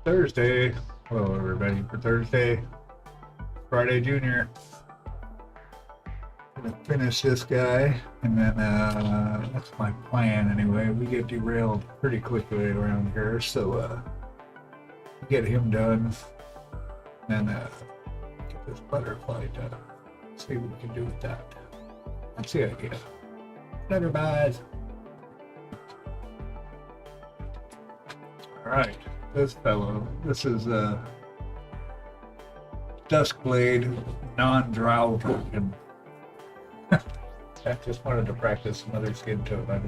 Thursday. Hello, everybody, for Thursday, Friday Junior. Gonna finish this guy, and then that's my plan anyway. We get derailed pretty quickly around here, so get him done, and then get this butterfly done. See what we can do with that. That's the idea. Later, guys. All right. This fellow, this is a Dusk Blade non-drow version. I just wanted to practice some other skin tone. I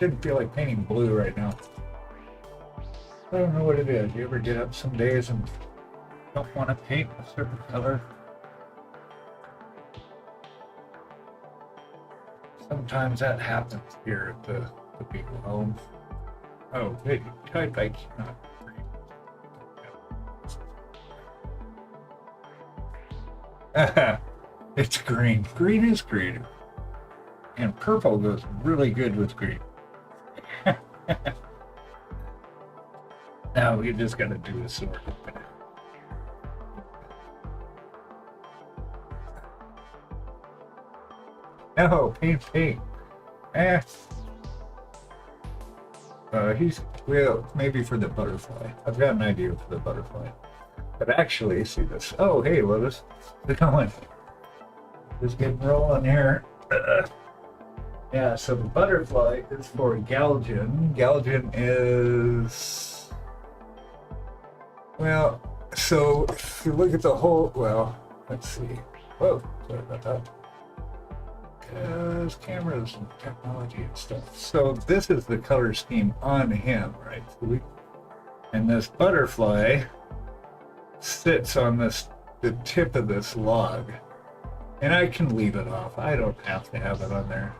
didn't feel like painting blue right now. I don't know what it is. You ever get up some days and don't want to paint a certain color? Sometimes that happens here at the Beagle home. Oh, wait, type I cannot. It's green. Green is green. And purple goes really good with green. Now we just gotta do the sword. No, paint pink. Well, maybe for the butterfly. I've got an idea for the butterfly. But actually, see this. Oh, hey, well, this is going. Just getting rolling here. Yeah, so the butterfly is for Galjin. Galjin is, well, so if you look at the whole, well, let's see. Whoa, sorry about that. Because cameras and technology and stuff. So this is the color scheme on him, right? And this butterfly sits on the tip of this log, and I can leave it off. I don't have to have it on there.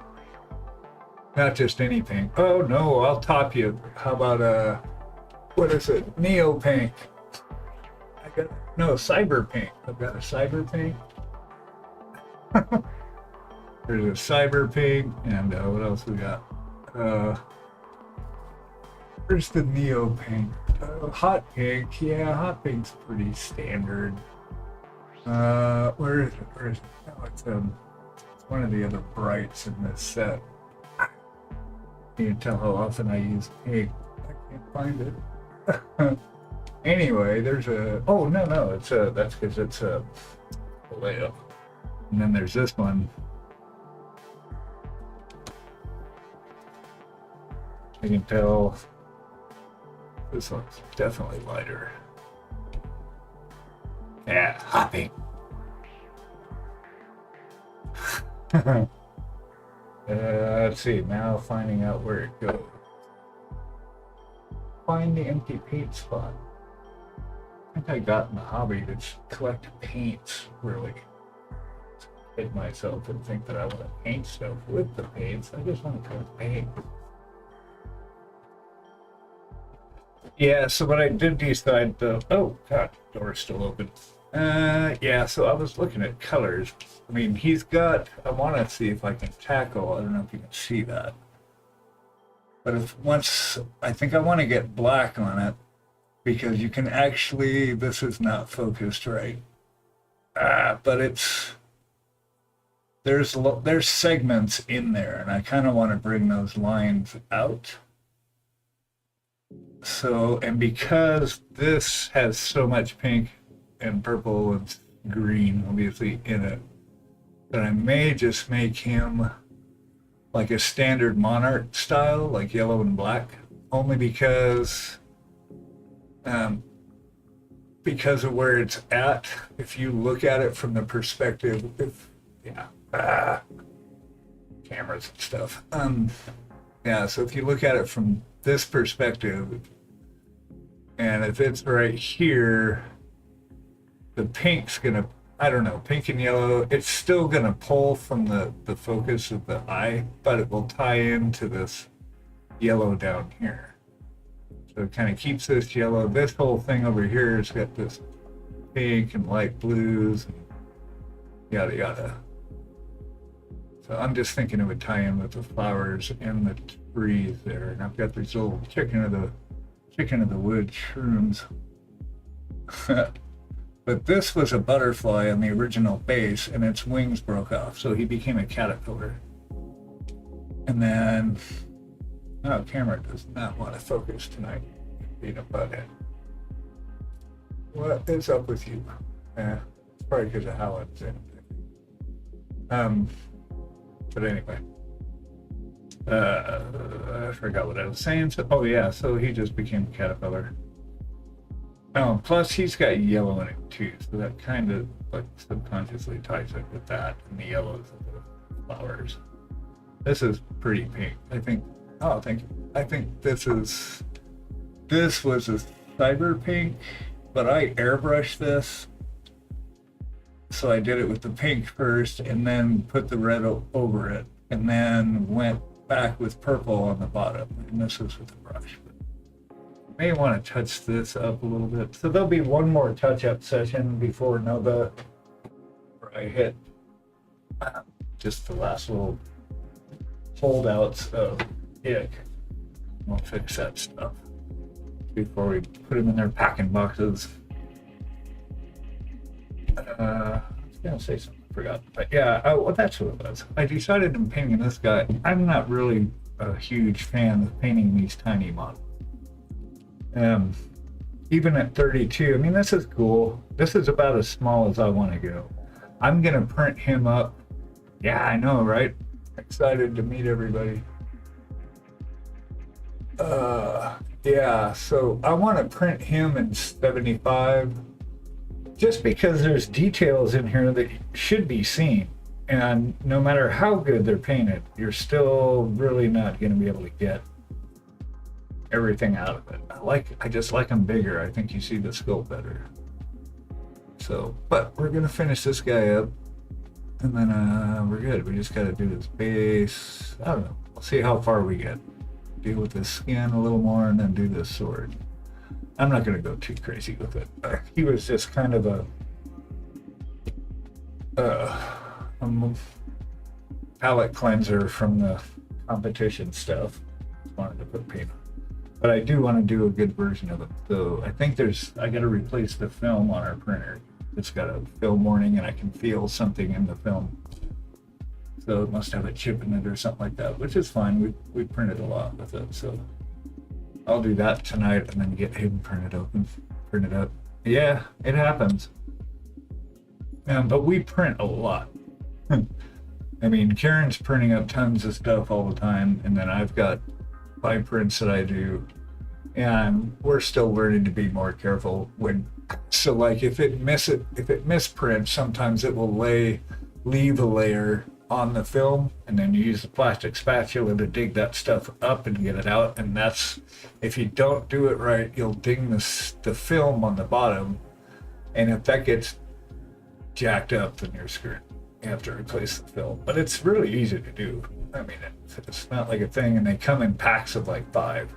Not just any paint. Oh no, I'll top you. How about what is it? Neo paint. Cyber paint. I've got a cyber paint. There's a cyber paint, and what else we got? Where's the neo paint? Hot pink. Yeah, hot pink's pretty standard. Where is it? Oh, it's one of the other brights in this set. You can tell how often I use pink. I can't find it. Anyway, there's a. Oh no, it's that's because it's a layout. And then there's this one. You can tell this one's definitely lighter. Yeah, hopping. Let's see, now finding out where it goes. Find the empty paint spot. I think I got in the hobby to collect paints, really. Kid myself and think that I want to paint stuff with the paints. I just want to collect paint. Yeah, so what I did decide though, oh god, door's still open. Yeah, so I was looking at colors. I mean, I want to see if I can tackle, I don't know if you can see that. But I think I want to get black on it, because you can actually, this is not focused right. But there's segments in there, and I kind of want to bring those lines out. So, and because this has so much pink and purple and green, obviously, in it, that I may just make him like a standard monarch style, like yellow and black, only because of where it's at. If you look at it from the perspective, cameras and stuff. Yeah, so if you look at it from this perspective, and if it's right here, the pink's gonna, I don't know, pink and yellow, it's still gonna pull from the focus of the eye, but it will tie into this yellow down here. So it kind of keeps this yellow. This whole thing over here has got this pink and light blues and yada yada. So I'm just thinking it would tie in with the flowers and the trees there. And I've got these little chicken of the wood shrooms But this was a butterfly on the original base, and its wings broke off, so he became a caterpillar. And then, oh, camera does not want to focus tonight. Being a butthead. What is up with you? It's probably because of how it's in. But anyway, I forgot what I was saying. So, oh yeah, so he just became a caterpillar. Oh, plus he's got yellow in it too, so that kind of like subconsciously ties it with that and the yellows of the flowers. This is pretty pink. I think. Oh, thank you. I think this was a cyber pink, but I airbrushed this. So I did it with the pink first, and then put the red over it, and then went back with purple on the bottom. And this was with the brush. May want to touch this up a little bit. So there'll be one more touch-up session before Nova, where I hit just the last little holdouts of ick. We'll fix that stuff before we put them in their packing boxes. I was gonna say something, I forgot. But yeah, well, that's what it was. I decided in painting this guy, I'm not really a huge fan of painting these tiny models. Even at 32, I mean, this is cool. This is about as small as I want to go. I'm gonna print him up. Yeah, I know, right? Excited to meet everybody. Yeah, so I want to print him in 75, just because there's details in here that should be seen. And no matter how good they're painted, you're still really not going to be able to get everything out of it. I just like them bigger. I think you see the sculpt better. So, but we're gonna finish this guy up, and then we're good. We just gotta do this base. I don't know. We'll see how far we get. Deal with this skin a little more, and then do this sword. I'm not gonna go too crazy with it. He was just kind of a palette cleanser from the competition stuff. Wanted to put paint on. But I do want to do a good version of it. So I think I got to replace the film on our printer. It's got a film warning, and I can feel something in the film. So it must have a chip in it or something like that, which is fine. We printed a lot with it. So I'll do that tonight and then get him printed up. Yeah, it happens. But we print a lot. I mean, Karen's printing up tons of stuff all the time, and then I've got 5 prints that I do, and we're still learning to be more careful so like if it misprints, sometimes it will leave a layer on the film, and then you use the plastic spatula to dig that stuff up and get it out. And that's, if you don't do it right, you'll ding the film on the bottom, and if that gets jacked up, then you're screwed. You have to replace the film. But it's really easy to do. I mean, it's not like a thing, and they come in packs of like 5,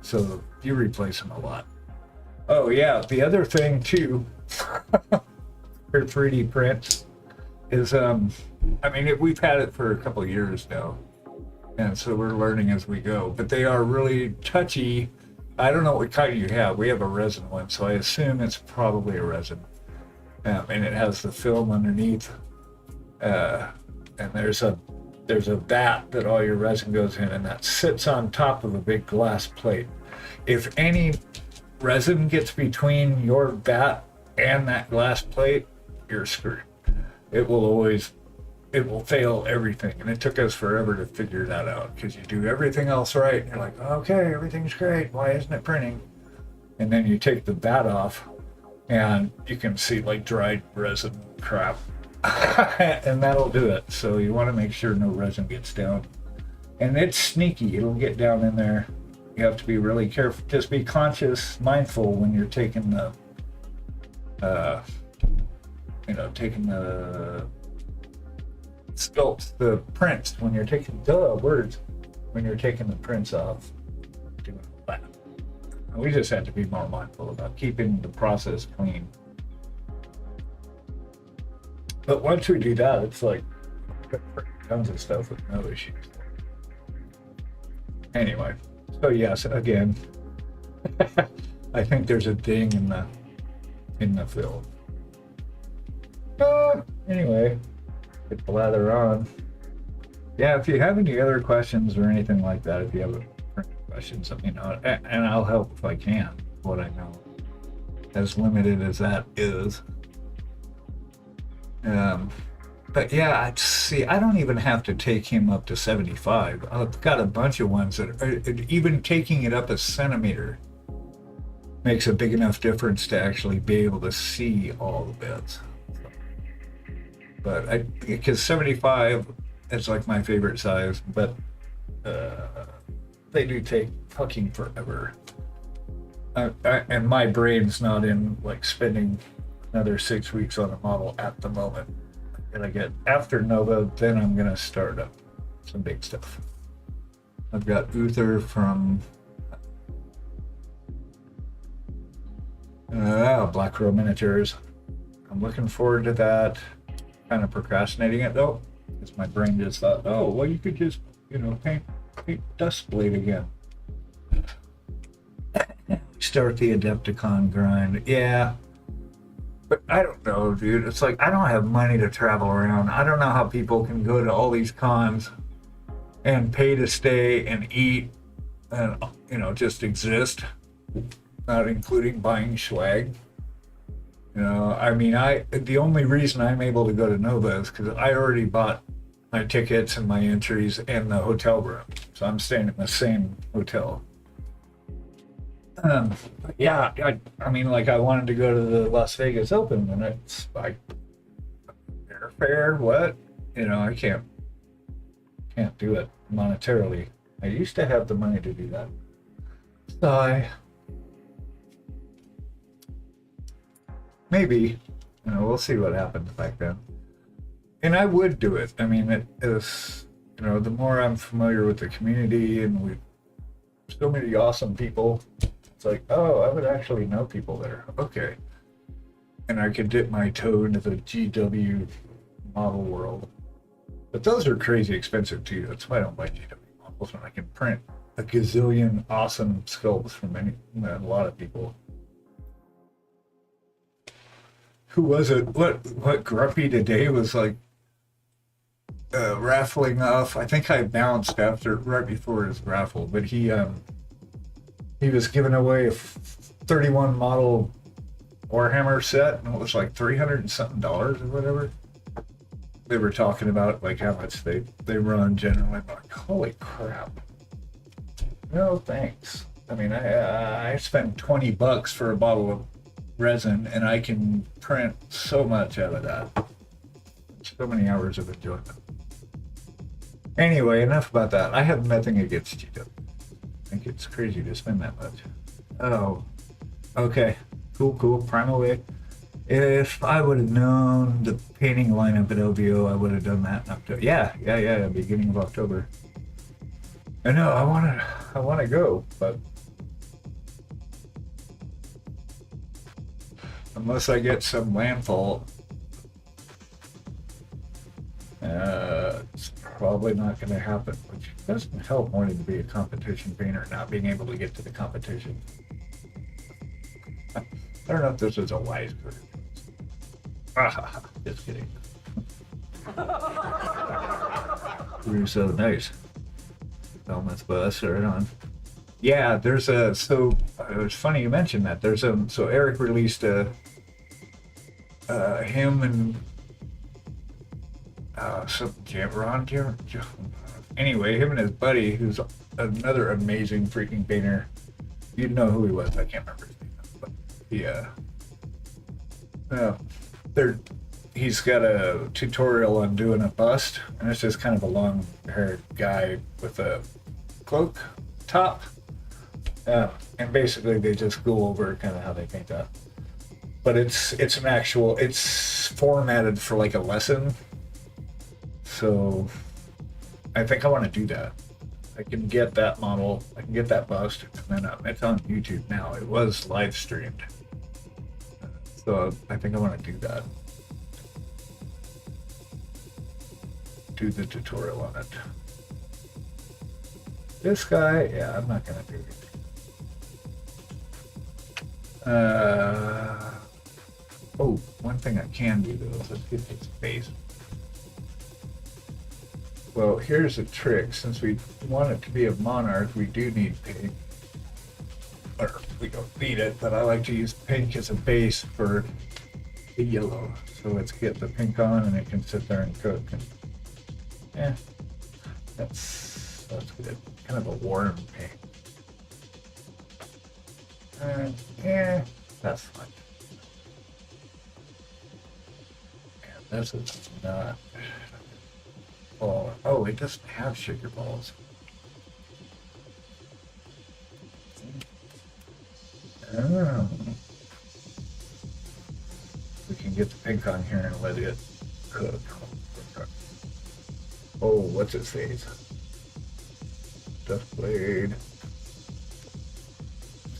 so you replace them a lot. Oh yeah, the other thing too for 3D prints is, I mean, we've had it for a couple of years now, and so we're learning as we go, but they are really touchy. I don't know what kind you have. We have a resin one, so I assume it's probably a resin. And it has the film underneath, and there's a vat that all your resin goes in, and that sits on top of a big glass plate. If any resin gets between your vat and that glass plate, you're screwed. It will fail everything. And it took us forever to figure that out, because you do everything else right, and you're like, okay, everything's great, why isn't it printing? And then you take the vat off, and you can see like dried resin crap. And that'll do it. So you want to make sure no resin gets down. And it's sneaky, it'll get down in there. You have to be really careful. Just be conscious, mindful when you're taking the sculpts, the prints, when you're taking when you're taking the prints off, doing that. We just have to be more mindful about keeping the process clean. But once we do that, it's like tons of stuff with no issues. Anyway, so yes, again, I think there's a ding in the in the field. Anyway, could blather on. Yeah, if you have any other questions or anything like that, if you have questions, let me know, and I'll help if I can. What I know, as limited as that is. But yeah, I don't even have to take him up to 75. I've got a bunch of ones that are, even taking it up a centimeter makes a big enough difference to actually be able to see all the bits. But because 75 is like my favorite size, but they do take fucking forever. And my brain's not in like spending another 6 weeks on a model at the moment. I'm gonna get after Nova, then I'm gonna start up some big stuff. I've got Uther from Black Crow Miniatures. I'm looking forward to that. Kind of procrastinating it though, because my brain just thought, oh, well, you could just, paint Dusk Blade again. Start the Adepticon grind. Yeah. But I don't know, dude. It's like I don't have money to travel around. I don't know how people can go to all these cons and pay to stay and eat and, just exist, not including buying swag. The only reason I'm able to go to Nova is because I already bought my tickets and my entries and the hotel room. So I'm staying in the same hotel. Yeah, I wanted to go to the Las Vegas Open, and it's like airfare. What? I can't do it monetarily. I used to have the money to do that. So maybe, we'll see what happens back then. And I would do it. It is, the more I'm familiar with the community and with so many awesome people. It's like, oh, I would actually know people there. Okay. And I could dip my toe into the GW model world. But those are crazy expensive too. That's why I don't buy GW models, when I can print a gazillion awesome sculpts from a lot of people. Who was it? What Grumpy today was like raffling off. I think I bounced right before his raffle, but he was giving away a 31 model Warhammer set, and it was like $300 and something or whatever. They were talking about like how much they run generally. I'm like, holy crap! No thanks. I spent $20 for a bottle of resin, and I can print so much out of that. So many hours of enjoyment. Anyway, enough about that. I have nothing against GW. I think it's crazy to spend that much. Oh, okay. Cool. Primal Way. If I would have known the painting lineup at OVO, I would have done that in October. Yeah, beginning of October. I know, I want to go, but unless I get some landfall, it's probably not going to happen, which doesn't help wanting to be a competition painter, not being able to get to the competition. I don't know if this is a wise move. Just kidding. You're so nice. Helmet's bus, right on. Yeah, there's so it was funny you mentioned that. So Eric released him and anyway, him and his buddy, who's another amazing freaking painter. You'd know who he was. I can't remember his name, but he's got a tutorial on doing a bust, and it's just kind of a long-haired guy with a cloak top. And basically they just go over kind of how they paint that. But it's formatted for like a lesson. So I think I want to do that. I can get that model, I can get that bust, and then it's on YouTube now. It was live streamed. So I think I want to do that. Do the tutorial on it. This guy, yeah, I'm not gonna do it. Oh, one thing I can do though is let's get this base. Well, here's a trick. Since we want it to be a monarch, we do need pink. Or we don't need it, but I like to use pink as a base for the yellow. So let's get the pink on and it can sit there and cook. And, yeah, that's good. Kind of a warm pink. Yeah, that's fine. And this is not. Oh, it doesn't have sugar balls. Oh. We can get the pink on here and let it cook. Oh, what's it say? Dusk Blade.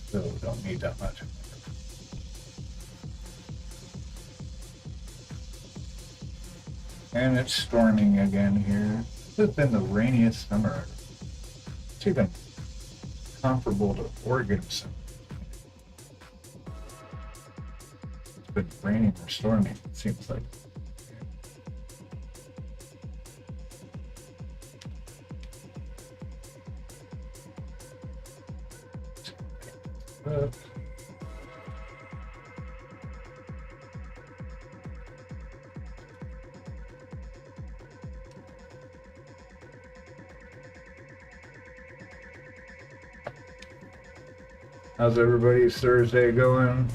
Still don't need that much. And it's storming again here. This has been the rainiest summer. It's even comparable to Oregon summer. It's been raining or storming, it seems like. How's everybody's Thursday going?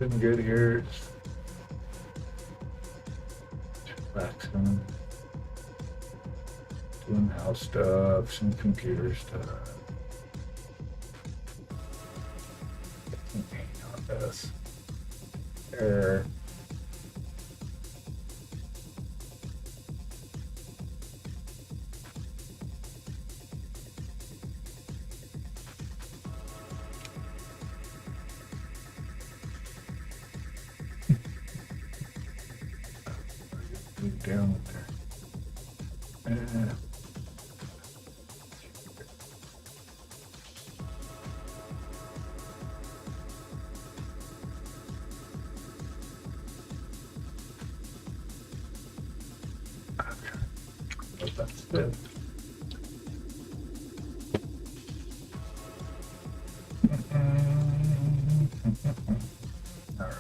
Been good here. Just relaxing. Doing house stuff, some computer stuff. Paint on this. There. Down there. Oh, that's good. All right.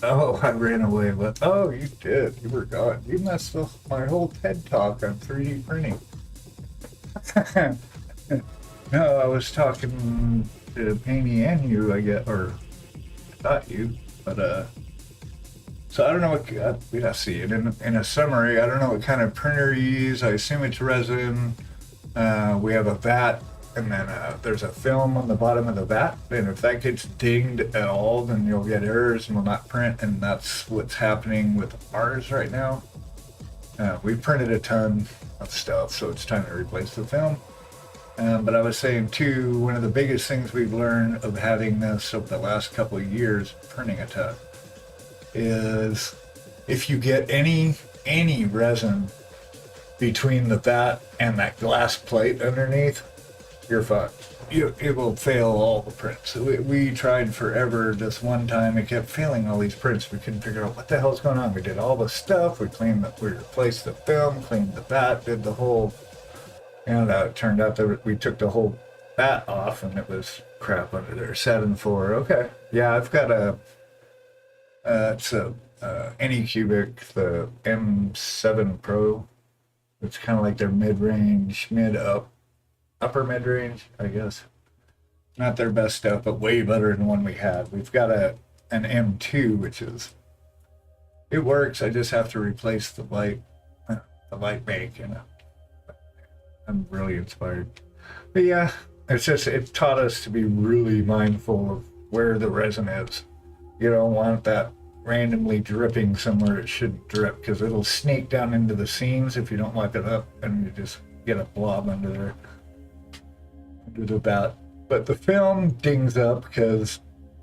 Oh, I ran away, but oh, you did. You were gone. You messed up my whole TED talk on 3D printing. No, I was talking to Painty and you, I guess, or I thought you, but so I don't know what, we'd have to see it in a summary. I don't know what kind of printer you use. I assume it's resin. We have a vat. And then there's a film on the bottom of the vat, and if that gets dinged at all, then you'll get errors and will not print, and that's what's happening with ours right now. We printed a ton of stuff, so it's time to replace the film. But I was saying too, one of the biggest things we've learned of having this over the last couple of years, printing a ton, is if you get any resin between the vat and that glass plate underneath, you're fucked. It will fail all the prints. We tried forever. This one time, it kept failing all these prints. We couldn't figure out what the hell's going on. We did all the stuff. We replaced the film, cleaned the vat, did the whole. And it turned out that we took the whole vat off, and it was crap under there. 7.4. Okay. Yeah, I've got it's a Anycubic, the M7 Pro. It's kind of like their mid-range, upper mid-range, I guess. Not their best stuff, but way better than the one we had. We've got an M2, which is, it works. I just have to replace the light bank, I'm really inspired. But yeah, it taught us to be really mindful of where the resin is. You don't want that randomly dripping somewhere it shouldn't drip, because it'll sneak down into the seams if you don't wipe it up, and you just get a blob under there. About, but the film dings up because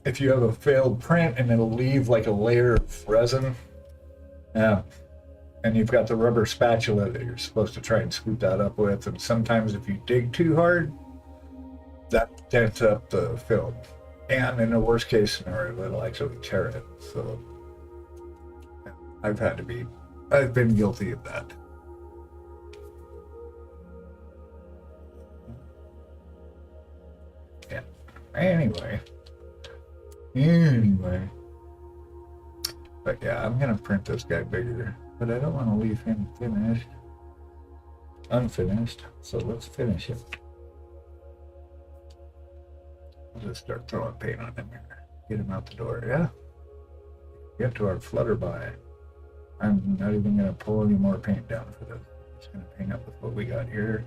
if you have a failed print and it'll leave like a layer of resin. Yeah. And you've got the rubber spatula that you're supposed to try and scoop that up with. And sometimes if you dig too hard, that dents up the film. And in a worst case scenario, it'll actually tear it. So I've been guilty of that. Yeah. Anyway. But yeah, I'm gonna print this guy bigger, but I don't want to leave him unfinished. So let's finish it. I'll just start throwing paint on him here. Get him out the door, yeah? Get to our Flutterby. I'm not even gonna pull any more paint down for this. I'm just gonna paint up with what we got here.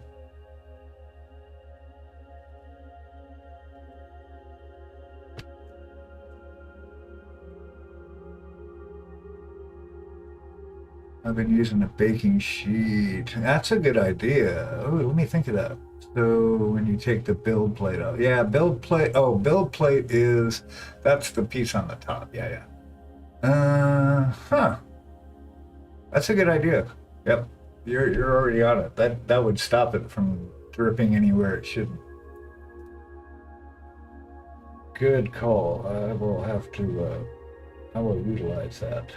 I've been using a baking sheet. That's a good idea. Oh, let me think of that. So when you take the build plate out. Yeah, build plate. Oh, build plate is, that's the piece on the top. Yeah. That's a good idea. Yep. You're already on it. That would stop it from dripping anywhere it shouldn't. Good call. I will utilize that.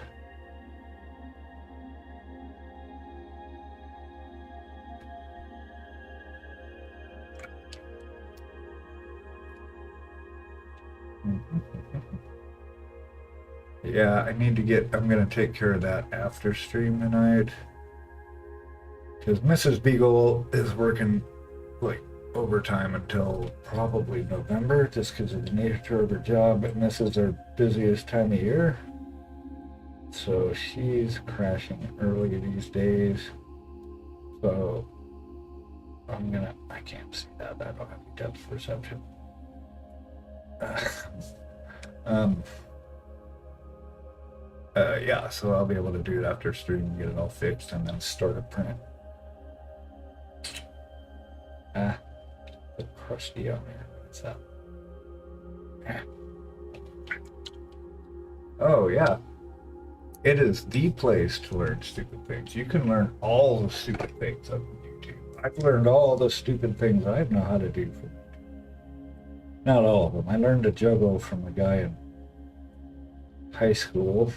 Yeah, I'm gonna take care of that after stream tonight. Because Mrs. Beagle is working like overtime until probably November, just because of the nature of her job, and this is her busiest time of year. So she's crashing early these days. So I can't see that. I don't have depth perception. Yeah, so I'll be able to do it after stream and get it all fixed and then start a print. A crusty on there. What's that? Oh, yeah. It is the place to learn stupid things. You can learn all the stupid things on YouTube. I've learned all the stupid things I know how to do from YouTube. Not all of them. I learned to juggle from a guy in high school.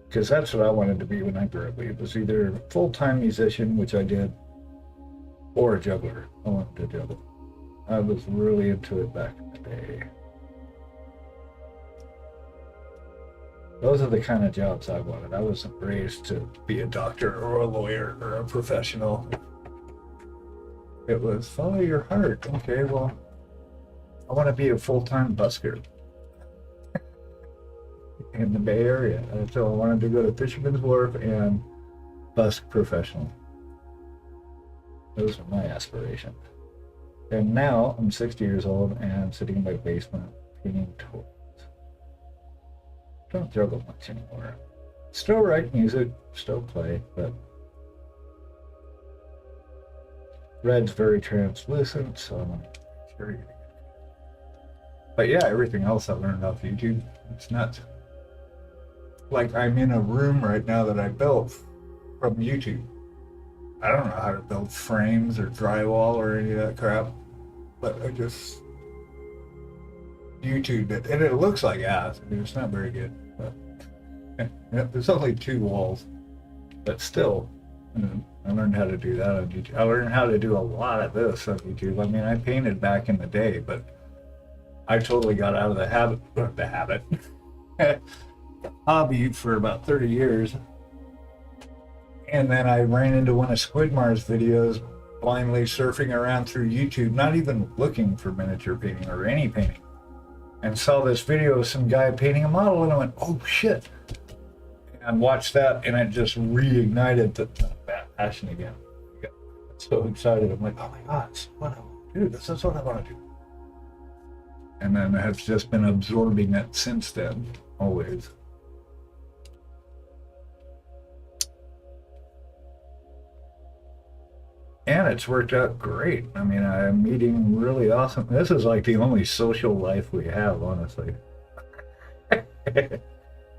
Because that's what I wanted to be when I grew up. It was either a full-time musician, which I did, or a juggler. I wanted to juggle. I was really into it back in the day. Those are the kind of jobs I wanted. I wasn't raised to be a doctor or a lawyer or a professional. It was follow your heart. Okay, well, I want to be a full-time busker in the Bay Area. So I wanted to go to Fisherman's Wharf and busk professional. Those are my aspirations. And now I'm 60 years old and I'm sitting in my basement painting toys. Don't juggle much anymore. Still write music, still play, but red's very translucent, so I'm gonna carry it again. But yeah, everything else I learned off YouTube, it's nuts. Like I'm in a room right now that I built from YouTube. I don't know how to build frames or drywall or any of that crap, but I just YouTubed it, and it looks like ass. I mean, it's not very good, but there's only 2 walls, but still, I learned how to do that on YouTube. I learned how to do a lot of this on YouTube. I mean, I painted back in the day, but I totally got out of the hobby for about 30 years. And then I ran into one of Squidmar's videos, blindly surfing around through YouTube, not even looking for miniature painting or any painting, and saw this video of some guy painting a model, and I went, oh shit. And watched that, and it just reignited that passion again. I got so excited. I'm like, oh my God, this is what I want to do. This is what I want to do. And then I have just been absorbing it since then, always. man, it's worked out great. I mean, I'm meeting really awesome. This is like the only social life we have, honestly.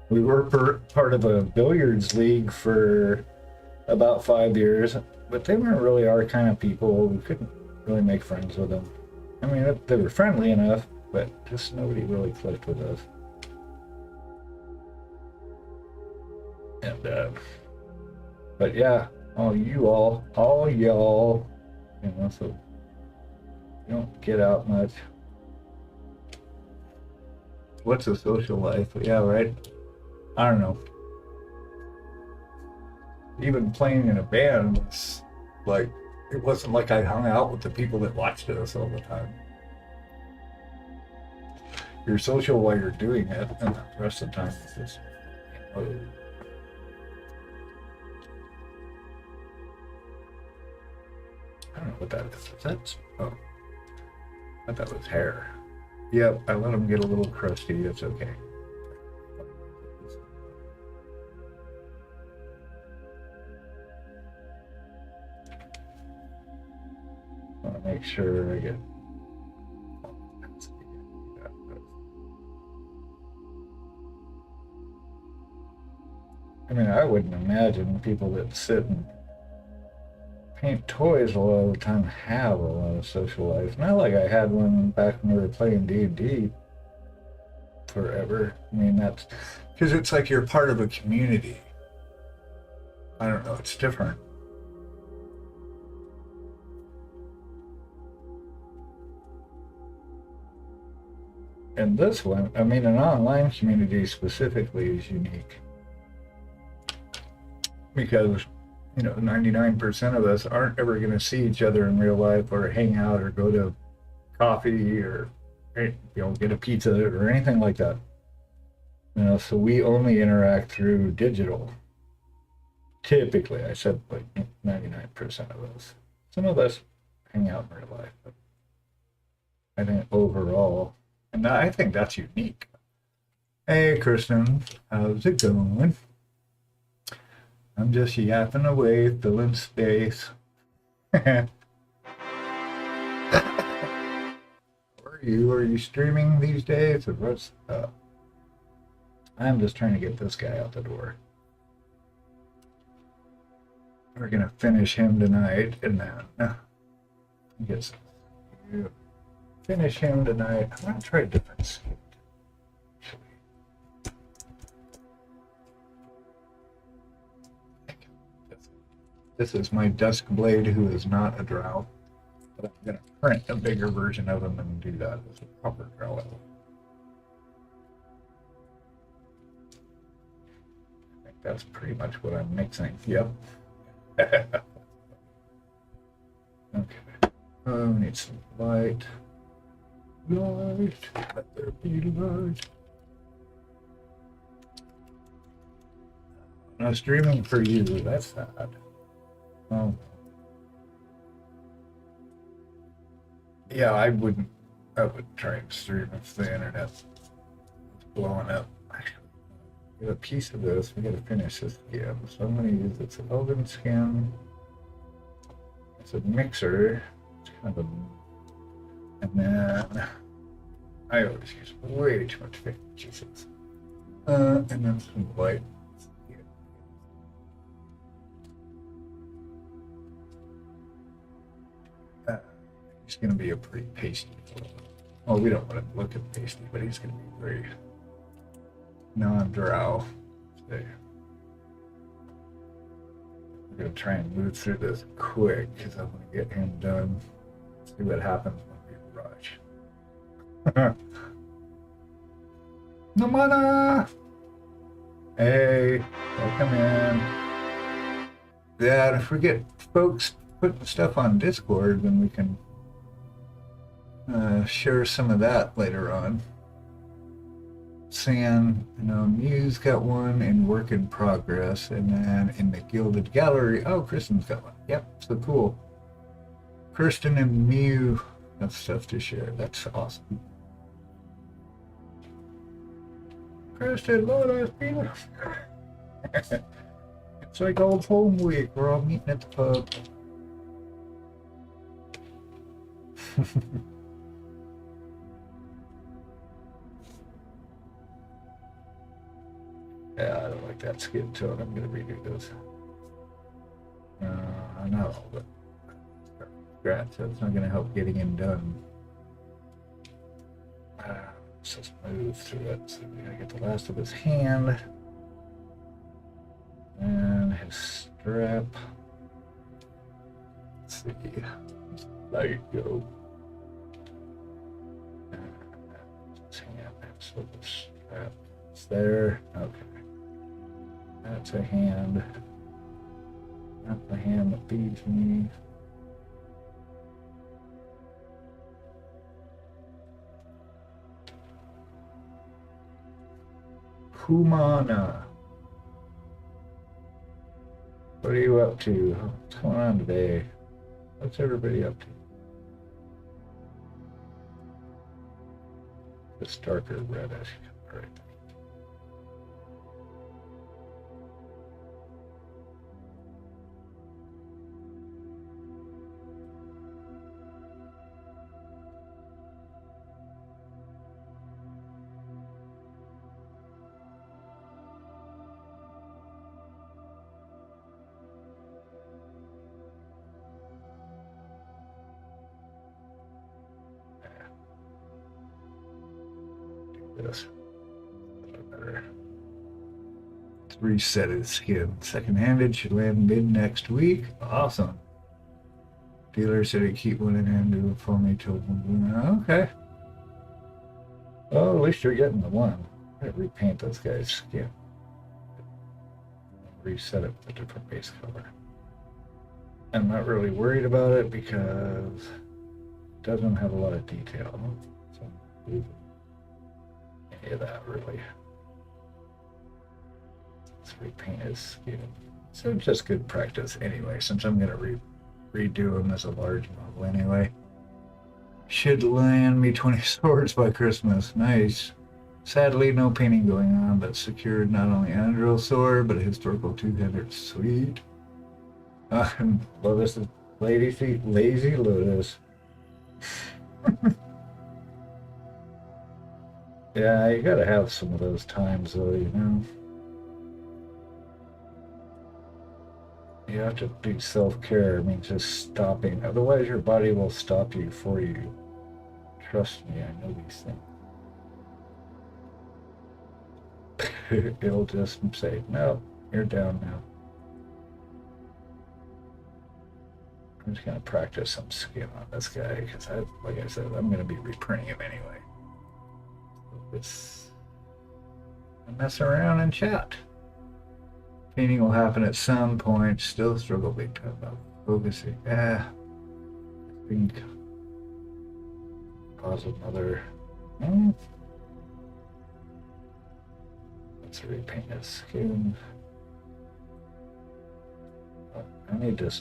We were part of a billiards league for about 5 years, but they weren't really our kind of people. We couldn't really make friends with them. I mean, they were friendly enough, but just nobody really clicked with us. And, but yeah, all y'all, you know, so you don't get out much. What's a social life? Yeah, right? I don't know. Even playing in a band was like, it wasn't like I hung out with the people that watched us all the time. You're social while you're doing it, and the rest of the time it's just, I don't know what that is. That's, oh, I thought that was hair. Yep, I let them get a little crusty. It's okay. I want to make sure I get. I mean, I wouldn't imagine people that sit and paint toys a lot of the time have a lot of social life. Not like I had one back when we were playing D&D forever. I mean, that's because it's like you're part of a community. I don't know, it's different. And this one, I mean, an online community specifically is unique. Because, you know, 99% of us aren't ever going to see each other in real life or hang out or go to coffee or, you know, get a pizza or anything like that. You know, so we only interact through digital. Typically, I said like 99% of us. Some of us hang out in real life, but I think overall, and I think that's unique. Hey, Kristen, how's it going? I'm just yapping away, filling space. Are you streaming these days, or what's up? I'm just trying to get this guy out the door. We're gonna finish him tonight, and then finish him tonight. I'm gonna try a different skin. This is my Dusk Blade, who is not a drow. But I'm going to print a bigger version of him and do that as a proper drow elf. I think that's pretty much what I'm mixing. Yep. Okay. Need some light. Light. Let there be light. No streaming for you. That's sad. Yeah, I wouldn't try and stream if the internet was blowing up. Get a piece of this. We gotta finish this skin. So I'm gonna use this oven skin. It's a mixer. It's kind of a, and then I always use way too much fake Jesus. And then some white. He's going to be a pretty pasty fellow. Well, we don't want to look at pasty, but he's going to be very non-drow. There. We're going to try and move through this quick because I want to get him done. See what happens when we rush. No mana! Hey, welcome in. Yeah, if we get folks putting stuff on Discord, then we can share some of that later on. San, you know, Muse got one in work in progress, and then in the Gilded Gallery, oh, Kristen's got one. Yep, so cool. Kristen and Mew have stuff to share. That's awesome. Kristen, Lord, I feel it's like old home week. We're all meeting at the pub. Yeah, I don't like that skin tone. I'm gonna redo this. I know, but scratch, that's not gonna help getting him done. Let's just move through it. So we gotta get the last of his hand. And his strap. Let's see. There you go. His hand. So the strap is there. Okay. That's a hand. Not the hand that feeds me. Humana. What are you up to? What's going on today? What's everybody up to? This darker reddish. Right. This. Better. Let's reset his skin. Second-handed should land mid next week. Awesome. Dealer said he'd keep one in hand for me till okay. Well, at least you're getting the one. I'm gonna repaint this guy's skin. Reset it with a different base color. I'm not really worried about it because it doesn't have a lot of detail. So any of that really. Let's repaint his skin. So it's just good practice anyway, since I'm gonna redo him as a large model anyway. Should land me 20 swords by Christmas. Nice. Sadly, no painting going on, but secured not only an non-drow sword, but a historical two-handed. Sweet. Lotus is lazy Lotus. Yeah, you gotta have some of those times though, you know. You have to do self-care. I mean, just stopping. Otherwise, your body will stop you for you. Trust me, I know these things. It'll just say, no, you're down now. I'm just going to practice some skin on this guy because, like I said, I'm going to be reprinting him anyway. Let's mess around and chat. Painting will happen at some point. Still struggle big time about focusing. I think cause another. Let's repaint his skin. I need to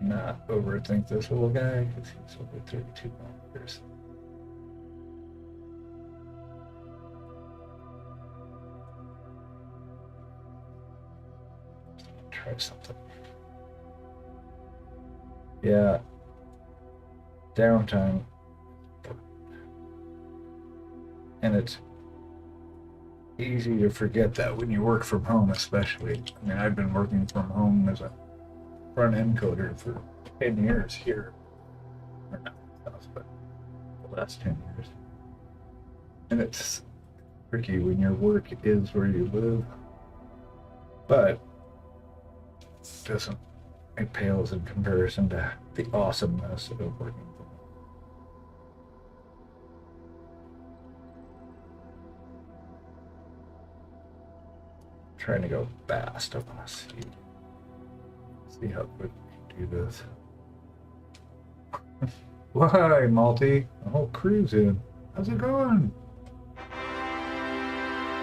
not overthink this little guy because he's only 32 years. Try something. Yeah. Downtime. And it's easy to forget that when you work from home, especially. I mean, I've been working from home as a front-end coder for 10 years here. Or not, but the last 10 years. And it's tricky when your work is where you live. But it pales in comparison to the awesomeness of working from home. Trying to go fast. I want to see how quick we can do this. Why, Malty? The whole crew's in. How's it going?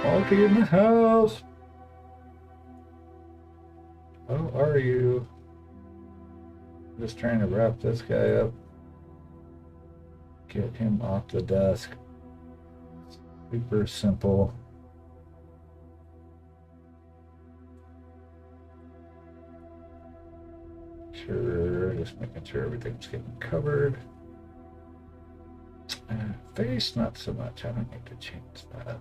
Malty in the house. How are you? Just trying to wrap this guy up. Get him off the desk. Super simple. Sure, just making sure everything's getting covered. face, not so much. I don't need to change that.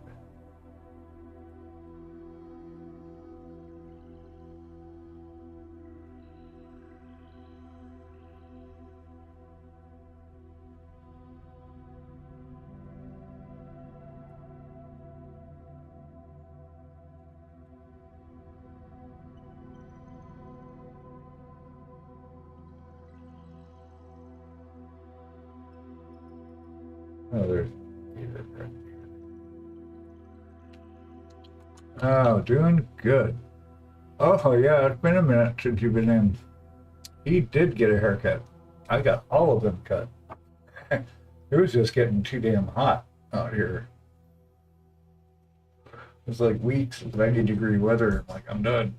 Oh, there's Peter right here. Oh, doing good. Oh, yeah, it's been a minute since you've been in. He did get a haircut. I got all of them cut. It was just getting too damn hot out here. It was like weeks of 90-degree weather. I'm like, I'm done.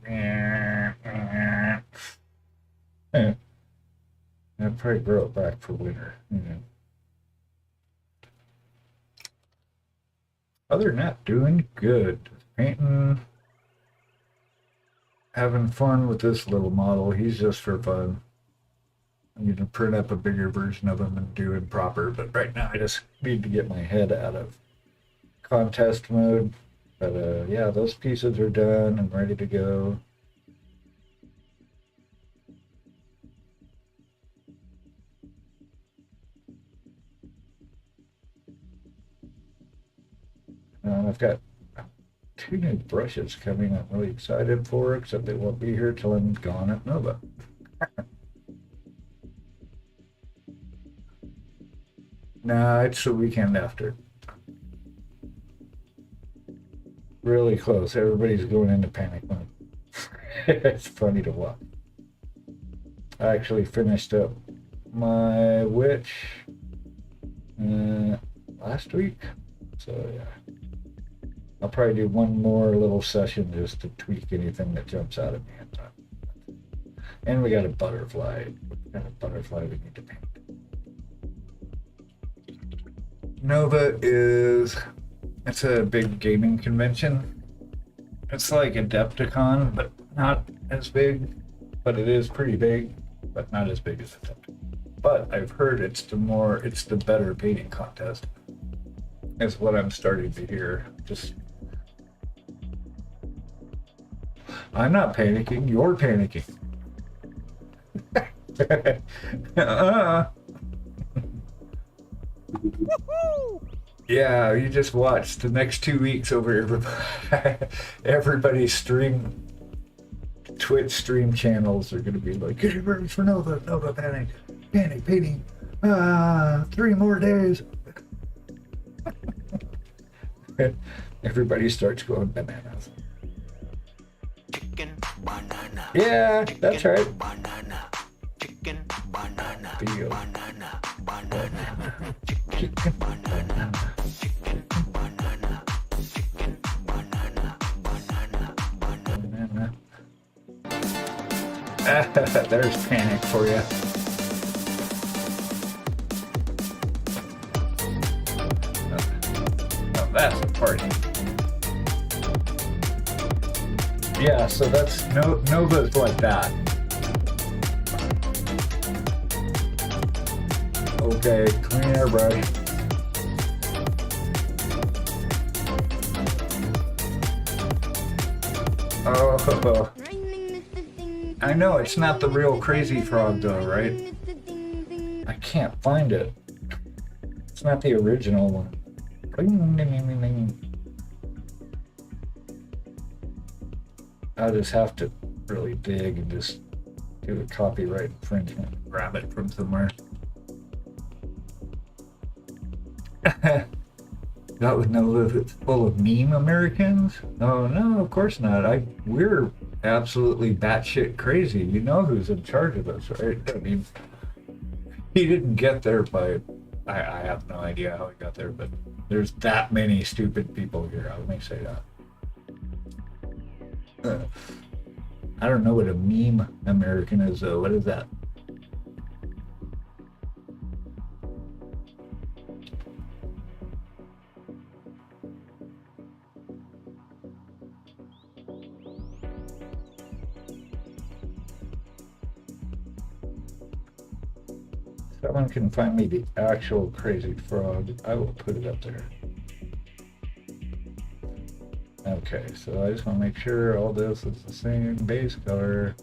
I'd probably grow it back for winter. Other than that, doing good. Painting, having fun with this little model. He's just for fun. I'm going to print up a bigger version of him and do him proper, but right now I just need to get my head out of contest mode. But yeah, those pieces are done and ready to go. I've got 2 new brushes coming I'm really excited for, except they won't be here till I'm gone at Nova. Nah, it's the weekend after. Really close. Everybody's going into panic mode. It's funny to watch. I actually finished up my witch last week. So yeah. I'll probably do one more little session just to tweak anything that jumps out at me. And we got a butterfly. What kind of butterfly we need to paint? Nova it's a big gaming convention. It's like Adepticon, but not as big. But it is pretty big, but not as big as Adepticon. But I've heard it's the better painting contest. Is what I'm starting to hear. I'm not panicking, you're panicking. Yeah, you just watch the next 2 weeks over everybody's Twitch stream channels are going to be like, get ready for Nova panic, painting, 3 more days. Everybody starts going bananas. Chicken, banana. Yeah, that's right. Banana. Chicken, banana. Beagle. Banana. Banana. Chicken, banana. Chicken, banana. Chicken, banana. Banana. Banana. There's panic for you. That's a party. Yeah, so that's Nova's like that. Okay, clean airbrush. Oh, I know it's not the real crazy frog though, right? I can't find it. It's not the original one. I'll just have to really dig and just do a copyright infringement, grab it from somewhere. That would know if it's full of meme Americans? Oh no, of course not. We're absolutely batshit crazy. You know who's in charge of us, right? I mean, he didn't get there by. I have no idea how he got there, but there's that many stupid people here. Let me say that. I don't know what a meme American is, though. What is that? someone can find me the actual crazy frog, I will put it up there. Okay, so I just want to make sure all this is the same base color.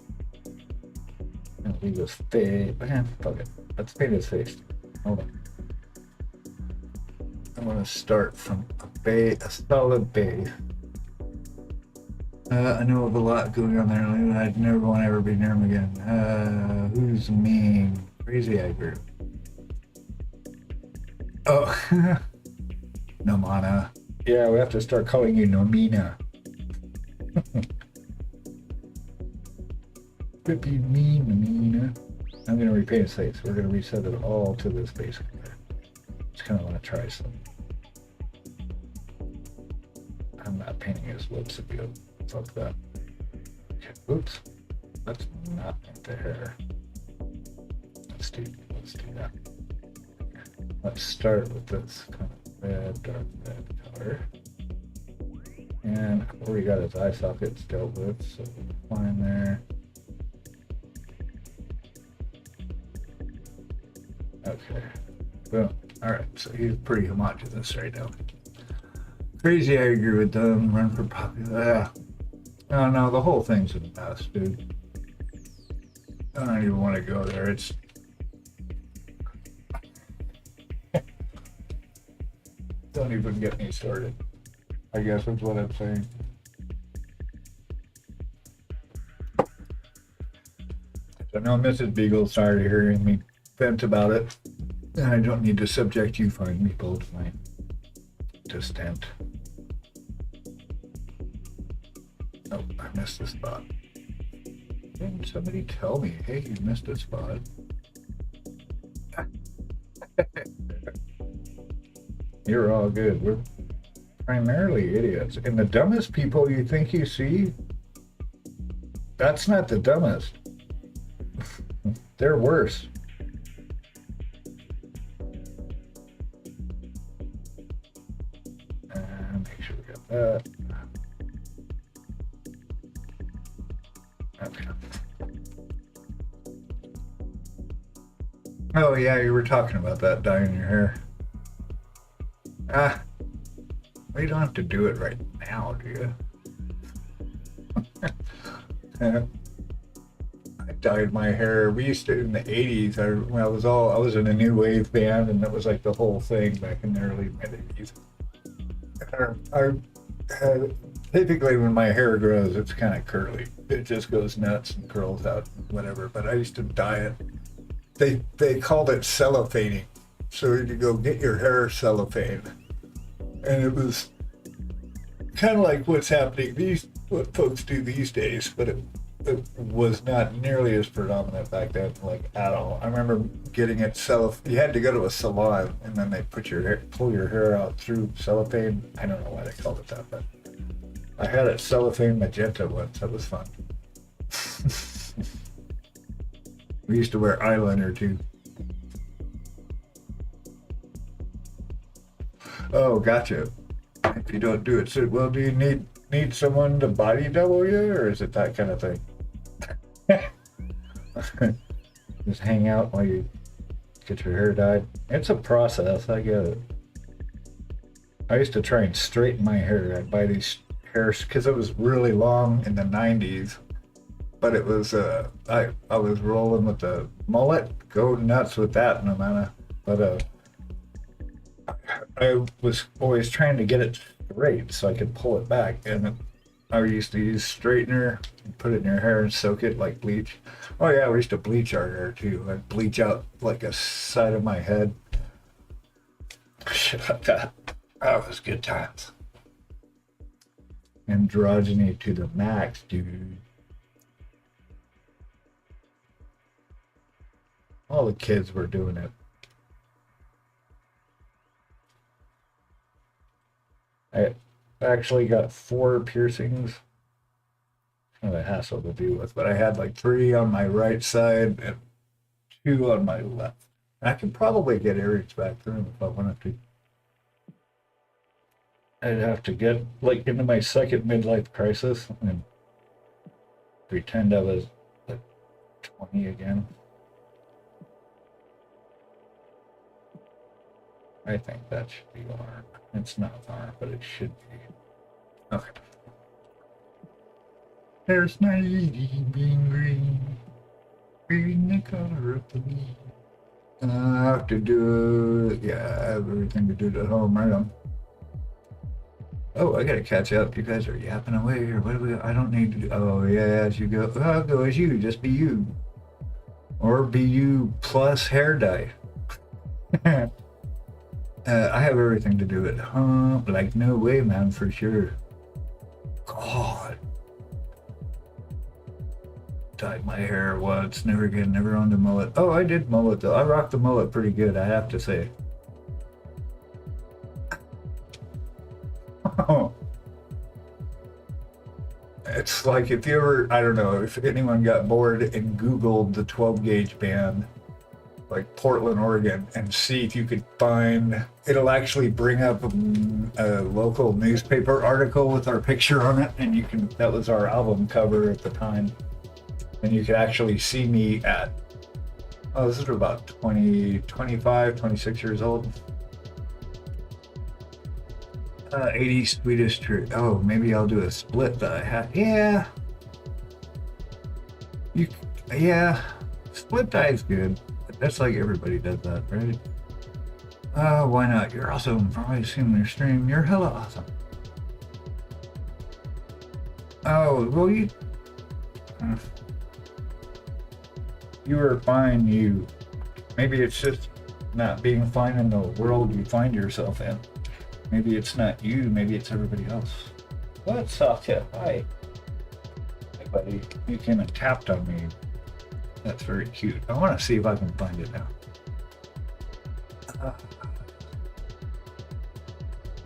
And leave this face. Fuck it. Let's paint his face. Hold on. I want to start from a solid base. I know of a lot going on there. I'd never want to ever be near him again. Who's mean? Crazy eye group. Oh, Nomana. Yeah, we have to start calling you Nomina. Could be mean, Nomina. I'm going to repaint his face. We're going to reset it all to this base color. Just kind of want to try some. I'm not painting his lips again. Fuck that. Okay, oops. Let's not paint the hair. Let's do that. Let's start with this kind of red, dark red color. And we got his eye sockets dealt with, so we're fine there. Okay. Boom. Alright, so he's pretty homogeneous right now. Crazy, I agree with them. Run for popular. Oh no, the whole thing's a mess, dude. I don't even want to go there. It's don't even get me started, I guess that's what I'm saying. So no, Mrs. Beagle, sorry to hearing me vent about it. And I don't need to subject you fine people to my distent. Oh, I missed a spot. Didn't somebody tell me, hey, you missed a spot? You're all good. We're primarily idiots. And the dumbest people you think you see, that's not the dumbest. They're worse. Make sure we got that. Okay. Oh yeah, you were talking about that dyeing your hair. We don't have to do it right now, do you? I dyed my hair. We used to in the '80s. I was in a new wave band, and that was like the whole thing back in the early mid '80s. Typically, when my hair grows, it's kind of curly. It just goes nuts and curls out, whatever. But I used to dye it. They called it cellophaning. So you go get your hair cellophane, and it was kind of like what's happening what folks do these days, but it was not nearly as predominant back then, like at all. I remember getting it you had to go to a salon, and then they pull your hair out through cellophane. I don't know why they called it that, but I had it cellophane magenta once. That was fun. We used to wear eyeliner too. Oh, gotcha. If you don't do it, so well, do you need someone to body double you, or is it that kind of thing? Just hang out while you get your hair dyed. It's a process, I get it. I used to try and straighten my hair. I'd buy these hairs because it was really long in the '90s, but it was I was rolling with the mullet. Go nuts with that, no matter. But I was always trying to get it straight so I could pull it back, and I used to use straightener and put it in your hair and soak it like bleach. Oh yeah, we used to bleach our hair too. I'd bleach out like a side of my head. Shit like that. That was good times. Androgyny to the max, dude. All the kids were doing it. I actually got 4 piercings. Kind of a hassle to deal with, but I had like 3 on my right side and 2 on my left. I can probably get earrings back through them if I wanted to. I'd have to get like into my second midlife crisis and pretend I was like 20 again. I think that should be arm. It's not arm, but it should be. Okay. There's my lady being green, green the color of the leaf. I have to do, yeah, I have everything to do at home, right on. Oh, I gotta catch up. You guys are yapping away here. What do we, I don't need to do, oh yeah, as you go, I'll go as you, just be you. Or be you plus hair dye. I have everything to do at home. Like, no way, man, for sure. God. Dyed my hair once, never again, never on the mullet. Oh, I did mullet though. I rocked the mullet pretty good, I have to say. Oh. It's like if you ever, I don't know, if anyone got bored and Googled the 12 gauge band, like Portland, Oregon, and see if you could find, it'll actually bring up a local newspaper article with our picture on it, and you can, that was our album cover at the time. And you could actually see me at, oh, this is about 25, 26 years old. 80 Swedish true. Oh, maybe I'll do a split dye. Yeah. Yeah. Split dye is good. That's like everybody does that, right? Why not? You're awesome. Probably seen your stream. You're hella awesome. Oh, well, you were fine, you. Maybe it's just not being fine in the world you find yourself in. Maybe it's not you, maybe it's everybody else. What, Satya? Hi. Hey, buddy. You came and tapped on me. That's very cute. I want to see if I can find it now.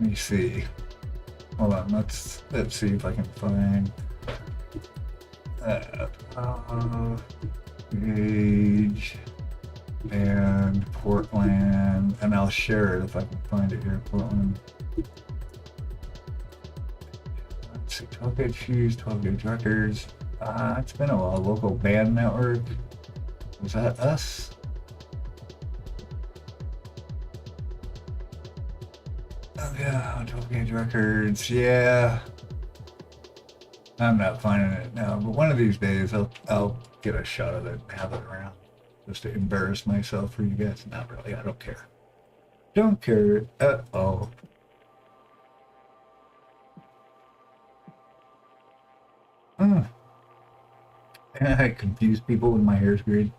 Let me see. Hold on, let's see if I can find page and Portland, and I'll share it if I can find it here. Portland. Let's see, 12 gauge shoes, 12 gauge records. It's been a while. Local band network. Was that us? Oh yeah, 12 gauge records. Yeah. I'm not finding it now, but one of these days I'll get a shot of it and have it around. Just to embarrass myself for you guys. Not really, I don't care. Don't care at all. I confuse people when my hair's green.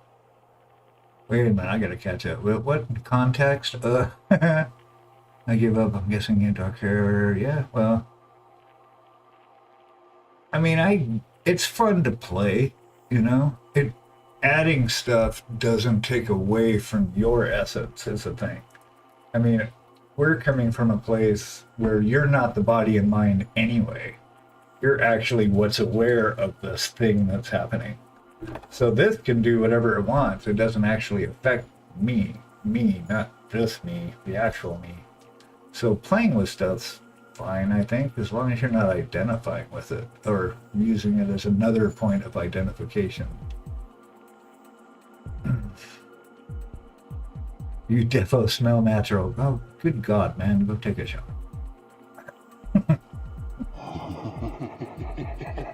Wait a minute, I gotta catch up. What context? I give up, I'm guessing in dark hair. Yeah, well. I mean, it's fun to play, you know? Adding stuff doesn't take away from your essence is the thing. I mean, we're coming from a place where you're not the body and mind anyway. You're actually what's aware of this thing that's happening. So this can do whatever it wants. It doesn't actually affect me, not this me, the actual me. So playing with stuff's fine, I think, as long as you're not identifying with it or using it as another point of identification. You defo smell natural. Oh, good God, man. Go take a shower.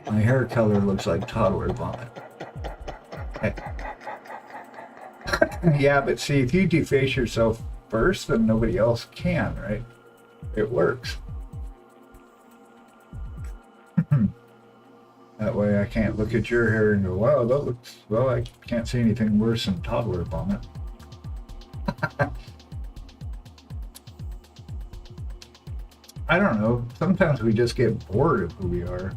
My hair color looks like toddler vomit. Hey. Yeah, but see, if you deface yourself first, then nobody else can, right? It works. That way I can't look at your hair and go, wow, that looks, well, I can't see anything worse than toddler vomit. I don't know. Sometimes we just get bored of who we are.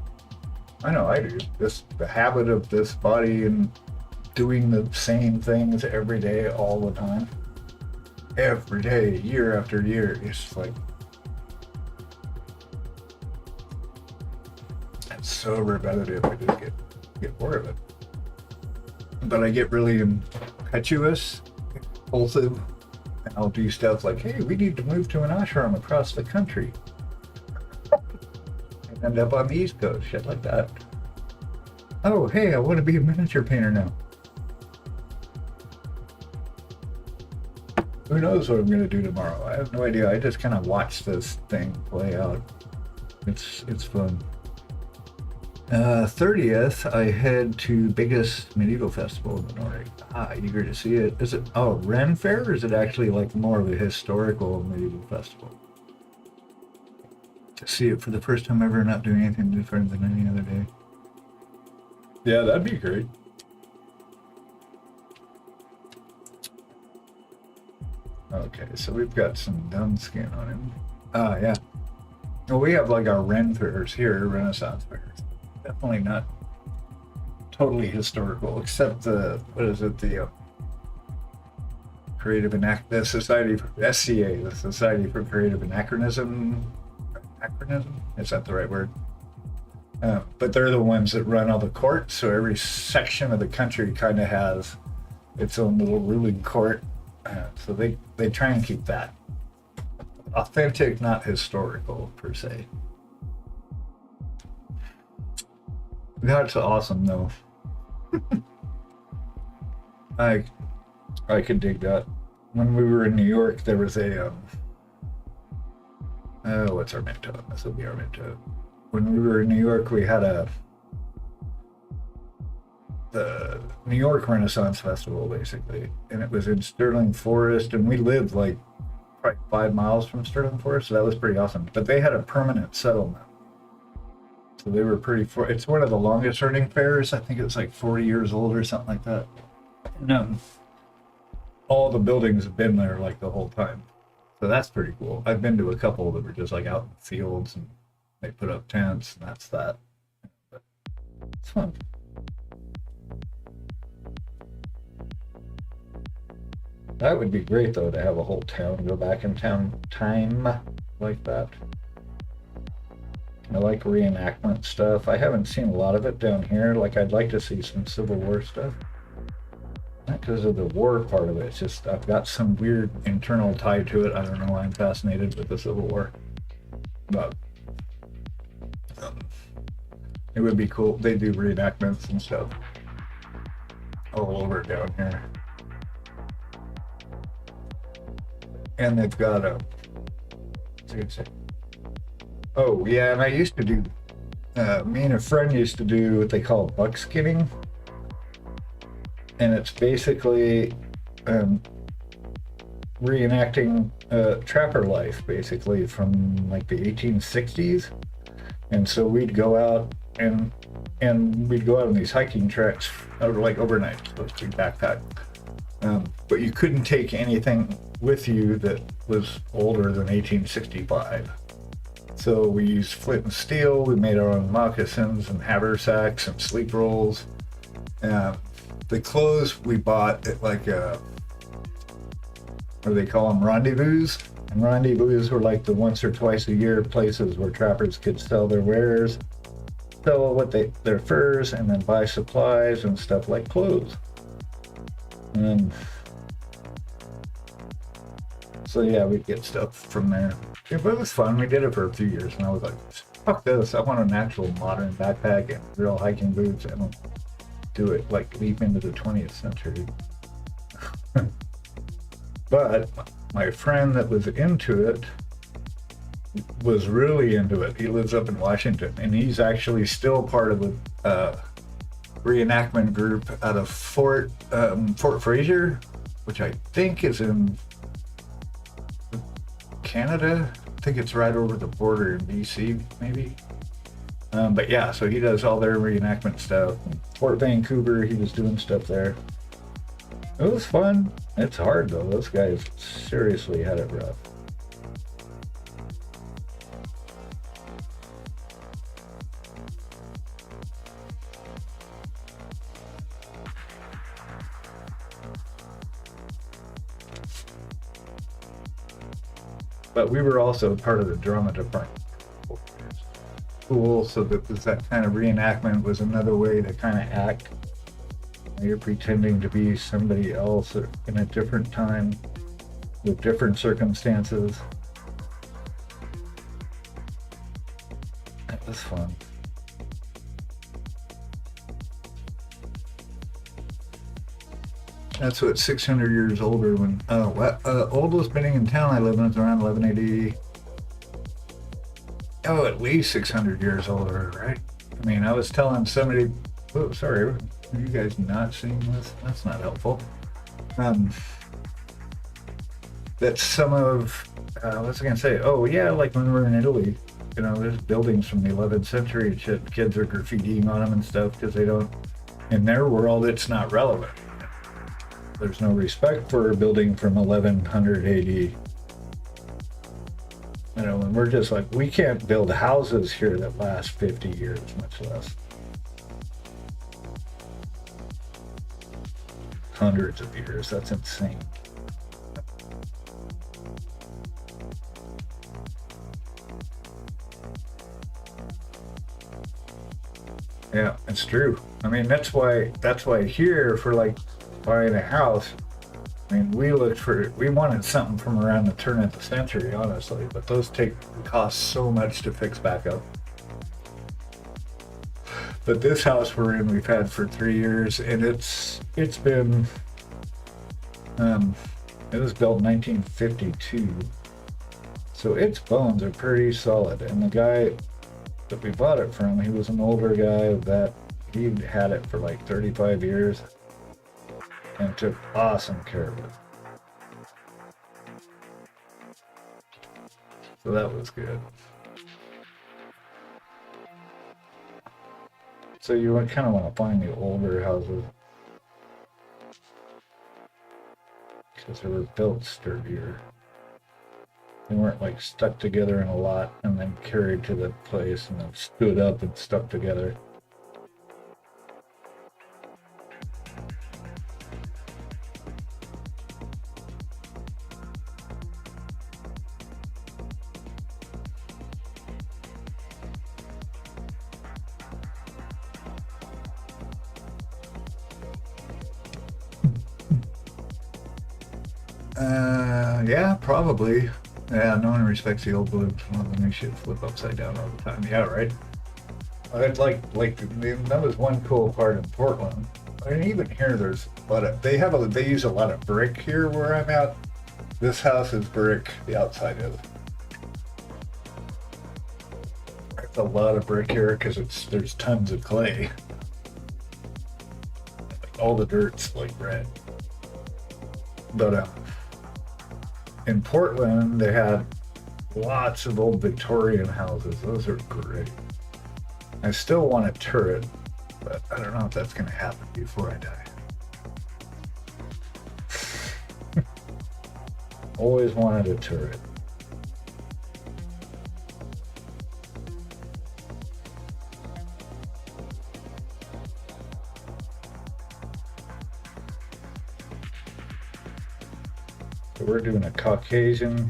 I know I do. The habit of this body and doing the same things every day, all the time. Every day, year after year. It's like, it's so repetitive. I just get bored of it. But I get really impetuous, impulsive, and I'll do stuff like, hey, we need to move to an ashram across the country. And end up on the East Coast, shit like that. Oh, hey, I want to be a miniature painter now. Who knows what I'm going to do tomorrow? I have no idea. I just kind of watch this thing play out. It's fun. 30th, I head to biggest medieval festival in the Nordic. Eager to see it. Is it Ren Fair, or is it actually like more of a historical medieval festival? To see it for the first time ever, not doing anything different than any other day. Yeah, that'd be great. Okay, so we've got some dun skin on him. Yeah. Well, we have like our Ren Fairs here, Renaissance fairs. Definitely not totally historical, except the, what is it, the the Society for SCA, the Society for Creative Anachronism. Is that the right word? But they're the ones that run all the courts, so every section of the country kind of has its own little ruling court. So they try and keep that authentic, not historical per se. That's awesome, though. I could dig that. When we were in New York, there was a what's our mento? This will be our mento. When we were in New York, we had the New York Renaissance Festival, basically, and it was in Sterling Forest, and we lived like probably 5 miles from Sterling Forest, so that was pretty awesome. But they had a permanent settlement. So they were it's one of the longest running fairs. I think it was like 40 years old or something like that. And all the buildings have been there like the whole time. So that's pretty cool. I've been to a couple that were just like out in the fields and they put up tents and that's that. But it's fun. That would be great though, to have a whole town go back in time like that. I like reenactment stuff. I haven't seen a lot of it down here. Like, I'd like to see some Civil War stuff. Not because of the war part of it. It's just I've got some weird internal tie to it. I don't know why I'm fascinated with the Civil War. But it would be cool. They do reenactments and stuff all over down here. And they've got what's I gonna say? Oh, yeah, and I used to do, me and a friend used to do what they call buckskinning. And it's basically reenacting trapper life, basically, from like the 1860s. And so we'd go out and we'd go out on these hiking treks, like overnight, supposed to be backpack. But you couldn't take anything with you that was older than 1865. So we used flint and steel. We made our own moccasins and haversacks and sleep rolls. The clothes we bought at like what do they call them? Rendezvous. And rendezvous were like the once or twice a year places where trappers could sell their wares, sell their furs, and then buy supplies and stuff like clothes. And so yeah, we'd get stuff from there. Yeah, but it was fun. We did it for a few years, and I was like, fuck this. I want an actual modern backpack and real hiking boots. I don't do it like leap into the 20th century. But my friend that was into it was really into it. He lives up in Washington, and he's actually still part of the reenactment group out of Fort Fraser, which I think is in Canada. I think it's right over the border in BC, maybe. But yeah, so he does all their reenactment stuff. Fort Vancouver, he was doing stuff there. It was fun. It's hard though. Those guys seriously had it rough. But we were also part of the drama department. Cool, so that kind of reenactment was another way to kind of act. You're pretending to be somebody else in a different time with different circumstances. That was fun. That's what 600 years older when oldest building in town I live in is around 1180. Oh, at least 600 years older, right? I mean, I was telling somebody, oh, sorry, are you guys not seeing this? That's not helpful. That some of, what was I going to say? Oh, yeah, like when we were in Italy, you know, there's buildings from the 11th century and shit. Kids are graffitiing on them and stuff because they don't, in their world, it's not relevant. There's no respect for a building from 1100 AD. You know, and we're just like, we can't build houses here that last 50 years, much less hundreds of years. That's insane. Yeah, it's true. I mean, that's why here for like buying a house, I mean, we wanted something from around the turn of the century, honestly, but those cost so much to fix back up. But this house we're in, we've had for 3 years, and it's been, it was built in 1952, so its bones are pretty solid. And the guy that we bought it from, he was an older guy that he'd had it for like 35 years and took awesome care of it. So that was good. So you kind of want to find the older houses because they were built sturdier. They weren't like stuck together in a lot and then carried to the place and then stood up and stuck together. Yeah, probably. Yeah, no one respects the old balloons. Well, the new shit flip upside down all the time. Yeah, right. I'd like that was one cool part in Portland. I mean, even here, there's a lot of they use a lot of brick here where I'm at. This house is brick. The outside is. There's a lot of brick here because there's tons of clay. Like, all the dirt's like red. But in Portland, they had lots of old Victorian houses. Those are great. I still want a turret, but I don't know if that's going to happen before I die. Always wanted a turret. So we're doing a Caucasian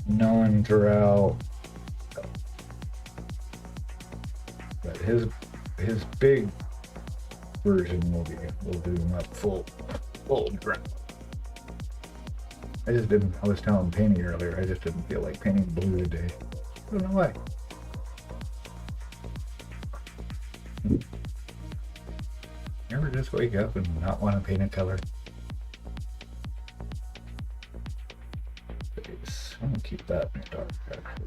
non-drow, but his big version we'll do him up full drow. I was telling Penny earlier, I just didn't feel like painting blue today. I don't know why. You ever just wake up and not want to paint a color? I'm gonna keep that in the dark, actually.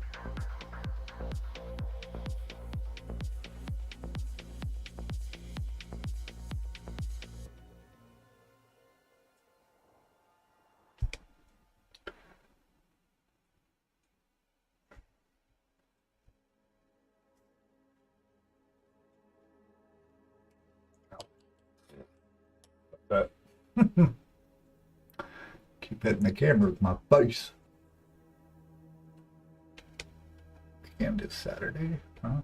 But keep hitting the camera with my face. Weekend is Saturday, huh?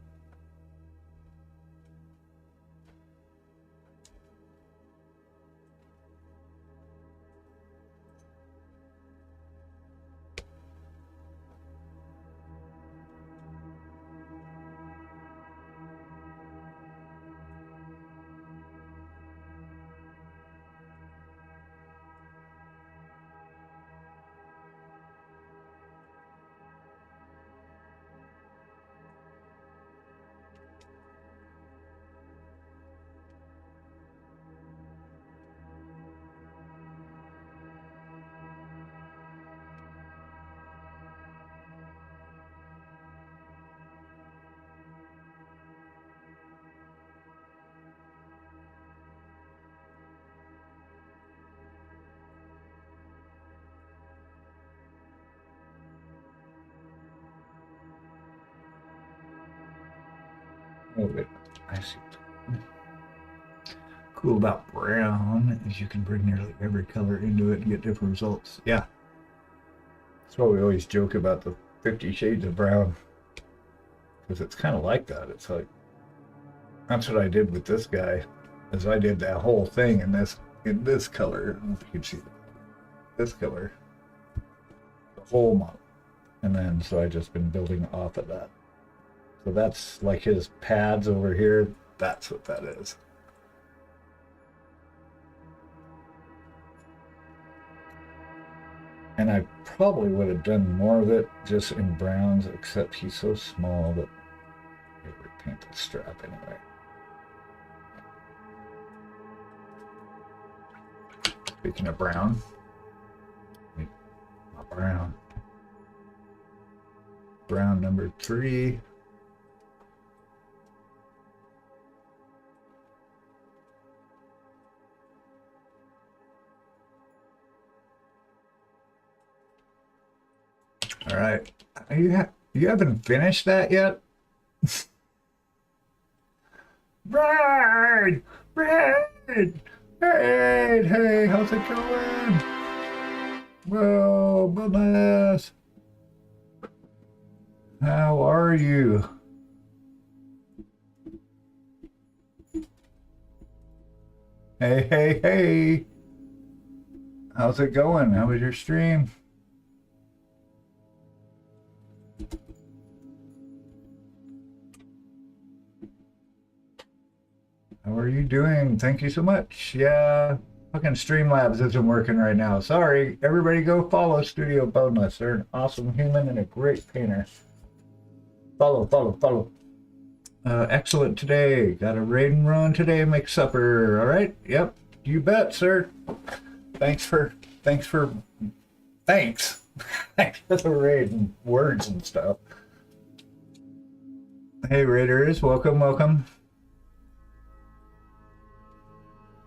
Oh, wait. I see. Cool about brown is you can bring nearly every color into it and get different results. Yeah. That's why we always joke about the 50 Shades of Brown. Because it's kind of like that. It's like, that's what I did with this guy, is I did that whole thing in this color. I don't know if you can see this color. The whole model. And then, so I just been building off of that. So that's like his pads over here. That's what that is. And I probably would have done more of it just in browns, except he's so small that it would paint the strap anyway. Speaking of brown, not brown. Brown number 3. All right, you haven't finished that yet? Brad! Hey, how's it going? Whoa, goodness. How are you? Hey. How's it going? How was your stream? How are you doing? Thank you so much. Yeah, fucking Streamlabs isn't working right now. Sorry. Everybody go follow Studio Boneless. They're an awesome human and a great painter. Follow. Excellent today. Got a raid and run today. Make supper. All right. Yep. You bet, sir. Thanks for thanks for the raid and words and stuff. Hey, raiders. Welcome.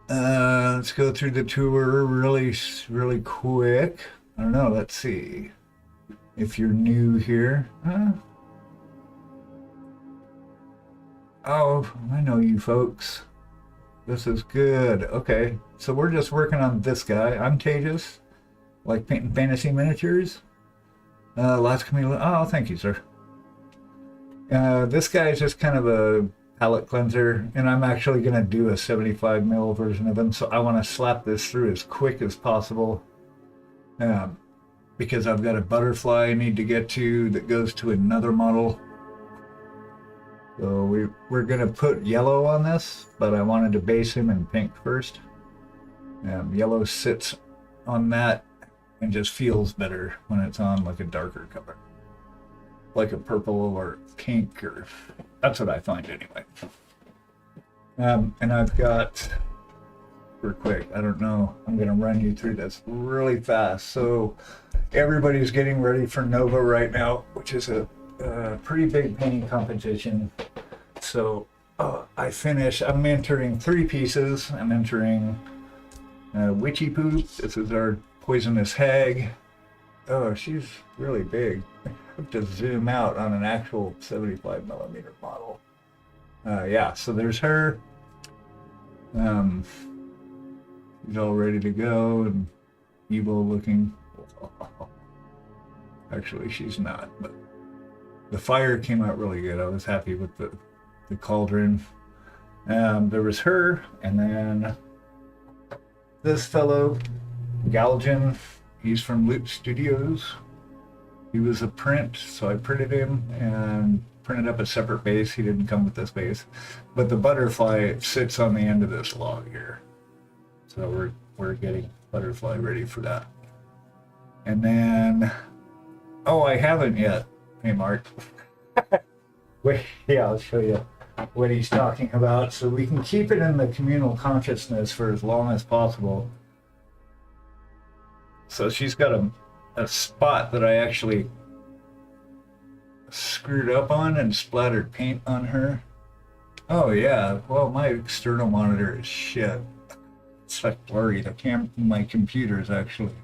Let's go through the tour really quick. I don't know. Let's see. If you're new here. Oh, I know you folks. This is good. Okay. So we're just working on this guy. I'm Tejas. Like painting fantasy miniatures. Last Camila. Oh, thank you, sir. This guy is just kind of a palette cleanser, and I'm actually going to do a 75 mil version of him, so I want to slap this through as quick as possible, because I've got a butterfly I need to get to that goes to another model. So we're going to put yellow on this, but I wanted to base him in pink first. Yellow sits on that and just feels better when it's on like a darker color, like a purple or pink, or that's what I find anyway. And I've got, real quick, I don't know, I'm gonna run you through this really fast. So everybody's getting ready for Nova right now, which is a pretty big painting competition. So I'm entering 3 pieces. I'm entering Witchy Poop. This is our poisonous hag. Oh, she's really big. I have to zoom out on an actual 75 millimeter model. Yeah, so there's her. She's all ready to go and evil looking. Actually, she's not, but the fire came out really good. I was happy with the cauldron. There was her, and then this fellow, Galjin. He's from Loot Studios. He was a print, so I printed him and printed up a separate base. He didn't come with this base, but the butterfly sits on the end of this log here. So we're getting butterfly ready for that. And then, oh, I haven't yet. Hey, Mark. Wait, yeah, I'll show you what he's talking about, so we can keep it in the communal consciousness for as long as possible. So she's got a spot that I actually screwed up on and splattered paint on her. Oh yeah, well, my external monitor is shit. It's like blurry. My computer is actually.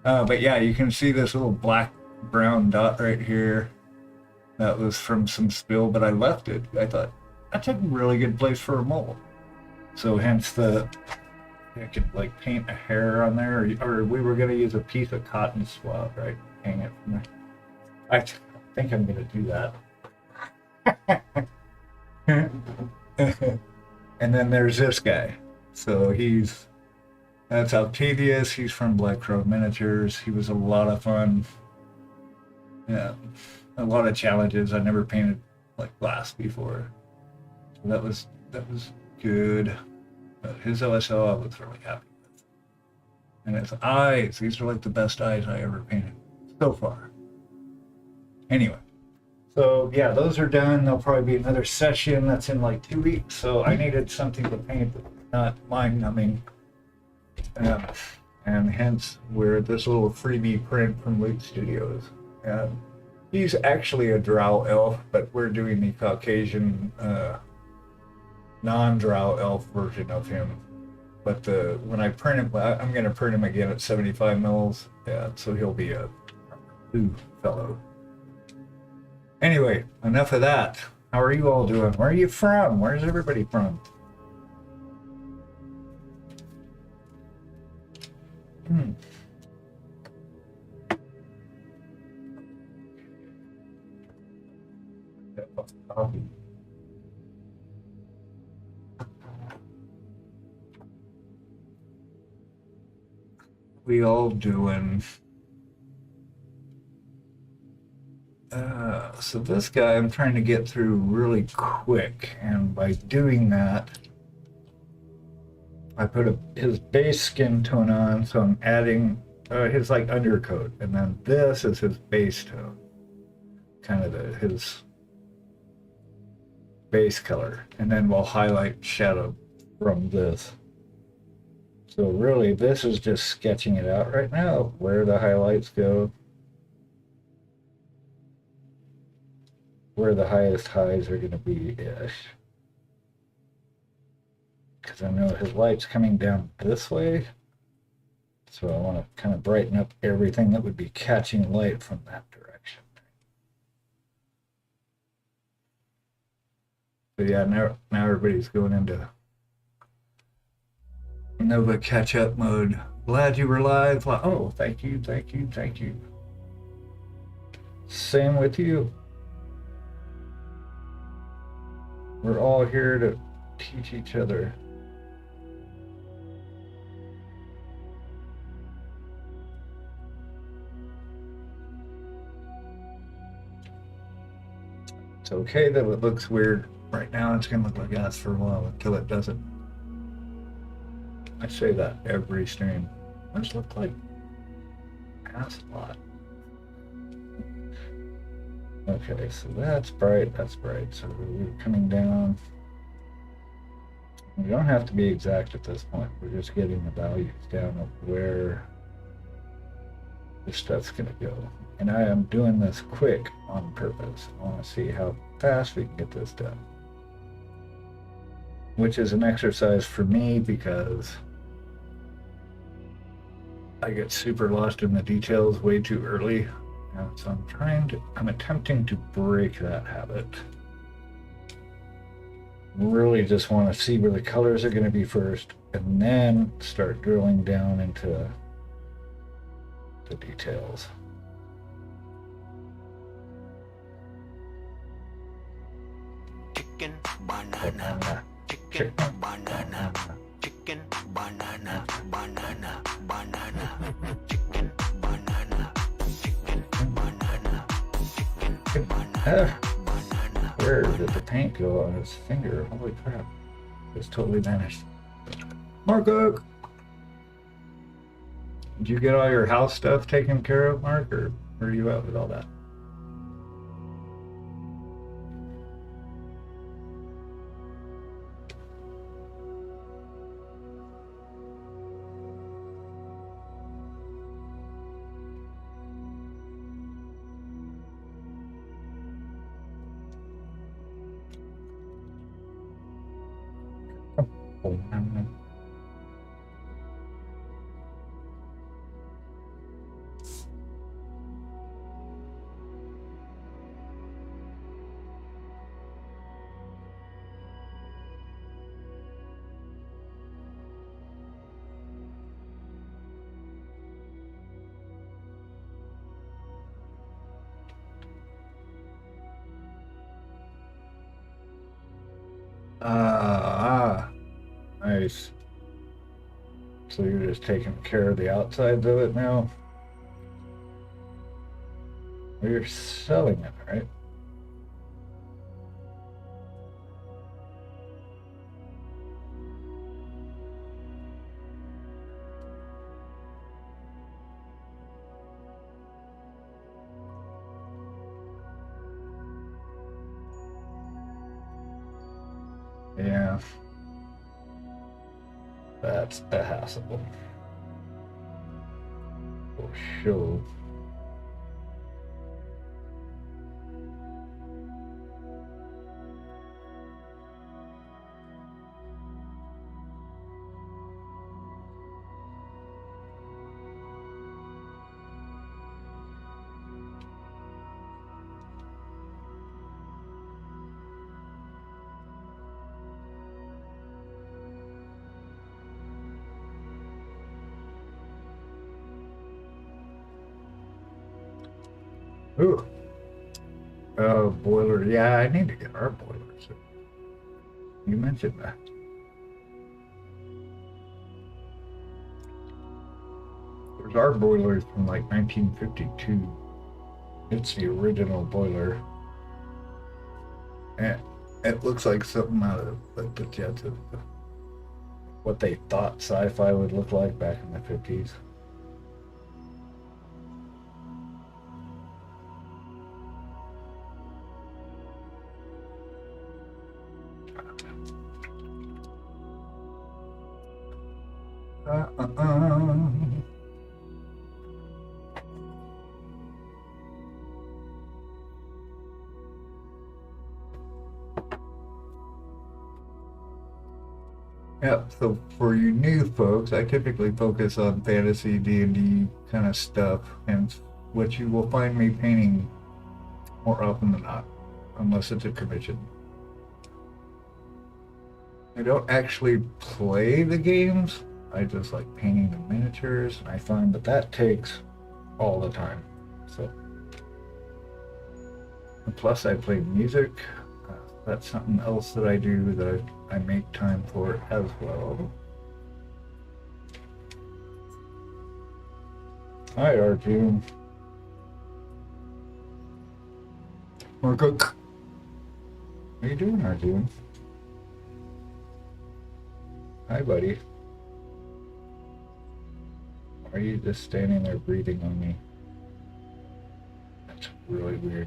But yeah, you can see this little black-brown dot right here. That was from some spill, but I left it. I thought that's a really good place for a mole. So hence I could like paint a hair on there, or we were gonna use a piece of cotton swab, right? Hang it from there. I think I'm gonna do that. And then there's this guy. So that's Octavius. He's from Black Crow Miniatures. He was a lot of fun. Yeah, a lot of challenges. I never painted like glass before. So that was good. But his OSO I was really happy with. And his eyes, these are like the best eyes I ever painted so far. Anyway. So yeah, those are done. There'll probably be another session that's in like 2 weeks. So I needed something to paint that's not mind numbing. And hence we're this little freebie print from Loot Studios. And he's actually a drow elf, but we're doing the Caucasian non-drow elf version of him. But when I print him, I'm going to print him again at 75 mils. Yeah, so he'll be a blue fellow. Anyway, enough of that. How are you all doing? Where are you from? Where's everybody from? Coffee. We all doing? So this guy I'm trying to get through really quick, and by doing that, I put his base skin tone on, so I'm adding his like undercoat, and then this is his base tone, kind of his base color, and then we'll highlight shadow from this. So really, this is just sketching it out right now, where the highlights go, where the highest highs are going to be-ish. Because I know his light's coming down this way, so I want to kind of brighten up everything that would be catching light from that direction. But yeah, now everybody's going into Nova catch-up mode. Glad you were live. Oh, thank you. Same with you. We're all here to teach each other. It's okay that it looks weird right now. It's going to look like ass for a while until it doesn't. I say that every stream. It just look like ass a lot. Okay, so that's bright, So we're coming down. We don't have to be exact at this point. We're just getting the values down of where this stuff's going to go. And I am doing this quick on purpose. I want to see how fast we can get this done. Which is an exercise for me because I get super lost in the details way too early. And so I'm attempting to break that habit. Really just want to see where the colors are going to be first, and then start drilling down into the details. Chicken, banana, chicken, banana, chicken, banana, banana, banana, chicken, banana, chicken, banana, chicken, banana. Where did the paint go on his finger? Holy crap. It's totally vanished. Mark! Did you get all your house stuff taken care of, Mark, or where are you at with all that? Ah, nice. So you're just taking care of the outsides of it now? Well, you're selling it, right? Yeah. That's a hassle. For sure. Ooh. Boiler. Yeah, I need to get our boilers. You mentioned that. There's our boilers from like 1952. It's the original boiler. And it looks like something out of like the Jets of what they thought sci-fi would look like back in the 50s. Yeah, so for you new folks, I typically focus on fantasy, D&D kind of stuff, and what you will find me painting more often than not, unless it's a commission. I don't actually play the games, I just like painting the miniatures, and I find that that takes all the time. So, and plus I play music. That's something else that I do that I make time for as well. Hi, Arjun. Marco. How are you doing, Arjun? Hi, buddy. Why are you just standing there breathing on me? That's really weird.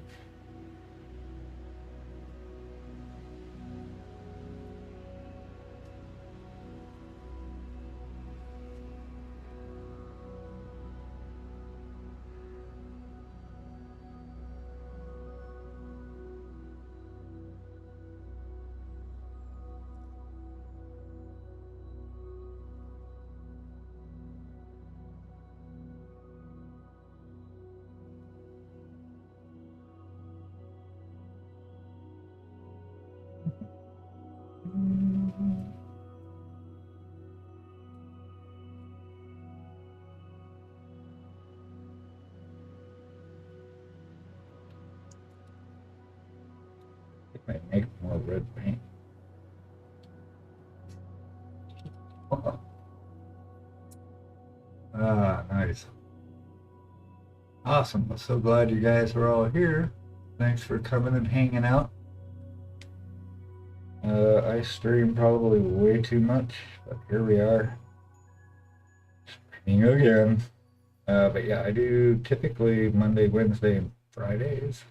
I might make more red paint. Ah, nice. Awesome. I'm so glad you guys are all here. Thanks for coming and hanging out. I stream probably way too much, but here we are. Streaming again. But yeah, I do typically Monday, Wednesday, and Fridays.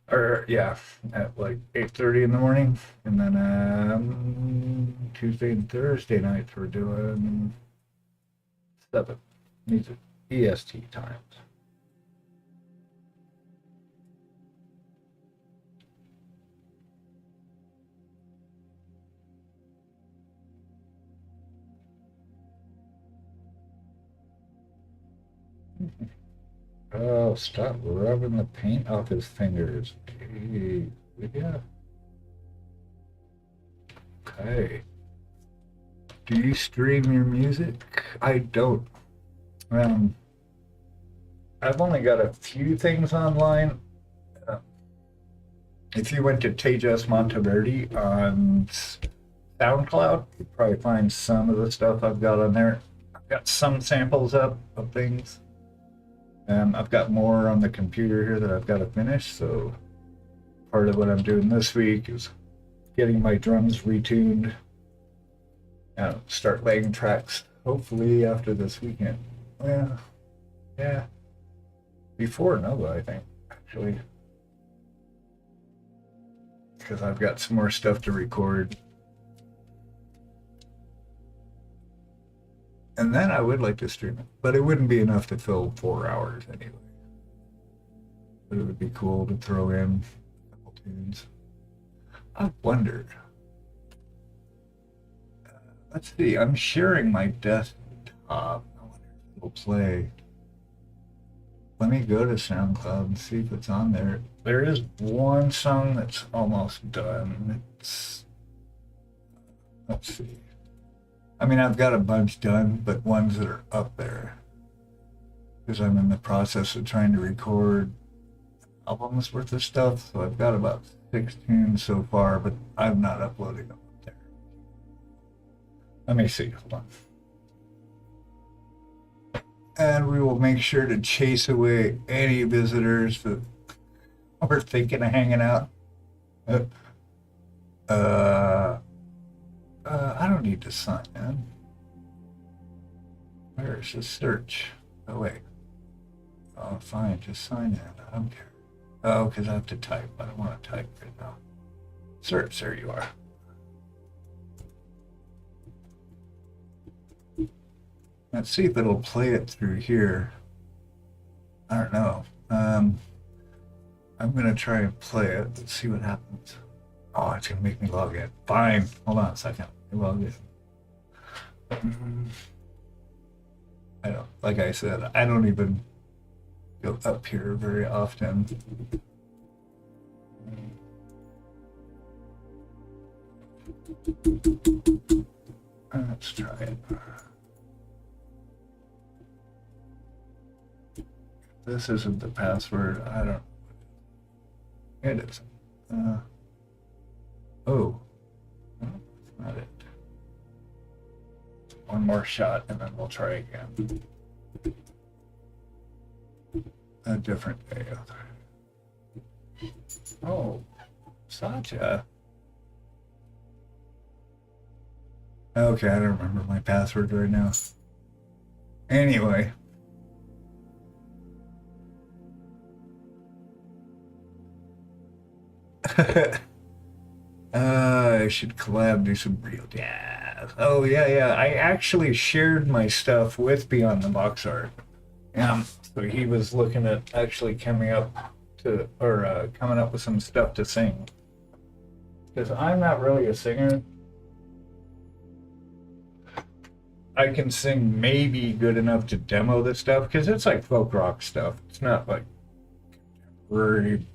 Or yeah, at like 8:30 in the morning, and then Tuesday and Thursday nights we're doing 7. These are EST times. Oh, stop rubbing the paint off his fingers. Jeez. Yeah. Okay. Do you stream your music? I don't. Um, I've only got a few things online. Uh, If you went to Tejas Monteverde on SoundCloud, you'd probably find some of the stuff I've got on there. I've got some samples up of things. I've got more on the computer here that I've got to finish, so part of what I'm doing this week is getting my drums retuned and start laying tracks, hopefully after this weekend. Well, yeah. Before Nova, I think, actually. Because I've got some more stuff to record. And then I would like to stream it, but it wouldn't be enough to fill 4 hours anyway. But it would be cool to throw in a couple tunes. I wondered. Let's see, I'm sharing my desktop. I wonder if it'll play. Let me go to SoundCloud and see if it's on there. There is one song that's almost done. Let's see. I mean, I've got a bunch done, but ones that are up there. Because I'm in the process of trying to record albums worth of stuff. So I've got about 6 tunes so far, but I'm not uploading them up there. Let me see. Hold on. And we will make sure to chase away any visitors that are thinking of hanging out. I don't need to sign in. Where's the search? Oh, wait. Oh, fine. Just sign in. I don't care. Oh, because I have to type. I don't want to type right now. Search. There you are. Let's see if it'll play it through here. I don't know. I'm going to try and play it. Let's see what happens. Oh, it's going to make me log in. Fine. Hold on a second. Log in. I don't, like I said, I don't even go up here very often. Let's try it. This isn't the password. I don't. It is. Oh. No, that's not it. One more shot and then we'll try again. A different day. Oh, Satya. Okay, I don't remember my password right now. Anyway. I should collab, do some real jazz. Oh, yeah. I actually shared my stuff with Beyond the Box Art. So he was looking at actually coming up with some stuff to sing. Because I'm not really a singer. I can sing maybe good enough to demo this stuff, because it's like folk rock stuff. It's not like very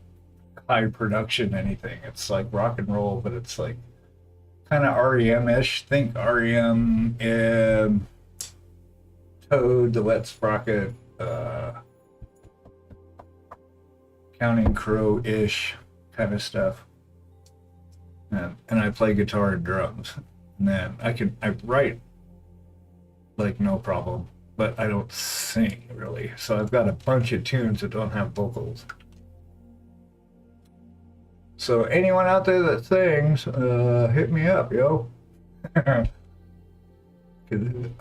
high production anything. It's like rock and roll, but it's like kind of REM-ish. Think REM, Toad, the Let's Sprocket, Counting Crow-ish kind of stuff. And I play guitar and drums. And then I write like no problem, but I don't sing really. So I've got a bunch of tunes that don't have vocals. So anyone out there that sings, hit me up, yo.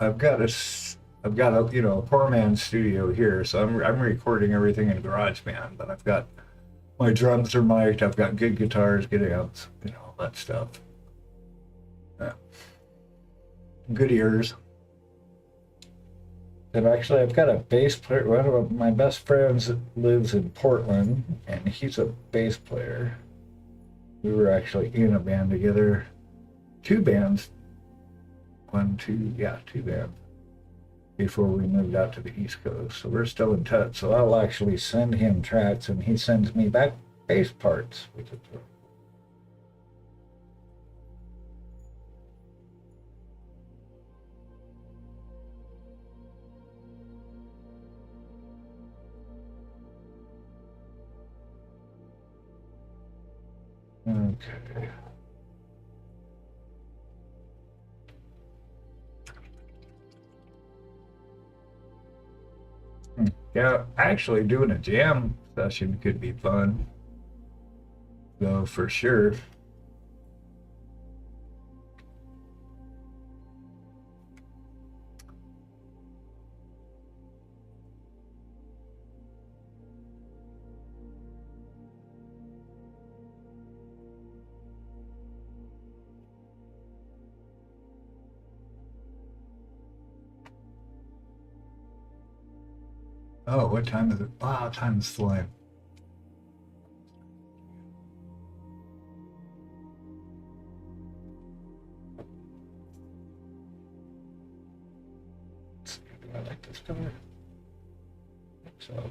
I've got a poor man's studio here, so I'm recording everything in GarageBand, but I've got my drums are mic'd, I've got good guitars, good amps, all that stuff. Good ears. And actually, I've got a bass player. One of my best friends lives in Portland, and he's a bass player. We were actually in a band together. 2 bands. 2 bands. Before we moved out to the East Coast. So we're still in touch. So I'll actually send him tracks, and he sends me back bass parts. Which is Okay. Yeah, actually doing a jam session could be fun, though, for sure. Oh, what time is it? Wow, time is flying. Let's see, do I like this color? I think so.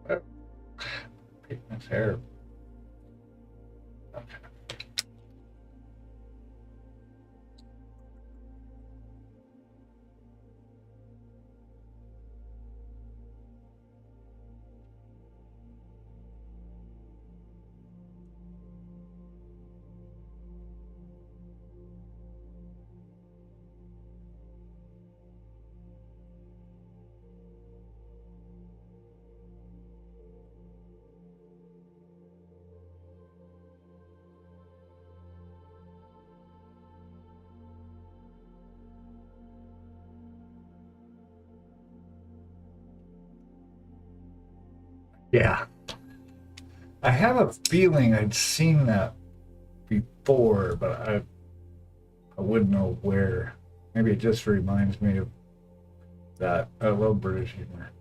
Oh, pigment's hair. Okay. Yeah. I have a feeling I'd seen that before, but I wouldn't know where. Maybe it just reminds me of that. I love British humor.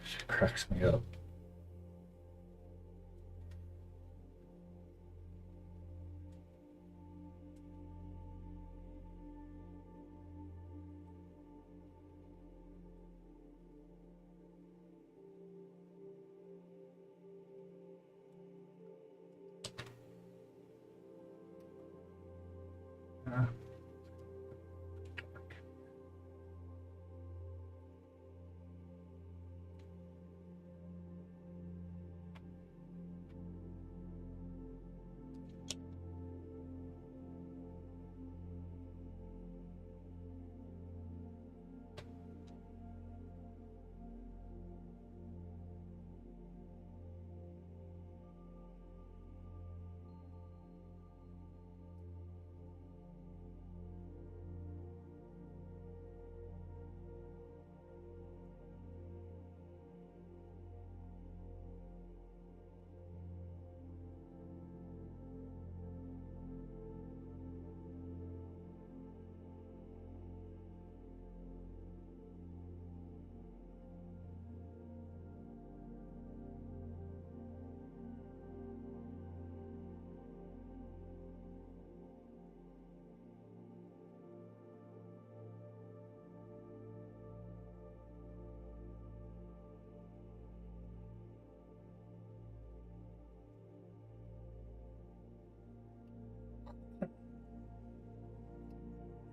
She cracks me up. Uh,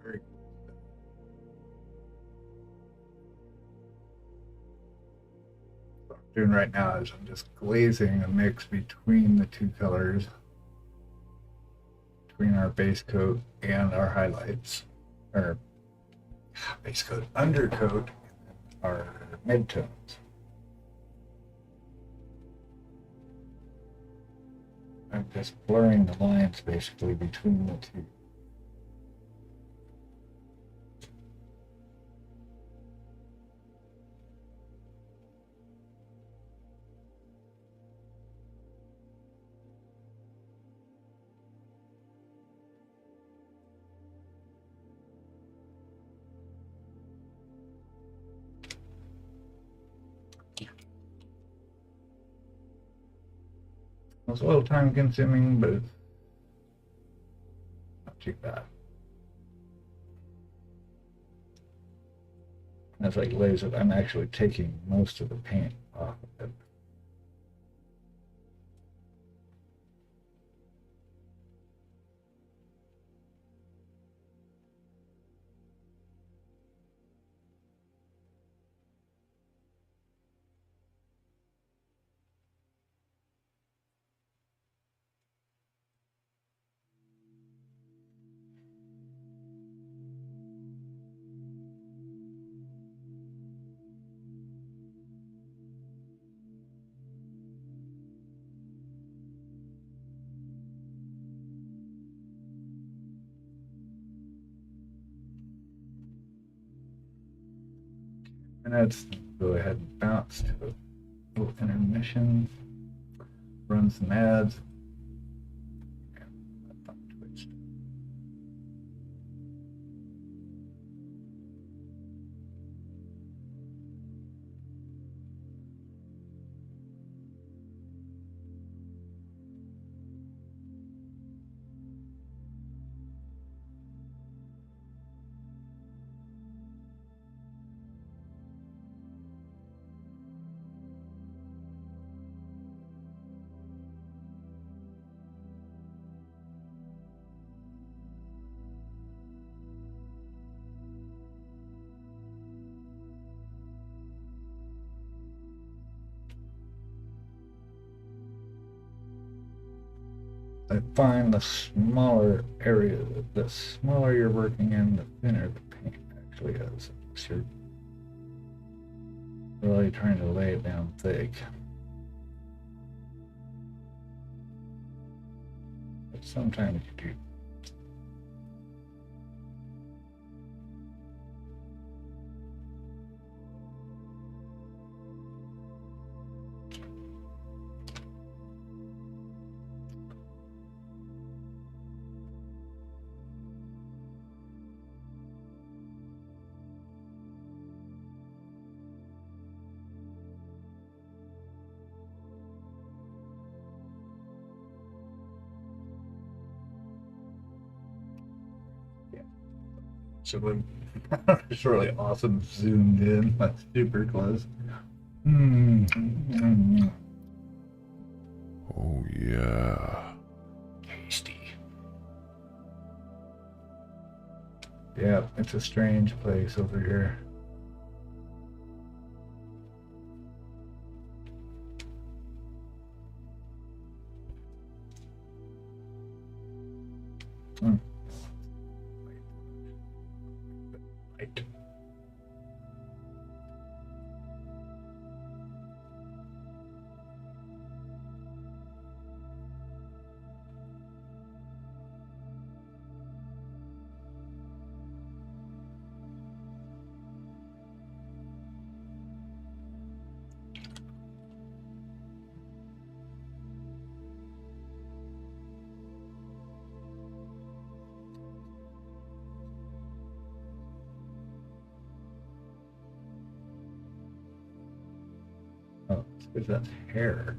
very What I'm doing right now is I'm just glazing a mix between the two colors, between our base coat and our highlights, or base coat, undercoat, and our midtones. I'm just blurring the lines basically between the two. It's a little time consuming, but it's not too bad. As I glaze it, I'm actually taking most of the paint off of it. And let's go ahead and bounce to a little intermission, run some ads. I find the smaller area, the smaller you're working in, the thinner the paint actually is. So you're really trying to lay it down thick. But sometimes you do. So when it's really awesome zoomed in, like super close. Oh yeah. Tasty. Yeah, it's a strange place over here. Light. Oh, it's because that's hair.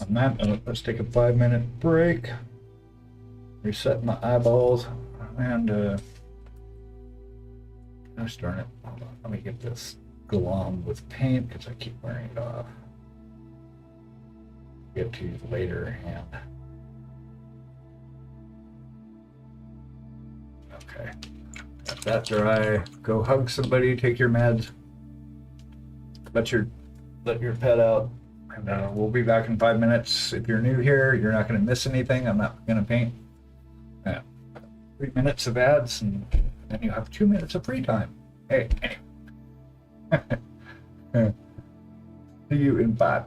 On that note, let's take a 5-minute break, reset my eyeballs, and gosh darn it, hold on, let me get this glom with paint because I keep wearing it off. Get to use later hand. Okay, got that dry. Go hug somebody, take your meds, let your pet out. And we'll be back in 5 minutes. If you're new here, you're not going to miss anything. I'm not going to paint. 3 minutes of ads, and then you have 2 minutes of free time. Hey, anyway. See you in 5.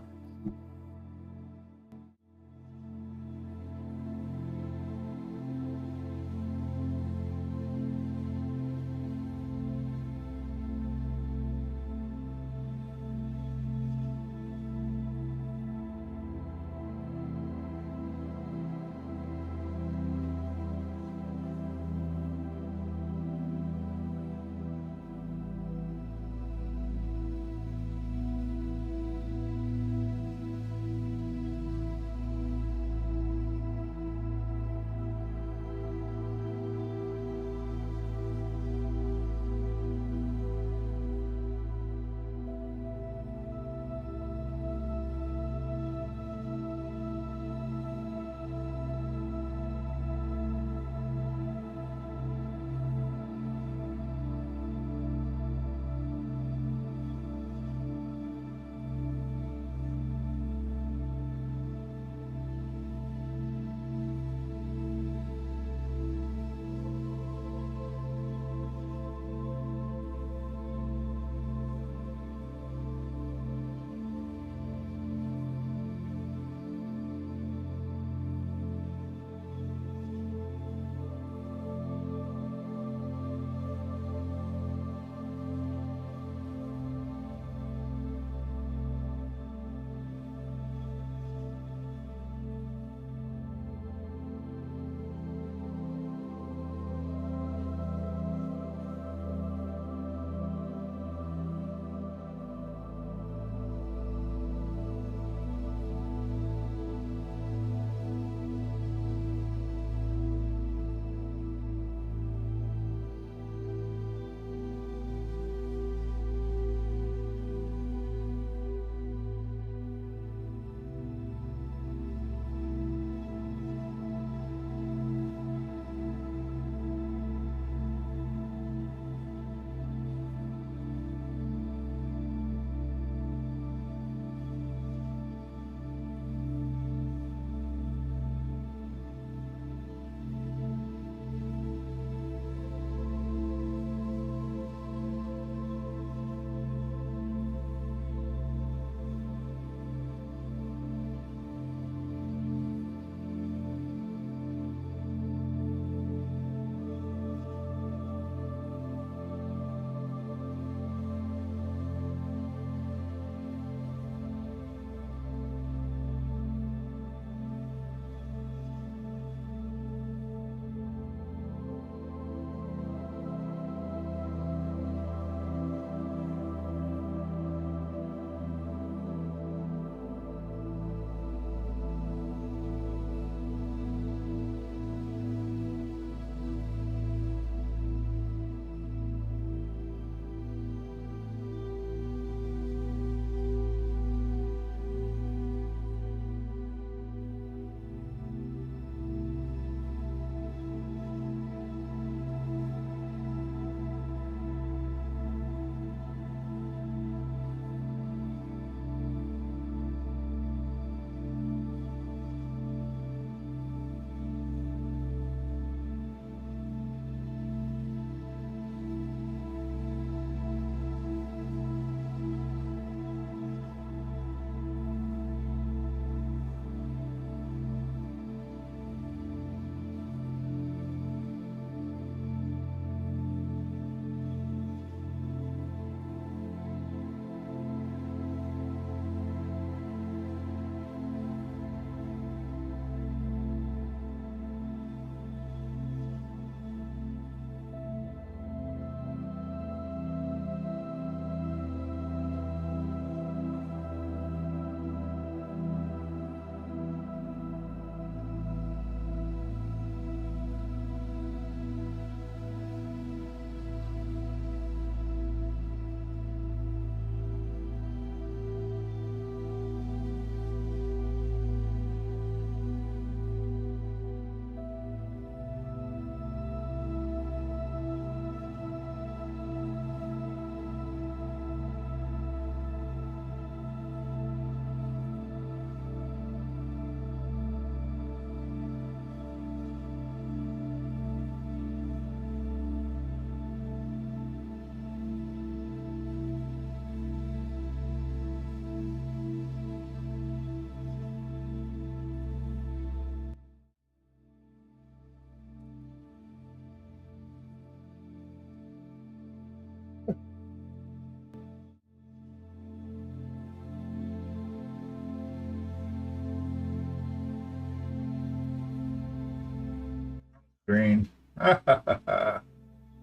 Green.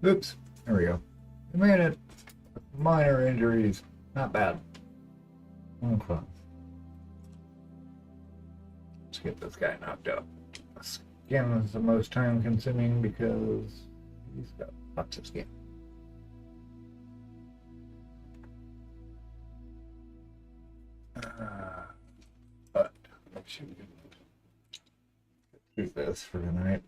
Oops. There we go. I made it. Minor injuries. Not bad. Okay. Let's get this guy knocked out. Skin is the most time consuming because he's got lots of skin. But make sure we do this for tonight.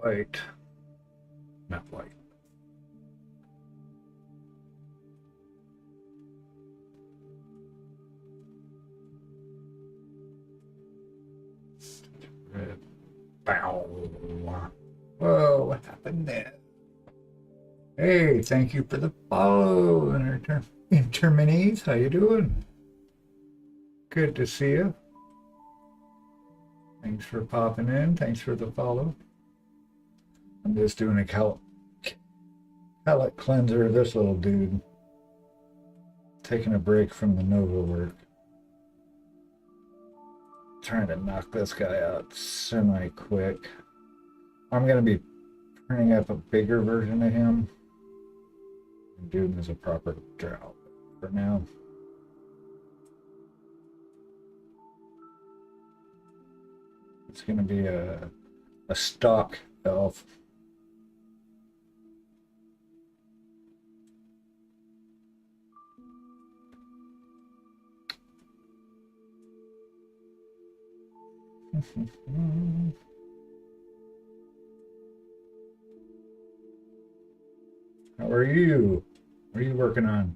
White, not white. Red. Bow. Whoa, what happened there? Hey, thank you for the follow, Interminis. How you doing? Good to see you. Thanks for popping in. Thanks for the follow. I'm just doing a palette cleanser of this little dude. Taking a break from the Nova work. Trying to knock this guy out semi-quick. I'm going to be printing up a bigger version of him. And doing as a proper drow for now. It's going to be a stock elf. How are you? What are you working on?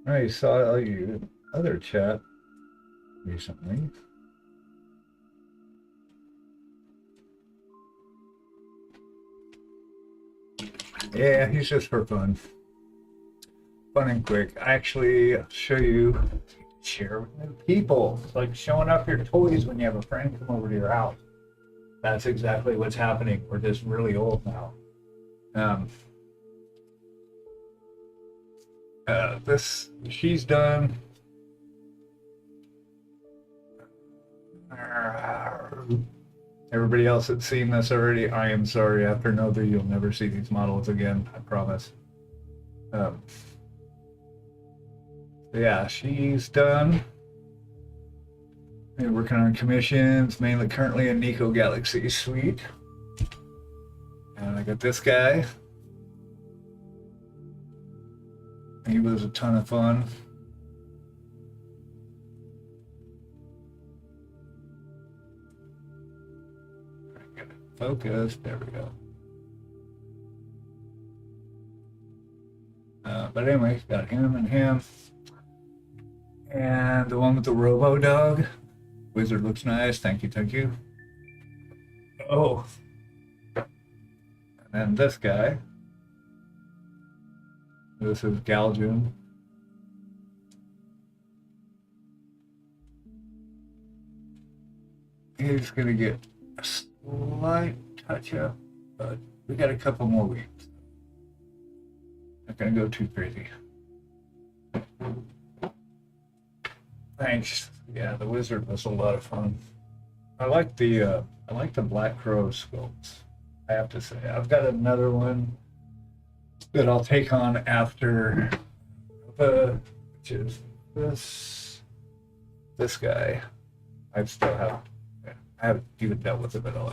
I saw you other chat recently. Yeah, he's just for fun. Fun and quick. I actually show you, share with new people. It's like showing off your toys when you have a friend come over to your house. That's exactly what's happening. We're just really old now. She's done. Everybody else that's seen this already, I am sorry. After Nova, you'll never see these models again. I promise. Yeah, she's done. Been working on commissions, mainly currently in Nico Galaxy Suite. And I got this guy. He was a ton of fun. Get it focused. There we go. But anyway, got him and him. And the one with the robo dog. Wizard looks nice. Thank you, thank you. Oh. And then this guy. This is Galjin. He's gonna get a slight touch up, but we got a couple more weeks. Not gonna go too crazy. Thanks. Yeah, the wizard was a lot of fun. I like the Black Crow sculpts. I have to say, I've got another one that I'll take on after which is this guy. I haven't even dealt with him at all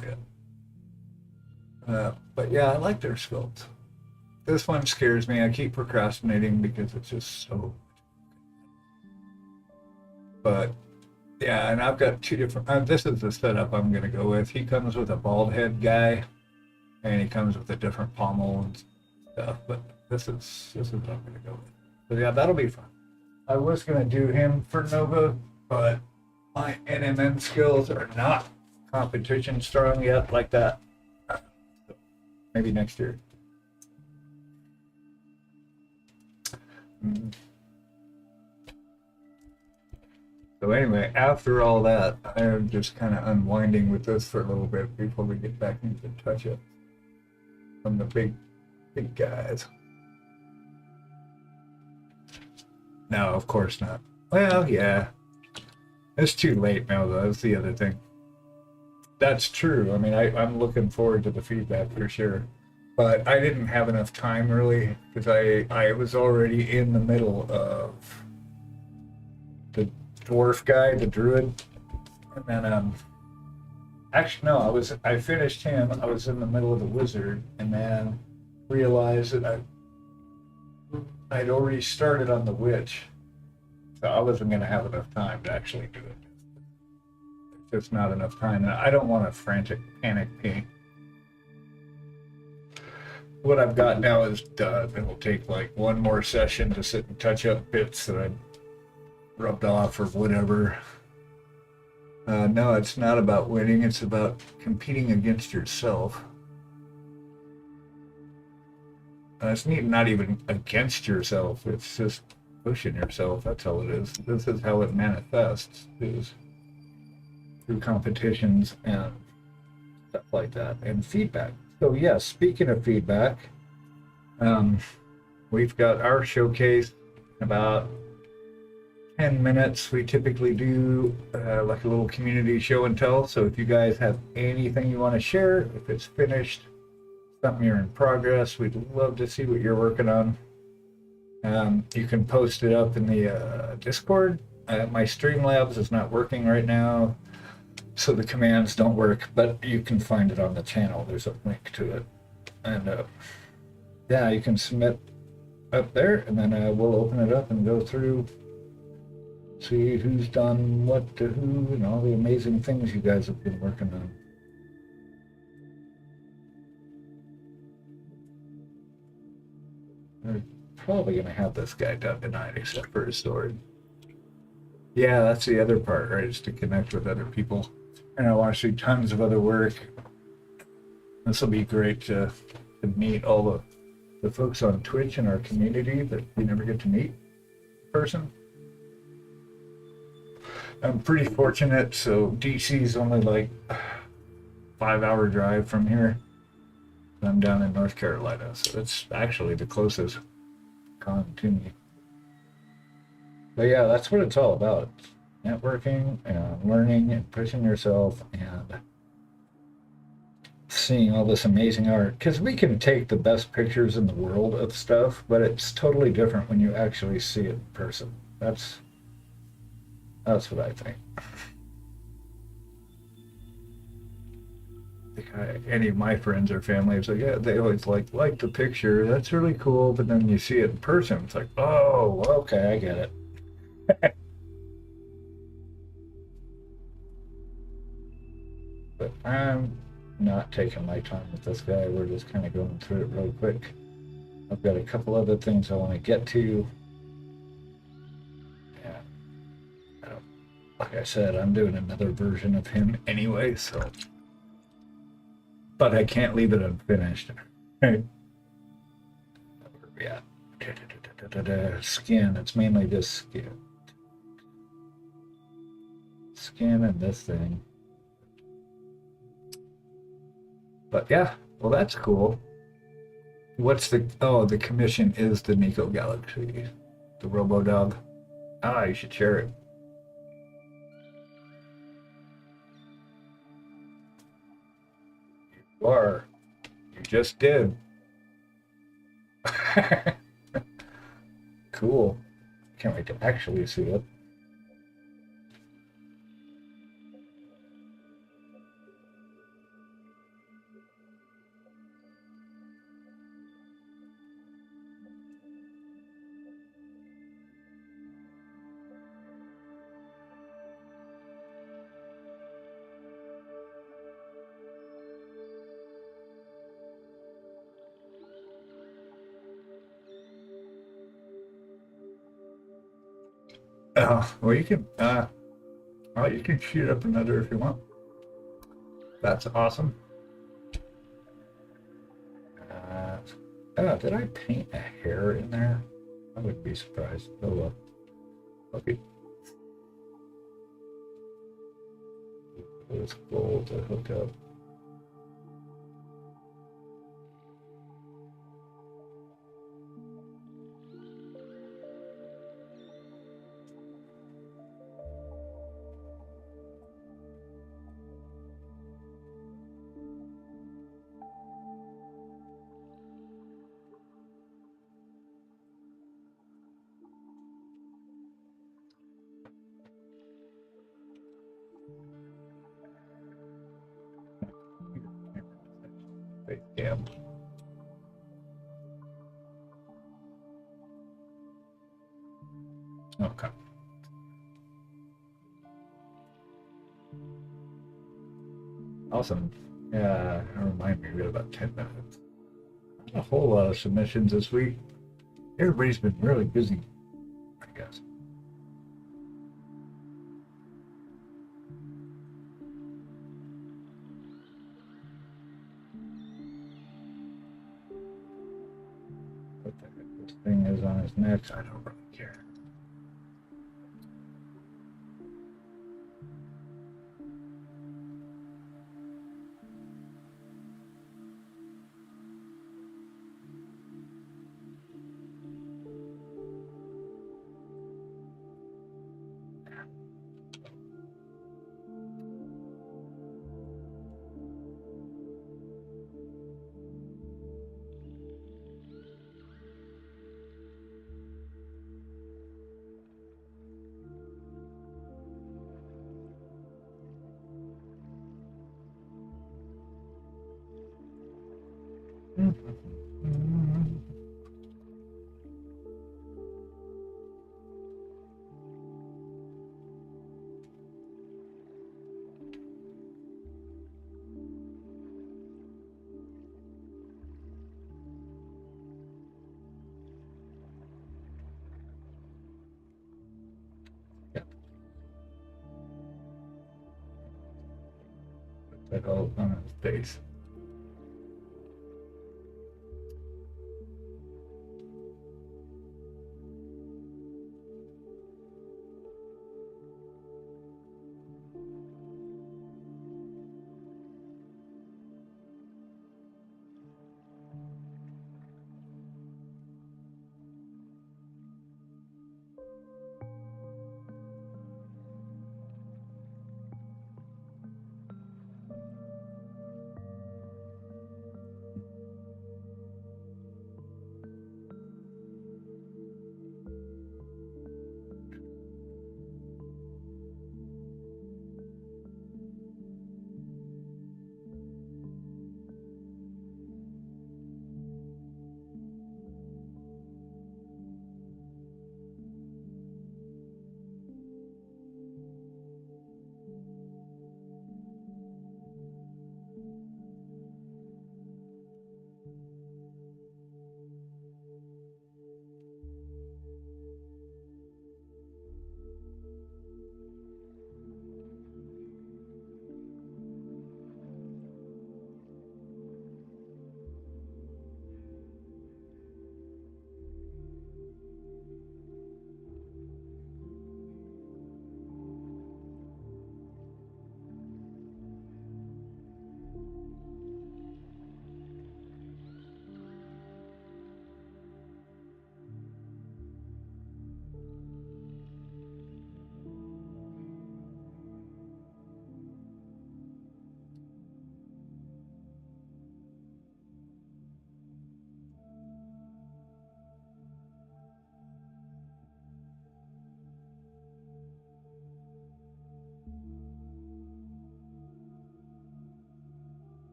yet. But yeah, I like their sculpts. This one scares me. I keep procrastinating because it's just so. But yeah, and I've got two different. This is the setup I'm going to go with. He comes with a bald head guy, and he comes with a different pommel and stuff. But this is what I'm going to go with. So yeah, that'll be fun. I was going to do him for Nova, but my NMN skills are not competition strong yet like that. Maybe next year. So anyway, after all that, I'm just kind of unwinding with this for a little bit before we get back into touch-up from the big guys. No, of course not. Well, yeah. It's too late now, though. That's the other thing. That's true. I mean, I'm looking forward to the feedback for sure. But I didn't have enough time really because I was already in the middle of the dwarf guy, the druid. And then actually no, I finished him. I was in the middle of the wizard and then realized that I'd already started on the witch. So I wasn't going to have enough time to actually do it. There's just not enough time. And I don't want a frantic panic paint. What I've got now is done. It'll take like one more session to sit and touch up bits that I rubbed off or whatever. No, it's not about winning. It's about competing against yourself. It's not even against yourself. It's just pushing yourself. That's all it is. This is how it manifests, is through competitions and stuff like that, and feedback. So yes, speaking of feedback, we've got our showcase in about 10 minutes. We typically do like a little community show and tell. So if you guys have anything you want to share, if it's finished, something you're in progress, we'd love to see what you're working on. You can post it up in the Discord. My Streamlabs is not working right now, so the commands don't work, but you can find it on the channel. There's a link to it. And yeah, you can submit up there, and then we'll open it up and go through, see who's done what to who, and all the amazing things you guys have been working on. We're probably going to have this guy done tonight, except for his sword. Yeah, that's the other part, right? Is to connect with other people. And I want to see tons of other work. This will be great to meet all the folks on Twitch in our community that we never get to meet in person. I'm pretty fortunate, so DC's only like a 5-hour drive from here. I'm down in North Carolina, so it's actually the closest con to me. But yeah, that's what it's all about. It's networking and learning and pushing yourself and seeing all this amazing art. Because we can take the best pictures in the world of stuff, but it's totally different when you actually see it in person. That's what I think. Any of my friends or family is like, yeah, they always like the picture. That's really cool, but then you see it in person, it's like, oh, okay, I get it. But I'm not taking my time with this guy. We're just kind of going through it real quick. I've got a couple other things I want to get to. Yeah. Like I said, I'm doing another version of him anyway, so. But I can't leave it unfinished. Where are we at? Skin. It's mainly just skin. Skin and this thing. But yeah, well, that's cool. What's the... Oh, the commission is the Nico Galaxy. The Robo-Dog. Ah, you should share it. You are. You just did. Cool. Can't wait to actually see it. Well, you can, well, you can shoot up another if you want. That's awesome. Oh, did I paint a hair in there? I wouldn't be surprised. Oh, well. Okay. This gold to hook up. Damn. Okay. Awesome. Yeah, remind me, we got about 10 minutes. A whole lot of submissions this week. Everybody's been really busy, I guess. What the heck this thing is on his neck, I don't really care. Put that all on his face.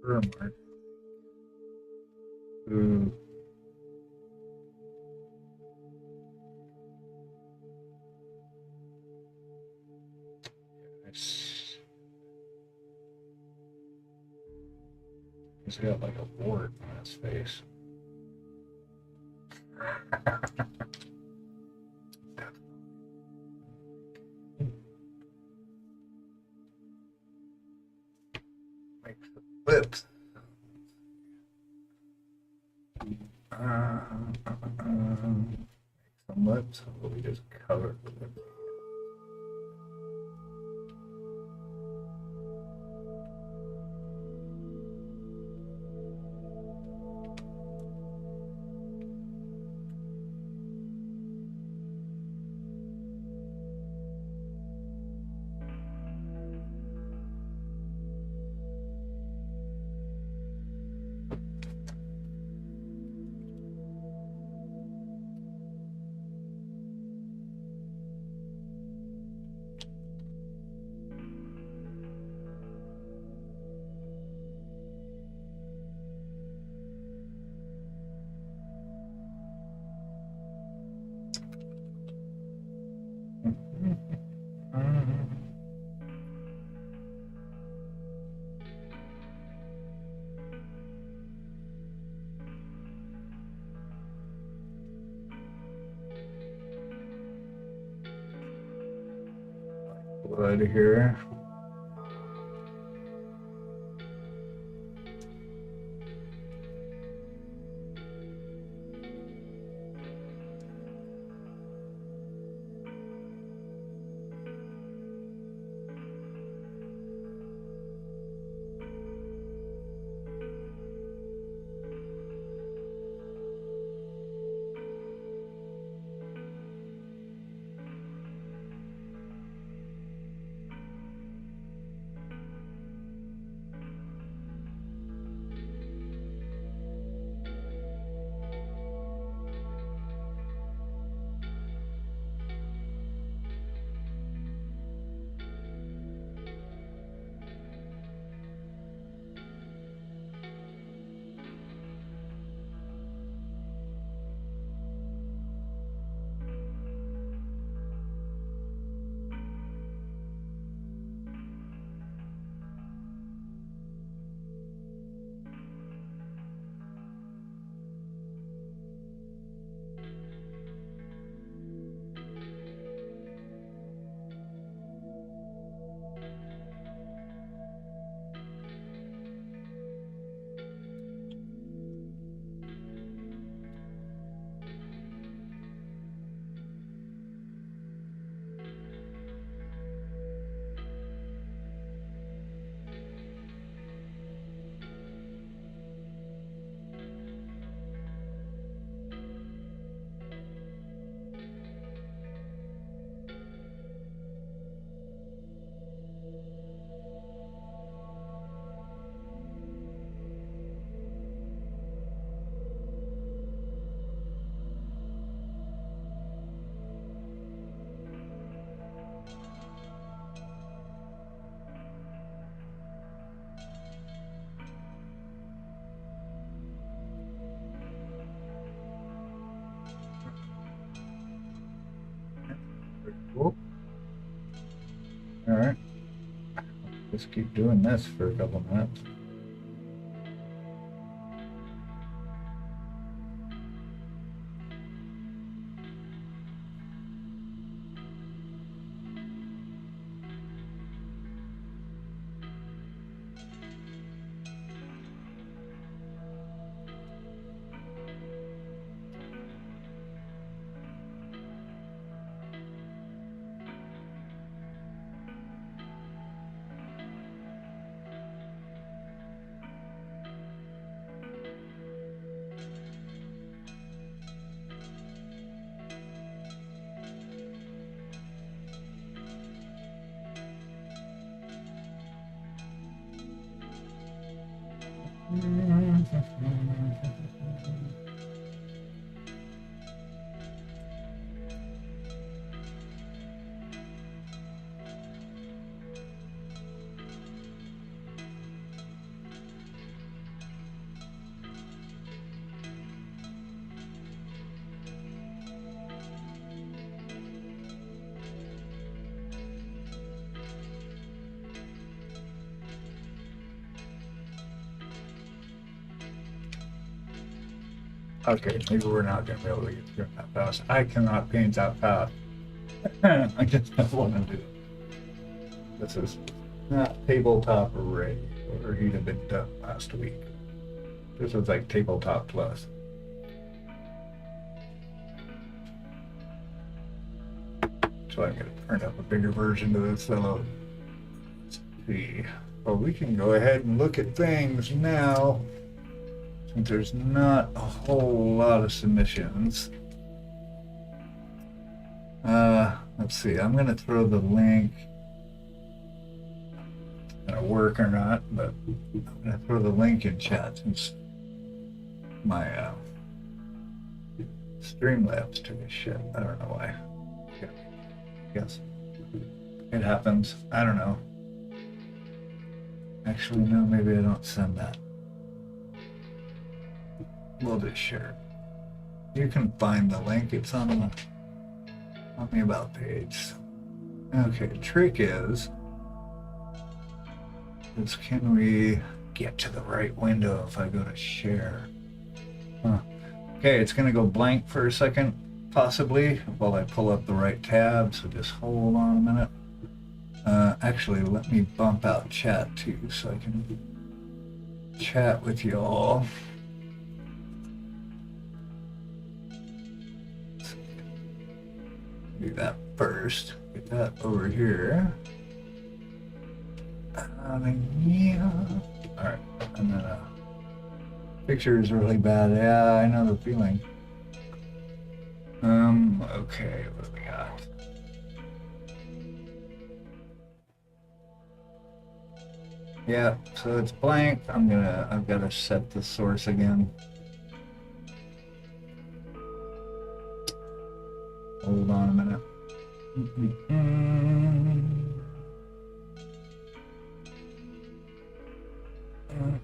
fur mark. Ooh. Nice. He's got like a wart on his face. Makes the lips. Make some lips. Or we just cover it with lips. Blood here. Cool. All right. Let's keep doing this for a couple minutes. Okay, maybe we're not going to be able to get through that fast. I cannot paint that fast. I just don't want to do it. This is not tabletop ready, or he'd have been done last week. This is like tabletop plus. So I'm going to print up a bigger version of this fellow. Let's see. Well, we can go ahead and look at things now, since there's not a whole lot of submissions. Let's see. I'm going to throw the link. Gonna work or not, but I'm going to throw the link in chat since my Streamlabs took a shit. I don't know why. Yes, it happens. I don't know. Actually, no, maybe I don't send that. We'll just share it. You can find the link. It's on the About page. Okay, the trick is can we get to the right window if I go to share? Huh. Okay, it's going to go blank for a second. Possibly, while I pull up the right tab, so just hold on a minute. Actually, let me bump out chat too, so I can chat with you all. Do that first. Get that over here. Yeah. All right, and then picture is really bad. Yeah, I know the feeling. Okay, what do we got? Yeah, so it's blank. I've got to set the source again. Hold on a minute.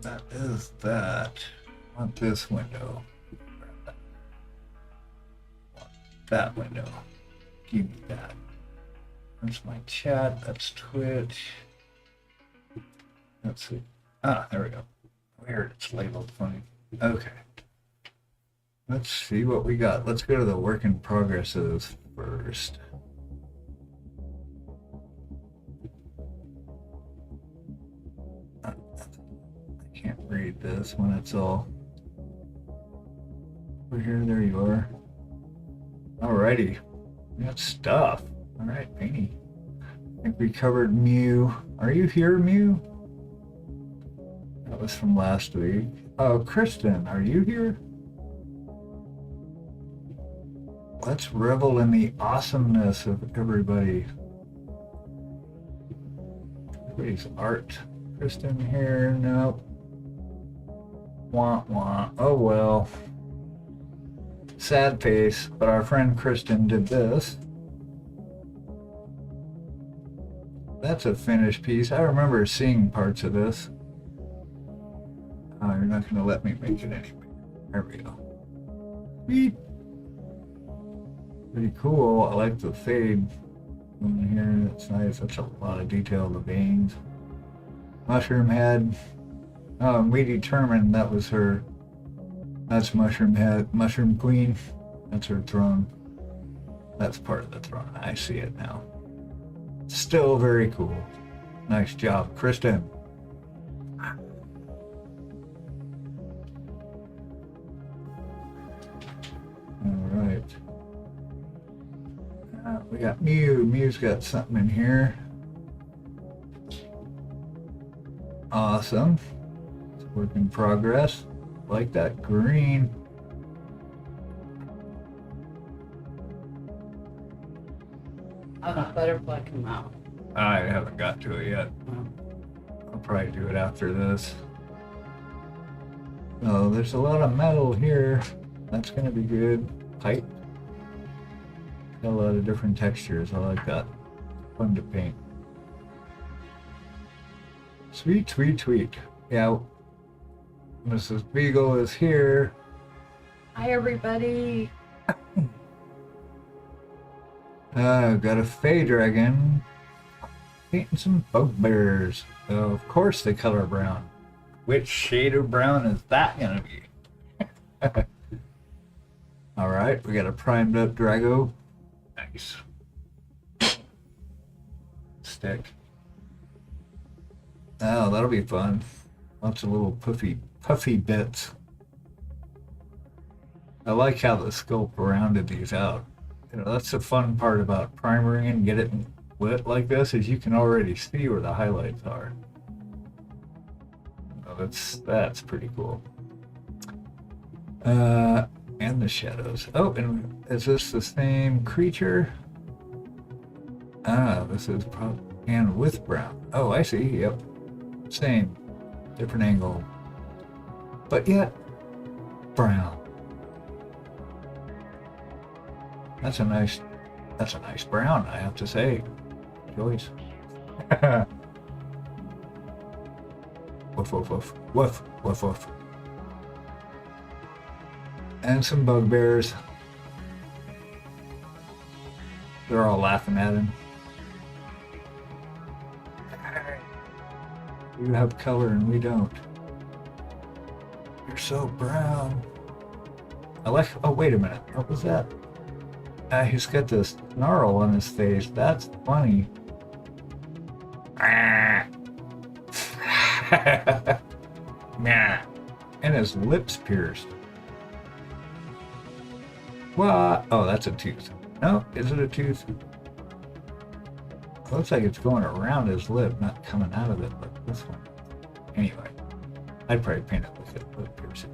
That is that. I want this window. That window. Give me that. That's my chat. That's Twitch. Let's see. Ah, there we go. Weird. It's labeled funny. Okay. Let's see what we got. Let's go to the work in progresses first. I can't read this when it's all over here. There you are. Alrighty, we got stuff. All right, Painty. I think we covered Mew. Are you here, Mew? That was from last week. Oh, Kristen, are you here? Let's revel in the awesomeness of everybody. Everybody's art. Kristen here? Nope. Wah wah. Oh well. Sad face, but our friend Kristen did this. That's a finished piece. I remember seeing parts of this. Oh, you're not going to let me make it any bigger. There we go. Sweet. Pretty cool. I like the fade in here. That's nice. That's a lot of detail. The veins. Mushroom head. Oh, and we determined that was her. That's Mushroom Head, Mushroom Queen. That's her throne. That's part of the throne. I see it now. Still very cool. Nice job, Kristen. All right. We got Mew. Mew's got something in here. Awesome. It's a work in progress. Like that green. How does butterfly come out? I haven't got to it yet. I'll probably do it after this. Oh, there's a lot of metal here. That's gonna be good. Pipe. Got a lot of different textures. I like that. Fun to paint. Sweet, sweet, sweet. Yeah. Mrs. Beagle is here. Hi, everybody. Got a Fey Dragon. Painting some bugbears. Of course the color brown. Which shade of brown is that gonna be? All right, we got a primed up Drago. Nice. Stick. Oh, that'll be fun. Lots of little puffy bits. I like how the sculpt rounded these out. You know, that's the fun part about primering and get it lit like this is you can already see where the highlights are. Oh, that's pretty cool. And the shadows. Oh, and is this the same creature? Ah, this is probably and with brown. Oh, I see. Yep, same, different angle, but yet brown. That's a nice brown, I have to say. Joyce. Woof woof woof woof woof woof. And some bugbears. They're all laughing at him. You have color and we don't. You're so brown. I like. Oh, wait a minute. What was that? He's got this snarl on his face. That's funny. And his lips pierced. What? Oh, that's a tooth. No, is it a tooth? Looks like it's going around his lip, not coming out of it like this one. Anyway, I'd probably paint it with a lip piercing.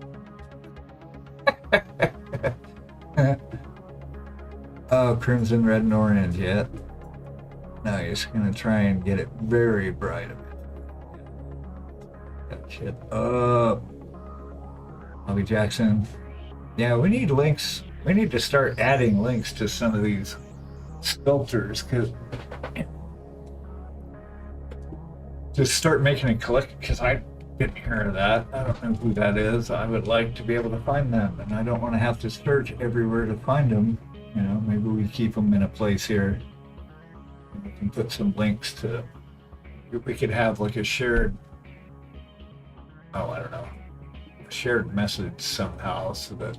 Oh, crimson, red, and orange yet. No, he's gonna try and get it very bright. That shit up. Bobby Jackson. Yeah, we need links. We need to start adding links to some of these sculptors, because just start making a collection, because I didn't hear of that. I don't know who that is. I would like to be able to find them, and I don't want to have to search everywhere to find them. You know, maybe we keep them in a place here. We can put some links to, we could have like a shared, oh, I don't know, a shared message somehow, so that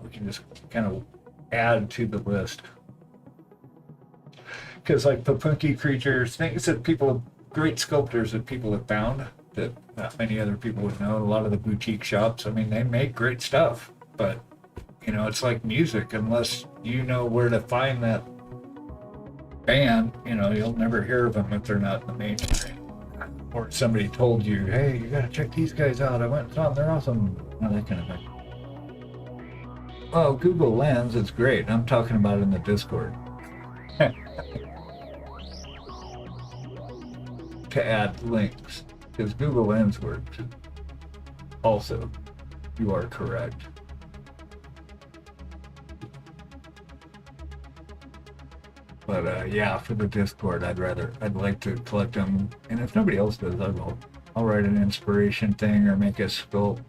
we can just kind of add to the list. Because like Papunky creatures, things that people, great sculptors that people have found that not many other people would know. A lot of the boutique shops, I mean, they make great stuff, but you know, it's like music. Unless you know where to find that band, you know, you'll never hear of them if they're not in the mainstream. Or somebody told you, hey, you gotta check these guys out. I went and saw them, they're awesome. You know, that kind of thing. Well, Google Lens is great. I'm talking about in the Discord. To add links, because Google Lens works. Also, you are correct. But yeah, for the Discord, I'd like to collect them, and if nobody else does, I will. I'll write an inspiration thing or make a sculpt.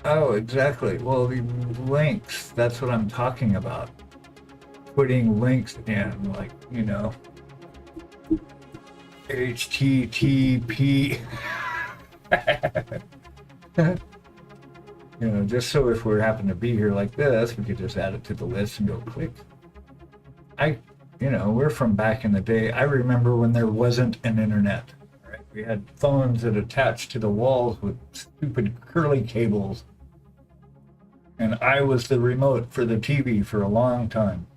Oh, exactly. Well, the links, that's what I'm talking about. Putting links in, like, you know, HTTP. You know, just so if we happen to be here like this, we could just add it to the list and go click. You know, we're from back in the day. I remember when there wasn't an internet. Right? We had phones that attached to the walls with stupid curly cables. And I was the remote for the TV for a long time.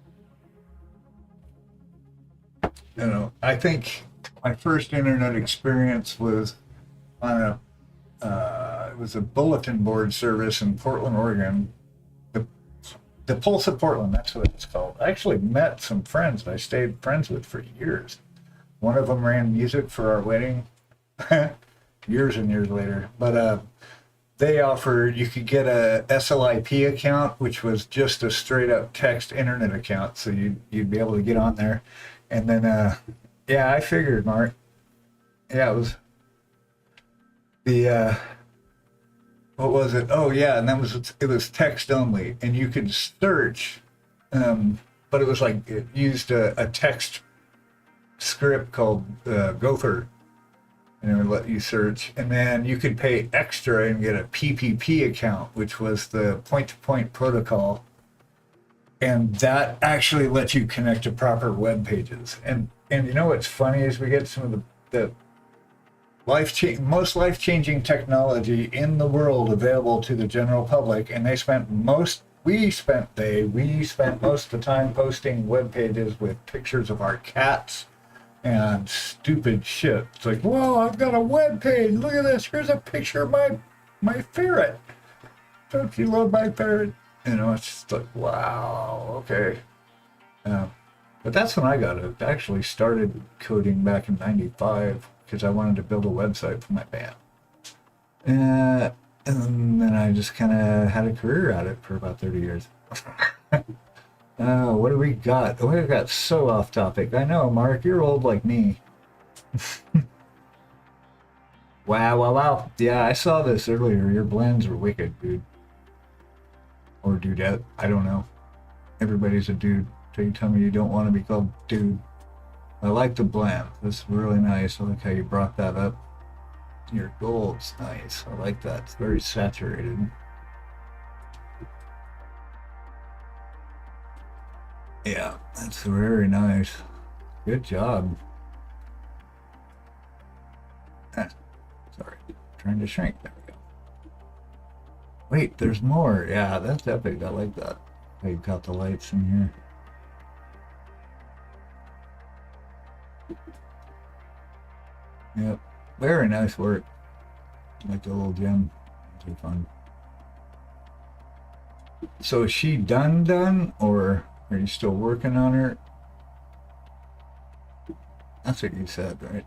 You know, I think my first internet experience was on it was a bulletin board service in Portland, Oregon. The Pulse of Portland, that's what it's called. I actually met some friends that I stayed friends with for years. One of them ran music for our wedding years and years later. But they offered, you could get a SLIP account, which was just a straight up text internet account. So you'd be able to get on there. And then, yeah, I figured, Mark. Yeah, it was the, what was it? Oh, yeah, and it was text only. And you could search, but it was like, it used a text script called Gopher. and it would let you search. And then you could pay extra and get a PPP account, which was the point-to-point protocol. And that actually lets you connect to proper web pages. And you know what's funny is we get some of the most life-changing technology in the world available to the general public, and we spent most of the time posting web pages with pictures of our cats and stupid shit. It's like, whoa, I've got a web page. Look at this. Here's a picture of my ferret. Don't you love my ferret? You know, it's just like, wow, okay. But that's when I got it. I actually started coding back in '95 because I wanted to build a website for my band. And then I just kind of had a career at it for about 30 years. What do we got? Oh, we got so off topic. I know, Mark, you're old like me. Wow. Yeah, I saw this earlier. Your blends are wicked, dude. Or dudette. I don't know. Everybody's a dude. So you tell me you don't want to be called dude. I like the blend. That's really nice. I like how you brought that up. Your gold's nice. I like that. It's very saturated. Yeah, that's very nice. Good job. Sorry. Trying to shrink. There we go. Wait, there's more. Yeah, that's epic. I like that. How you got the lights in here. Yep. Very nice work. Like the little gem. Those are fun. So is she done, or are you still working on her? That's what you said, right?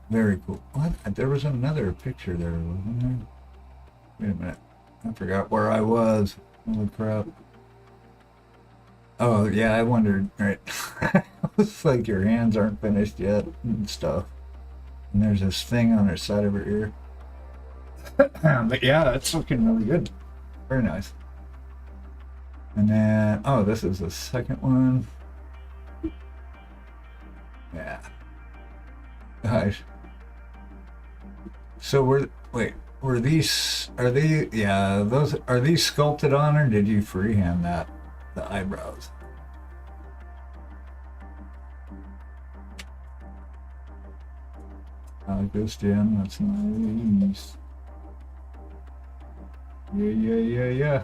Very cool. What? There was another picture there, wasn't there? Wait a minute. I forgot where I was. Holy crap. Oh, yeah, I wondered, right? It's like your hands aren't finished yet and stuff. And there's this thing on her side of her ear. But yeah, it's looking really good. Very nice. And then, oh, this is the second one. Yeah. Nice. So were these, are these sculpted on, or did you freehand that? The eyebrows. I like this, Jen. That's nice. Yeah.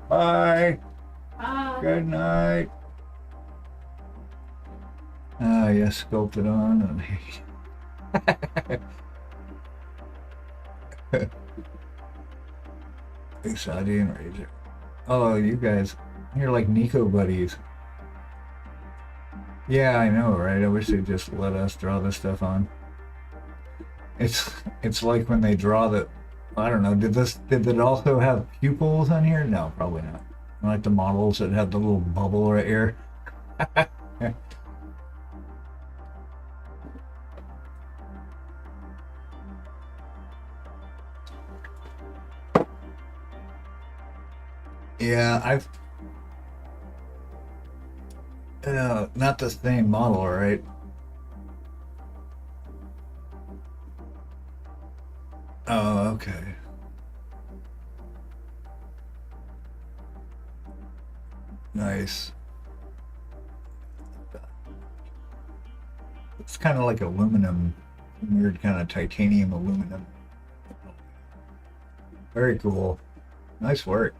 Bye. Bye. Good night. Ah, yes, sculpted on. Usagi and Razor. Oh, you guys, you're like Nico buddies. Yeah, I know, right? I wish they'd just let us draw this stuff on. It's like when they draw the, I don't know, did it also have pupils on here? No, probably not. Like the models that had the little bubble right here. Yeah, not the same model, right? Oh, okay. Nice. It's kind of like aluminum, weird kind of titanium aluminum. Very cool. Nice work.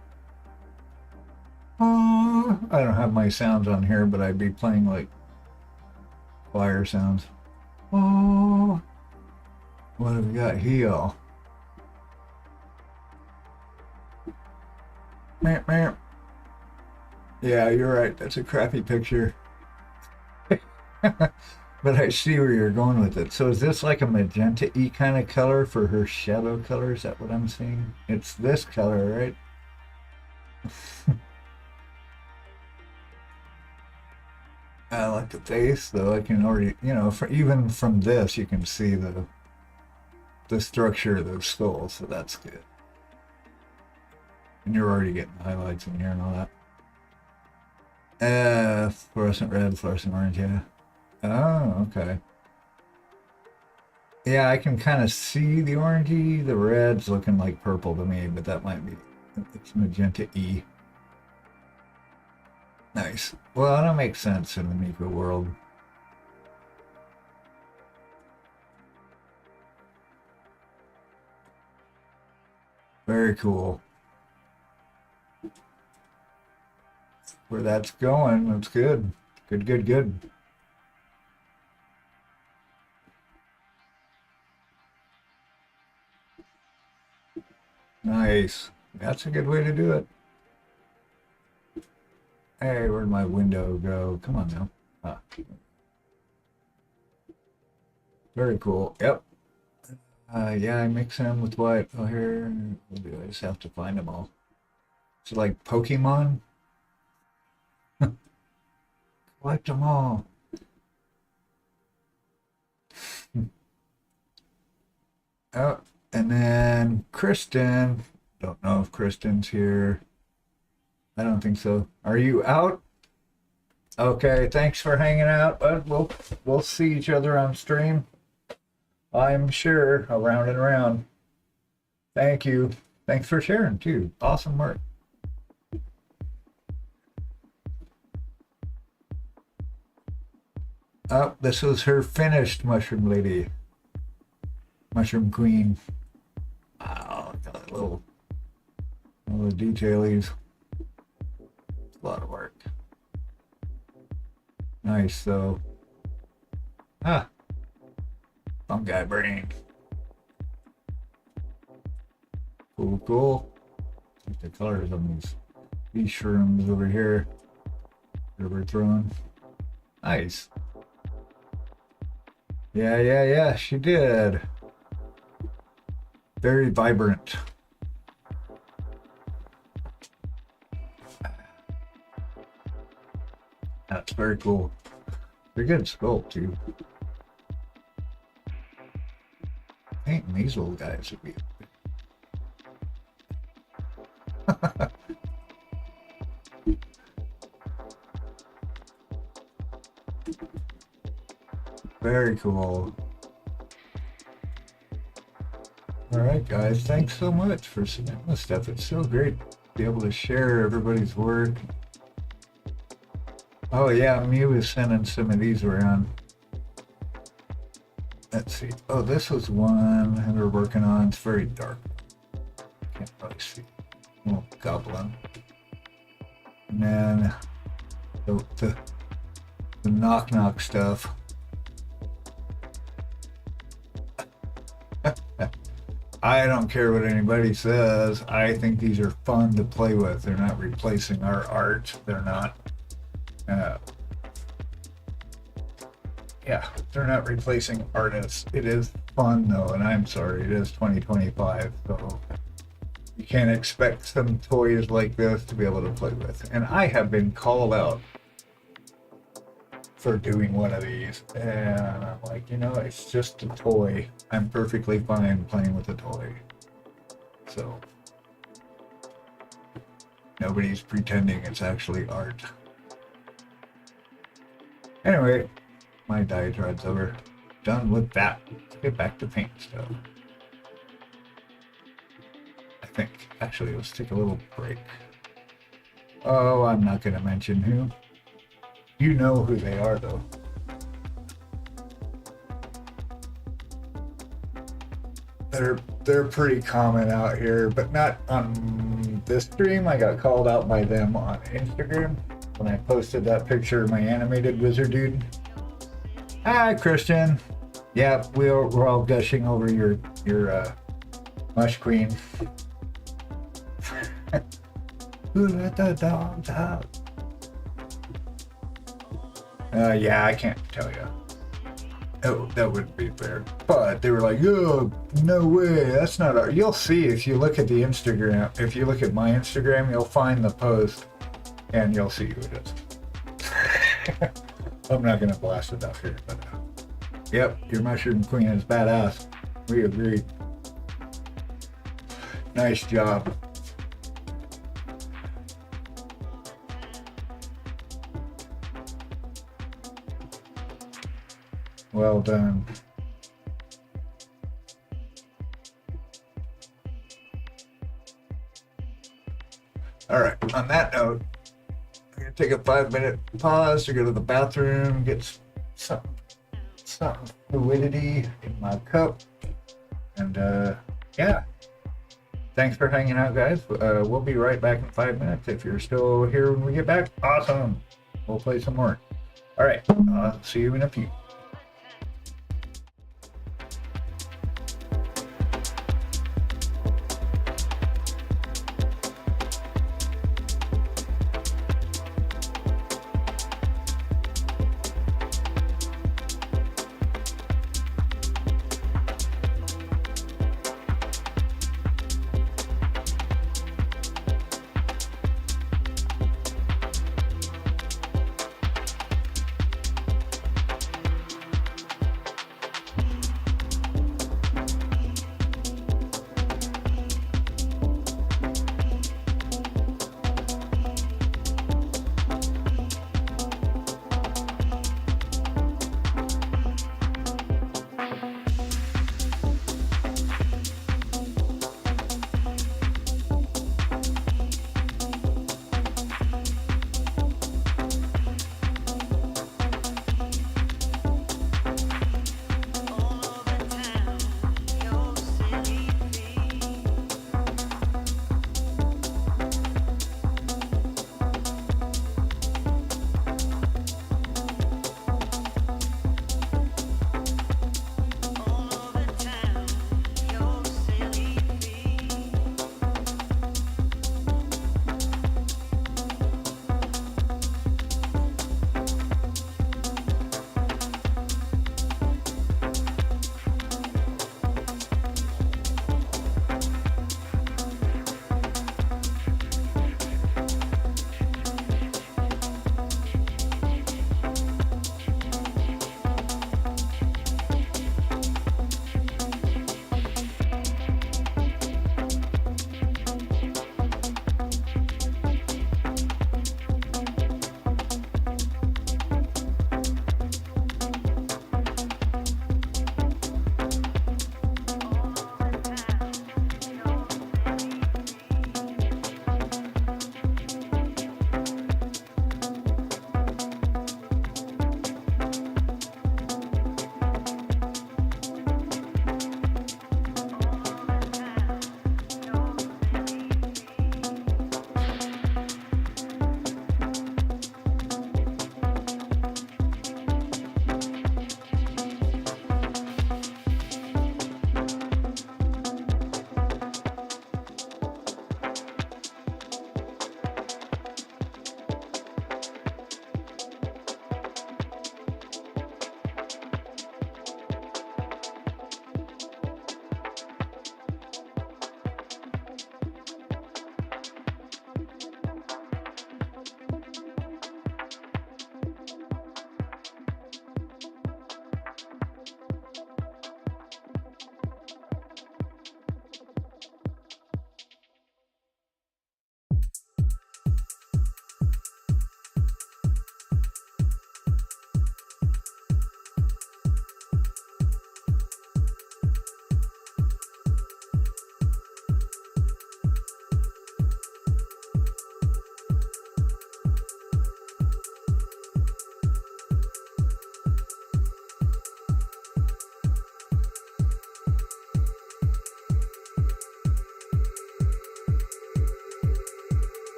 I don't have my sounds on here, but I'd be playing like choir sounds. Oh, what have we got here? Meow. Yeah, you're right. That's a crappy picture. But I see where you're going with it. So is this like a magenta-y kind of color for her shadow color? Is that what I'm seeing? It's this color, right? I like the face, though. I can already, even from this, you can see the structure of those skulls, so that's good. And you're already getting the highlights in here and all that. Fluorescent red, fluorescent orange, yeah. Oh, okay. Yeah, I can kind of see the orangey. The red's looking like purple to me, but that might be, it's magenta E. Nice. Well, that makes sense in the Miko world. Very cool. Where that's going, that's good. Good, good, good. Nice. That's a good way to do it. Hey, where'd my window go? Come on now. Ah. Very cool. Yep. Yeah, I mix them with what? Oh, here. What do I just have to find them all? Is it like Pokemon? Collect them all. Oh, and then Kristen. Don't know if Kristen's here. I don't think so. Are you out? Okay, thanks for hanging out, bud. We'll see each other on stream. I'm sure, around and around. Thank you. Thanks for sharing too. Awesome work. Oh, this was her finished mushroom lady. Mushroom queen. Wow, got all the detailies. It's a lot of work. Nice though. Ah, fungi brain. Cool, cool. Look at the colors on these shrooms over here that we're throwing. Nice. Yeah, she did. Very vibrant. That's very cool. They're good sculpt too. Painting these little guys would be. Very cool. All right, guys. Thanks so much for submitting this stuff. It's so great to be able to share everybody's work. Oh yeah, Mew is sending some of these around. Let's see. Oh, this was one that we're working on. It's very dark. Can't really see. Little goblin. And then the knock stuff. I don't care what anybody says. I think these are fun to play with. They're not replacing our art. They're not. Yeah, they're not replacing artists. It is fun though, and I'm sorry, it is 2025, so you can't expect some toys like this to be able to play with. And I have been called out for doing one of these, and I'm like, you know, it's just a toy. I'm perfectly fine playing with a toy. So nobody's pretending it's actually art. Anyway, my diatribe's over. Done with that. Let's get back to paint stuff. I think. Actually, let's take a little break. Oh, I'm not going to mention who. You know who they are, though. They're pretty common out here, but not on this stream. I got called out by them on Instagram when I posted that picture of my animated wizard dude. Hi, Christian. Yeah, we're all gushing over your mush queen. Who let the dogs out? Yeah, I can't tell you. Oh, that wouldn't be fair. But they were like, oh, no way, that's not art. You'll see if you look at the Instagram. If you look at my Instagram, you'll find the post and you'll see who it is. I'm not going to blast it out here, but yep, your mushroom queen is badass. We agree. Nice job. Well done. All right, on that note, I'm gonna take a 5-minute pause to go to the bathroom, get some fluidity in my cup, and yeah. Thanks for hanging out, guys. We'll be right back in 5 minutes. If you're still here when we get back, awesome. We'll play some more. All right, see you in a few.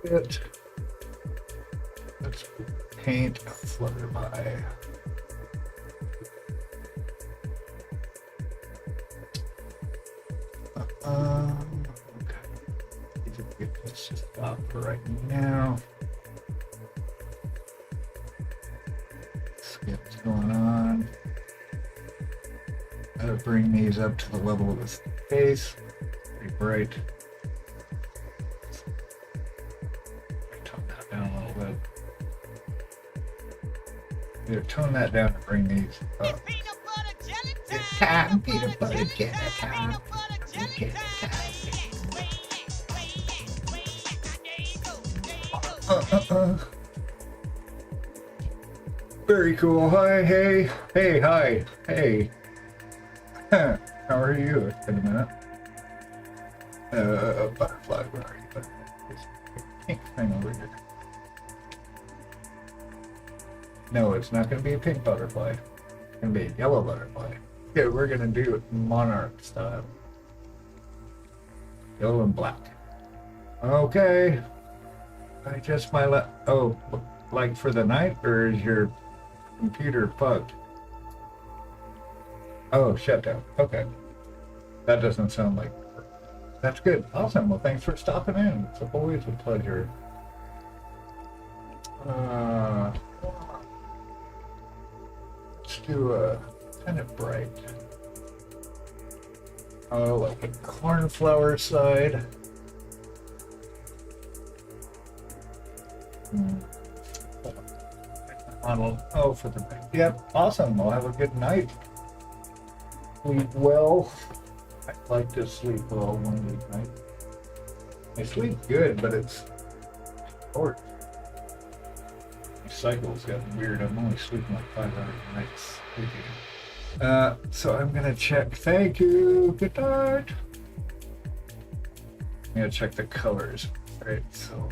It. Let's paint a Flutterby. Okay. Let's just stop for right now. See what's going on. Gotta bring these up to the level of his face. Pretty bright. Tone that down a little bit. Either tone that down or bring these up. It's time, peanut butter jelly time. Jelly time. Very cool. Hi, hey, hey, hi, hey. How are you? It's been a minute. Butterfly, where are you? This pink thing over here. No, it's not going to be a pink butterfly. It's going to be a yellow butterfly. Yeah, we're going to do it monarch style. Yellow and black. Okay. I just oh, like for the night, or is your computer bugged? Oh, shut down. Okay. That doesn't sound like... That's good. Awesome. Well, thanks for stopping in. It's always a pleasure. Let's do a kind of bright. Oh, like a cornflower side. Model. Oh, for the night. Yep. Awesome. We'll have a good night. Sleep well. I like to sleep well one weeknight. I sleep good, but it's short. My cycle's gotten weird. I'm only sleeping like 5 hours a night. So I'm gonna check. Thank you. Good night. I'm gonna check the colors. Right. So.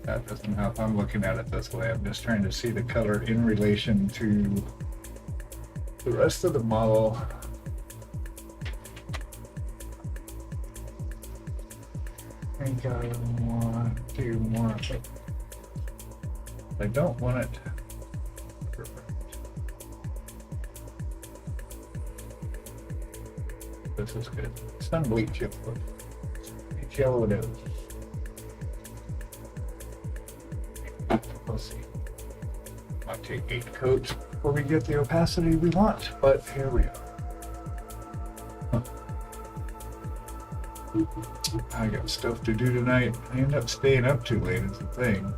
That doesn't help. I'm looking at it this way. I'm just trying to see the color in relation to the rest of the model. I think I want to do more of it. I don't want it perfect. This is good. Sun bleach yellow. Bleach yellow it is. Let's see. Might take 8 coats before we get the opacity we want, but here we are. I got stuff to do tonight. I end up staying up too late is the thing.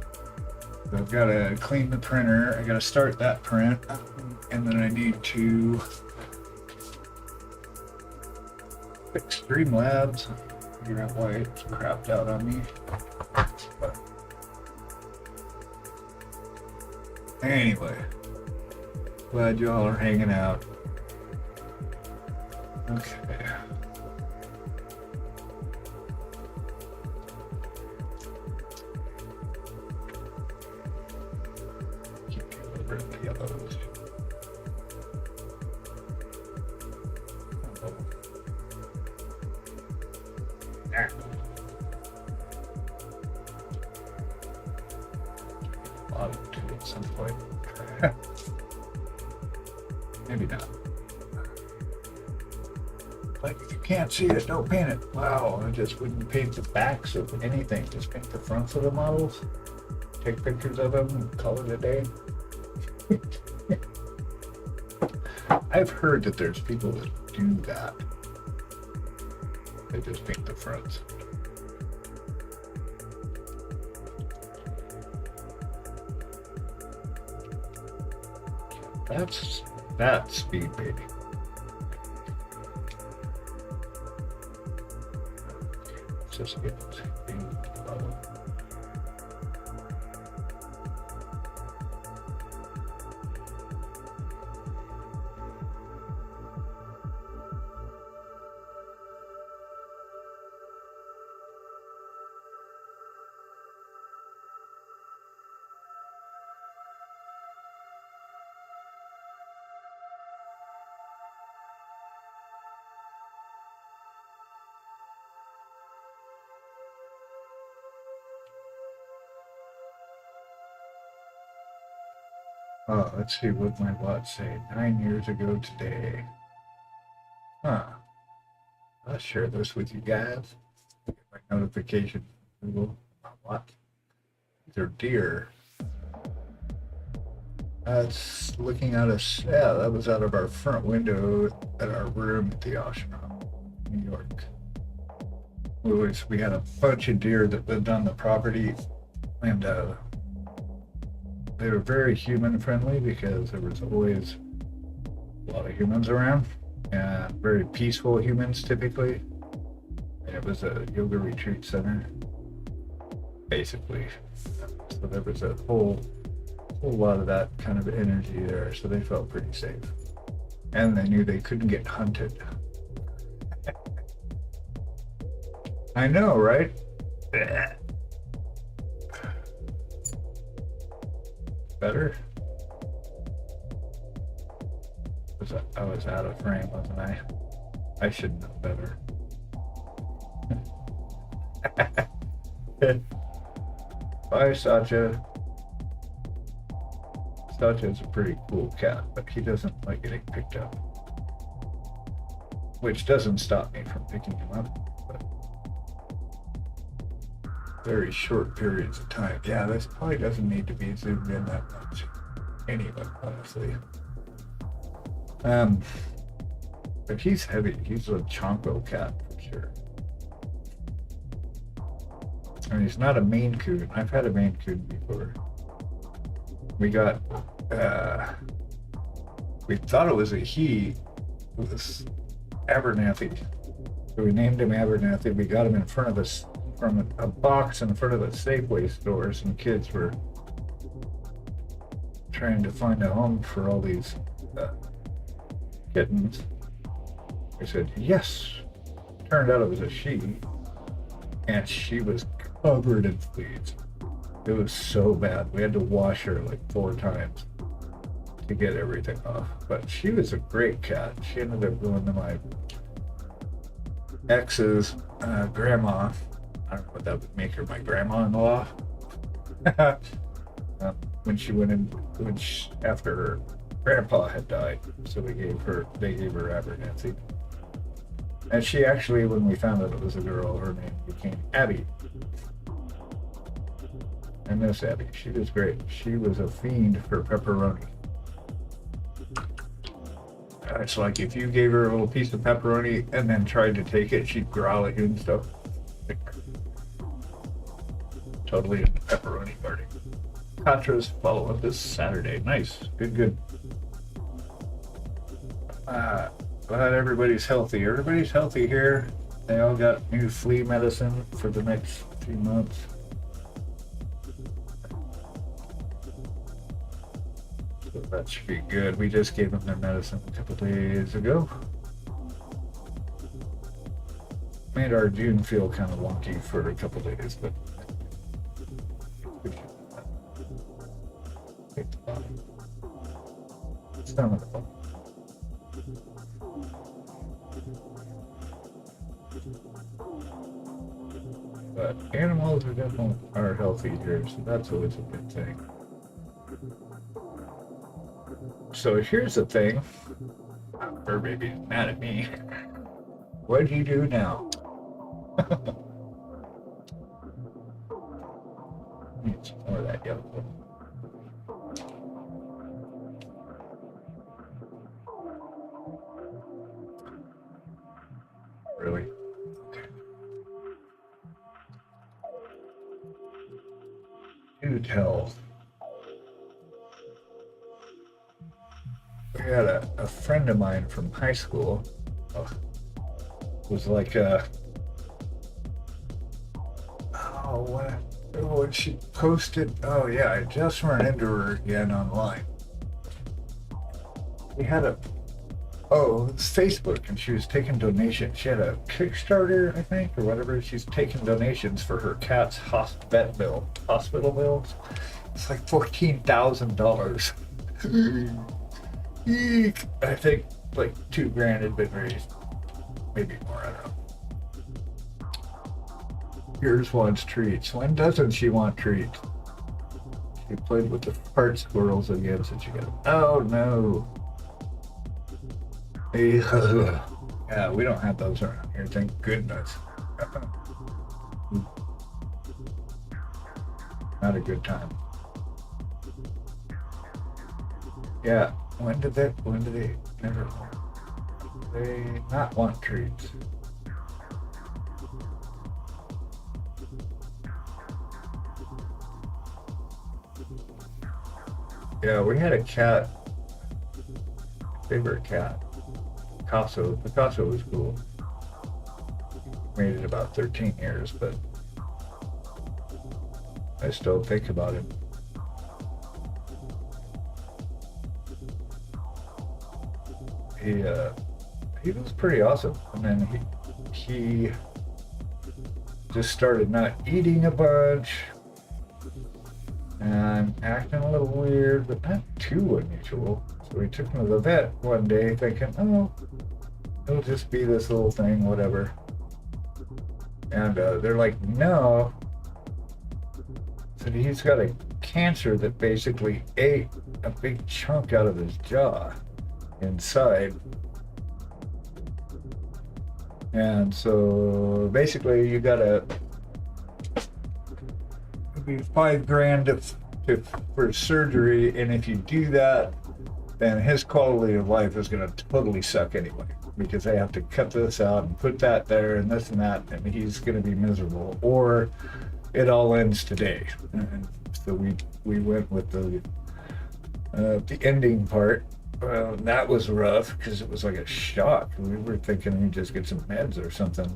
So I've got to clean the printer. I got to start that print, and then I need to fix Streamlabs. Figure out why it's crapped out on me. But anyway, glad y'all are hanging out. Okay. Keep getting rid of the yellows. Ah. Bottom two at some point. Maybe not. But if you can't see it, don't paint it. Wow, I just wouldn't paint the backs of anything. Just paint the fronts of the models. Take pictures of them and call it a day. I've heard that there's people that do that. They just paint the fronts. That's speed, baby. Just get it. Oh, let's see what my bots say. 9 years ago today. Huh. I'll share this with you guys. Get my notification. Google. What? They're deer. That's looking out of, yeah, that was out of our front window at our room at the ashram, New York. We had a bunch of deer that lived on the property, and they were very human friendly because there was always a lot of humans around, and very peaceful humans typically. And it was a yoga retreat center, basically. So there was a whole lot of that kind of energy there, so they felt pretty safe. And they knew they couldn't get hunted. I know, right? Better? I was out of frame, wasn't I? I should know better. Bye, Satya. Satya's a pretty cool cat, but he doesn't like getting picked up. Which doesn't stop me from picking him up, but very short periods of time. Yeah, this probably doesn't need to be zoomed in that much. Anyway, honestly. But he's heavy. He's a chonko cat for sure. And he's not a Maine Coon. I've had a Maine Coon before. We got, we thought it was a he. It was Abernathy. So we named him Abernathy. We got him in front of us from a box in front of the Safeway store. Some kids were trying to find a home for all these kittens. I said, yes. Turned out it was a she. And she was covered in fleas. It was so bad. We had to wash her like 4 times to get everything off. But she was a great cat. She ended up going to my ex's grandma. I don't know what that would make her, my grandma-in-law. When she went in, after her grandpa had died, so they gave her Abernathy. And she actually, when we found out it was a girl, her name became Abby. I miss Abby. She was great. She was a fiend for pepperoni. It's like if you gave her a little piece of pepperoni and then tried to take it, she'd growl at you and stuff. Totally into pepperoni party. Contra's follow-up this Saturday. Nice. Good. Glad everybody's healthy. Everybody's healthy here. They all got new flea medicine for the next few months. So that should be good. We just gave them their medicine a couple days ago. Made our June feel kind of wonky for a couple days, but some of the fun. But animals are definitely healthy here, so that's always a good thing. So here's the thing. Her baby's mad at me. What'd you do now? Need some more of that yellow. Really? Do tell. We had a friend of mine from high school. Was like when she posted, oh yeah, I just ran into her again online. We had it's Facebook, and she was taking donations. She had a Kickstarter, I think, or whatever. She's taking donations for her cat's hospital bills. It's like $14,000. Eek. I think like $2,000 had been raised. Maybe more, I don't know. Yours wants treats. When doesn't she want treats? You played with the fart squirrels again since you got. Oh no. Yeah, we don't have those around here. Thank goodness. Not a good time. Yeah. When did they never they not want treats? Yeah, we had a cat. Favorite cat. Picasso. Picasso was cool. Made it about 13 years, but I still think about him. He was pretty awesome, and then he just started not eating a bunch and acting a little weird, but not too unusual. So we took him to the vet one day thinking, oh, it'll just be this little thing, whatever. And they're like, no. So he's got a cancer that basically ate a big chunk out of his jaw inside. And so basically you gotta, it'd be $5,000 for surgery, and if you do that, then his quality of life is gonna totally suck anyway, because they have to cut this out and put that there and this and that, and he's gonna be miserable, or it all ends today. And so we went with the ending part. That was rough because it was like a shock. We were thinking he'd just get some meds or something.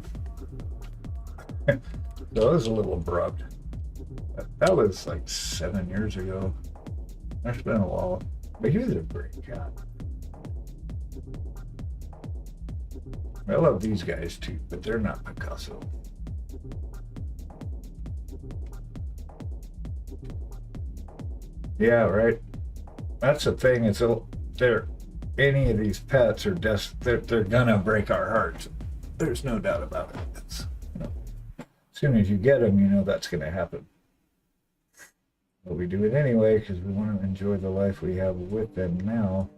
So it was a little abrupt. That was like 7 years ago. That's been a while. But he was a great cat. I love these guys too, but they're not Picasso. Yeah, right. That's the thing. Any of these pets are they're gonna break our hearts. There's no doubt about it. It's, as soon as you get them, you know that's gonna happen. But we do it anyway because we want to enjoy the life we have with them now.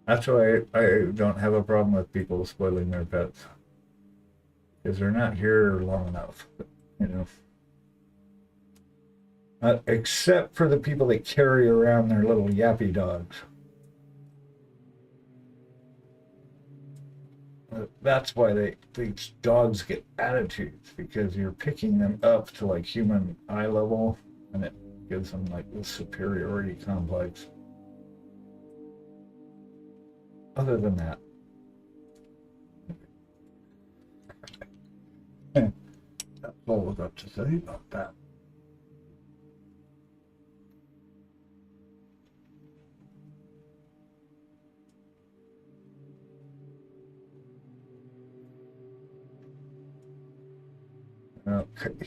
That's why I don't have a problem with people spoiling their pets, because they're not here long enough, you know. Except for the people that carry around their little yappy dogs. That's why these dogs get attitudes, because you're picking them up to like human eye level, and it gives them like this superiority complex. Other than that, that's all I've got to say about that.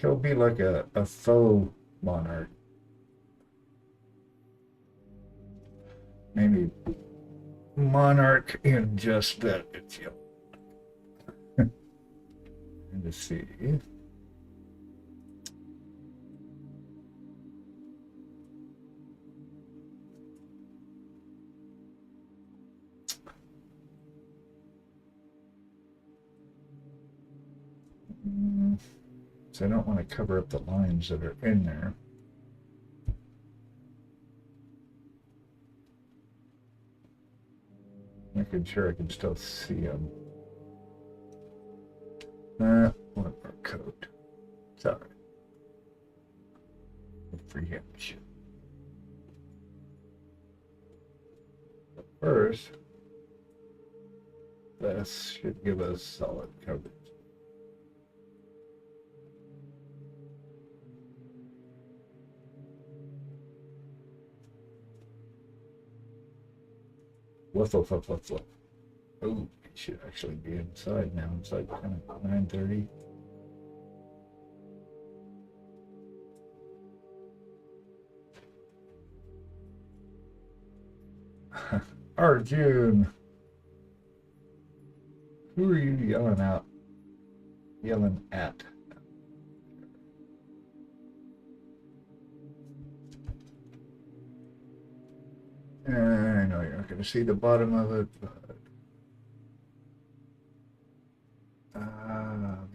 He'll be like a faux monarch. Maybe monarch in just that it's yellow. And to see. So I don't want to cover up the lines that are in there. Making sure I can still see them. One more coat. Sorry. Preemption. But first, this should give us solid coverage. Fluff. Oh, it should actually be inside now. It's like kind of 9:30. Arjun, who are you yelling at? I know you're not going to see the bottom of it, but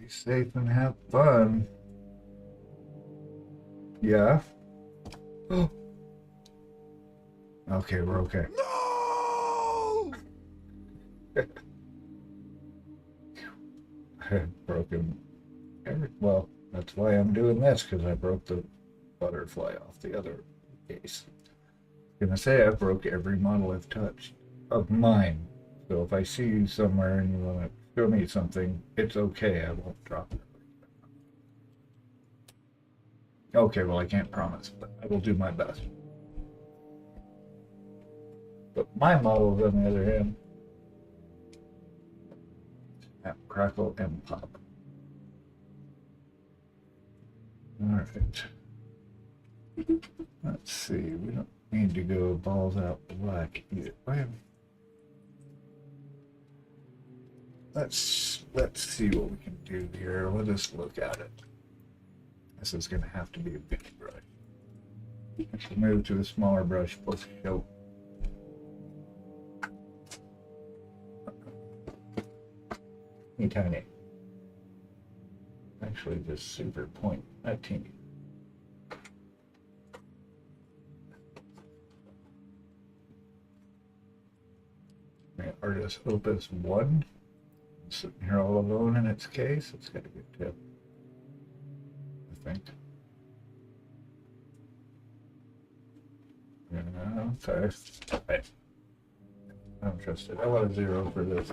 be safe and have fun. Yeah. Okay, we're okay. No! I've broken well, that's why I'm doing this, because I broke the butterfly off the other case. I'm gonna say I broke every model I've touched of mine. So if I see you somewhere and you want to show me something, it's okay. I won't drop it. Okay, well, I can't promise, but I will do my best. But my models, on the other hand, snap, crackle, and pop. All right. Let's see. We don't need to go balls out black either. Let's see what we can do here. Let us look at it. This is going to have to be a big brush. Let's move to a smaller brush. Let's show. Tiny. Actually, just super point. Not teeny. Artist Opus 1. Sitting here all alone in its case. It's got a good tip, I think. Yeah, okay. Right. I don't trust it. I want a 0 for this.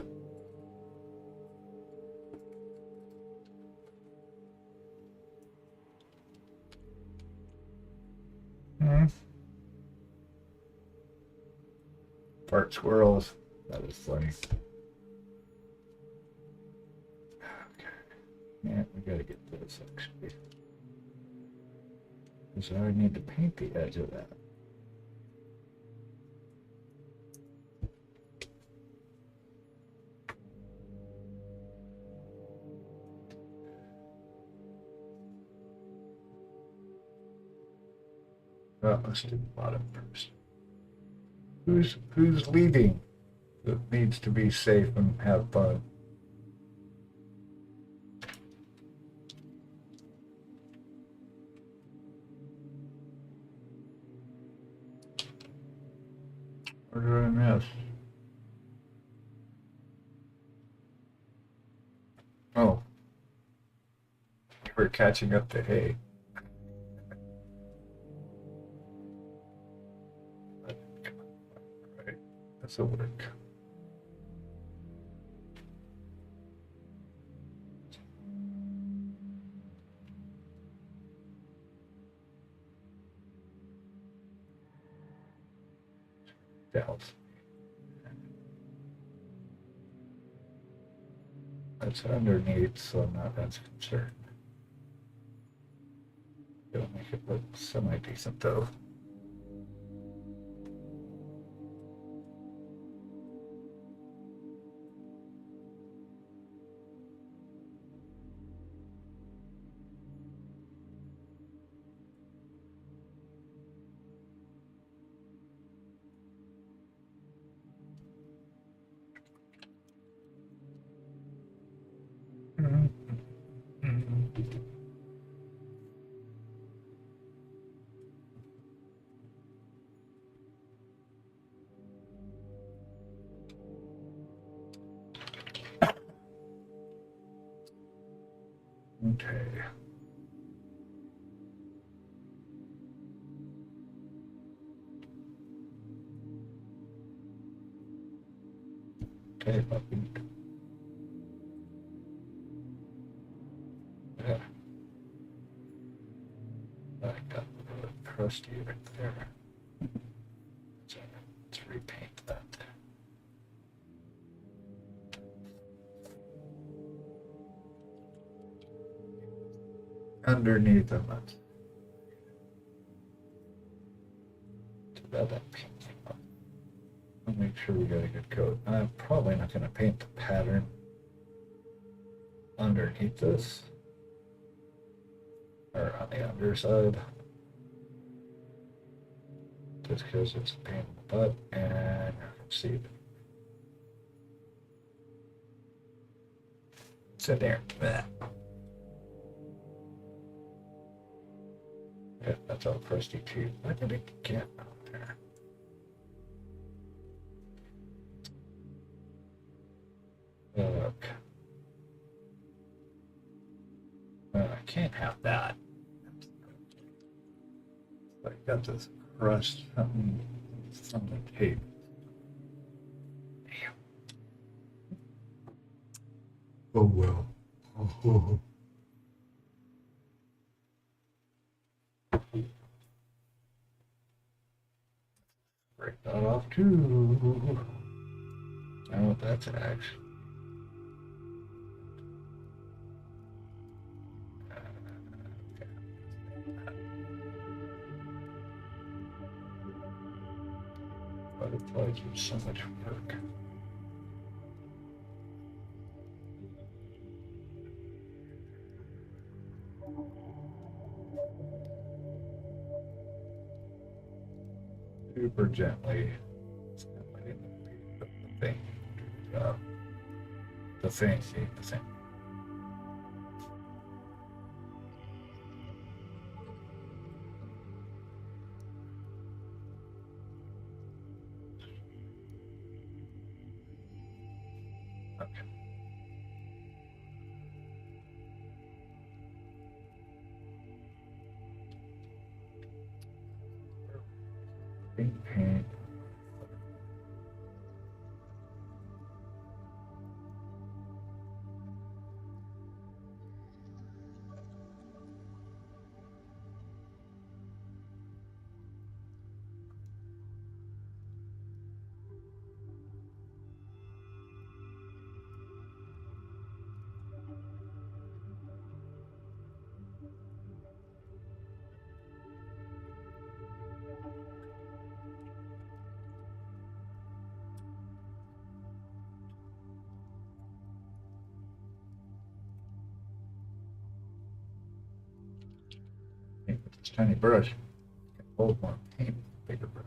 Fart squirrels. That is funny. Okay. Yeah, we gotta get this actually. So I need to paint the edge of that. Let's do the bottom first. Who's leaving? That needs to be safe and have fun. We're doing this. Oh, we're catching up to hay. Right, this'll work. Dells. That's underneath, so I'm not as concerned. It'll make it look semi-decent though. Okay. Okay, puppy. Yeah. I got a little crusty right there. So let's repaint that. Underneath them, let's do that paint. I'll make sure we got a good coat. I'm probably not going to paint the pattern underneath this or on the underside just because it's a pain in the butt and see. Sit there. Blech. Yeah, that's all crusty too. Why did it get out there? Look. I can't have that. I got this crust something from the tape. Damn. Oh well. Oh. Break that off too. Oh, that's actually. Butterflies are so much work. Super gently. The thing. The thing. See, the thing. Okay. Pink paint. With this tiny brush, you can hold more paint with a bigger brush.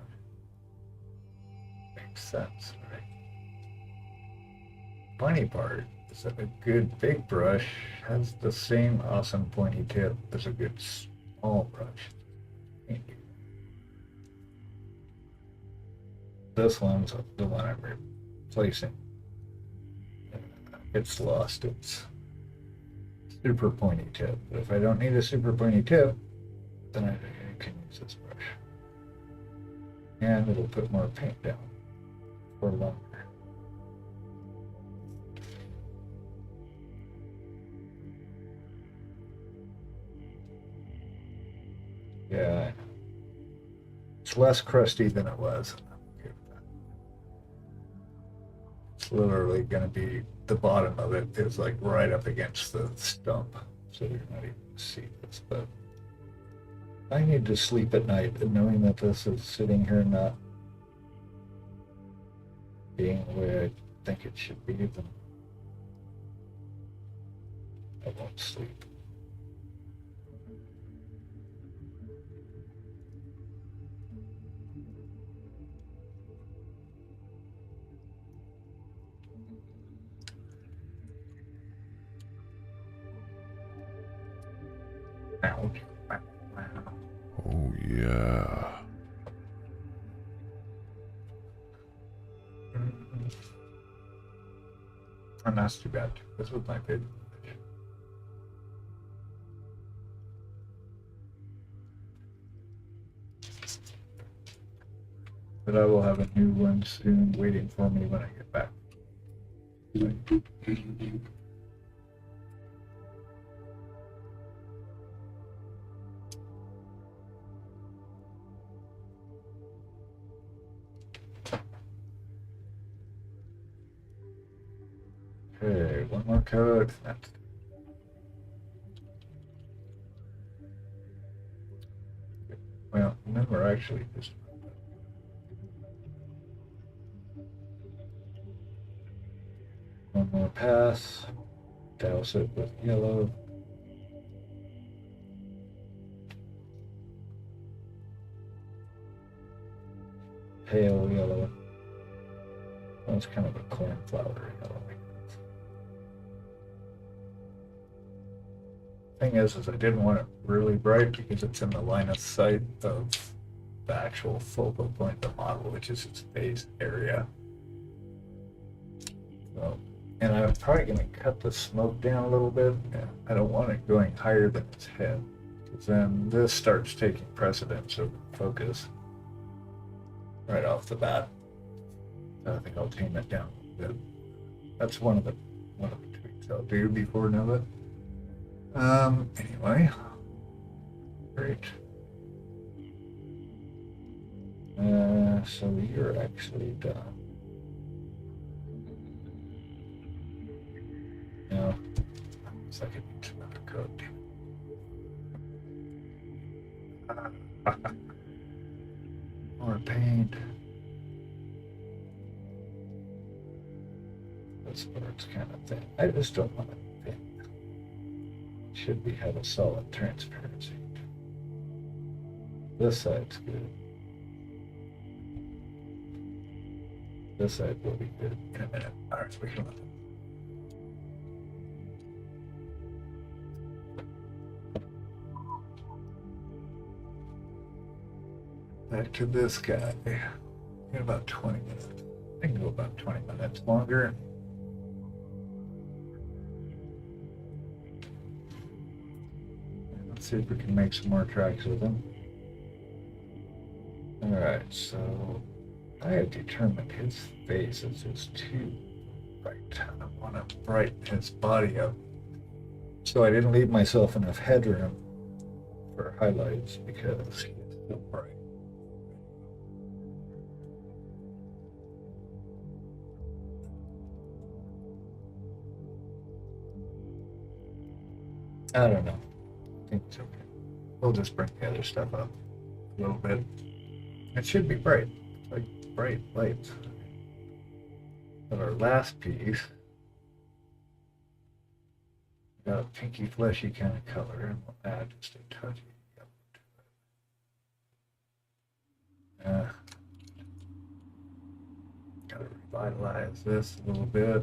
Makes sense, right? Funny part is that a good big brush has the same awesome pointy tip as a good small brush. This one's the one I'm replacing. It's lost its super pointy tip. But if I don't need a super pointy tip, then I can use this brush. And it'll put more paint down for longer. Yeah, it's less crusty than it was. I'm okay with that. It's literally going to be, the bottom of it is like right up against the stump. So you're not even going to see this, but I need to sleep at night, and knowing that this is sitting here not being the way I think it should be, then I won't sleep. Ouch. Oh, yeah. And that's too bad. This was my favorite. But I will have a new one soon waiting for me when I get back. Okay, one more coat. That's well, and then we're actually just one more pass. Douse it with yellow. pale yellow. Well, it's kind of a cornflower yellow. Thing is I didn't want it really bright because it's in the line of sight of the actual focal point of the model, which is its face area. So, and I'm probably going to cut the smoke down a little bit. And I don't want it going higher than its head, because then this starts taking precedence over focus right off the bat. So I think I'll tame it down a little bit. That's one of the tweaks I'll do before Nova. Anyway, great. So you're actually done. No, looks like it needs another coat. More paint. This part's kind of thin. I just don't want it thin. Should be have a solid transparency. This side's good. This side will be good in a minute. All right, we can. Back to this guy. In about 20 minutes. I can go about 20 minutes longer. Let's see if we can make some more tracks with him. Alright, so I have determined his face is just too bright. I want to brighten his body up. So I didn't leave myself enough headroom for highlights because it's so bright. I don't know. I think it's okay. We'll just bring the other stuff up a little bit. It should be bright, like bright lights. But our last piece got a pinky fleshy kind of color, and we'll add just a touch of yellow to it. Gotta revitalize this a little bit.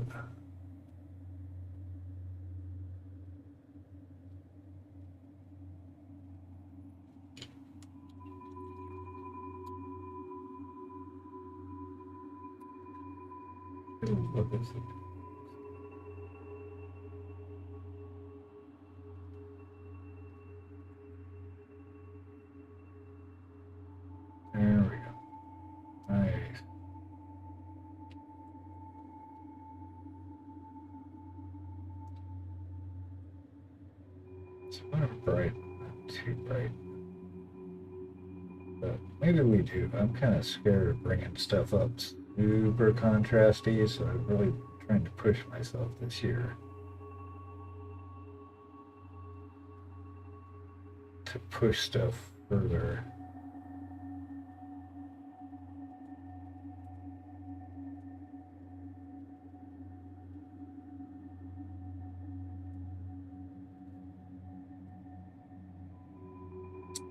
What is it? There we go. Nice. It's kind of bright, not too bright. But maybe we do. I'm kind of scared of bringing stuff up super contrasty, so I'm really trying to push myself this year to push stuff further.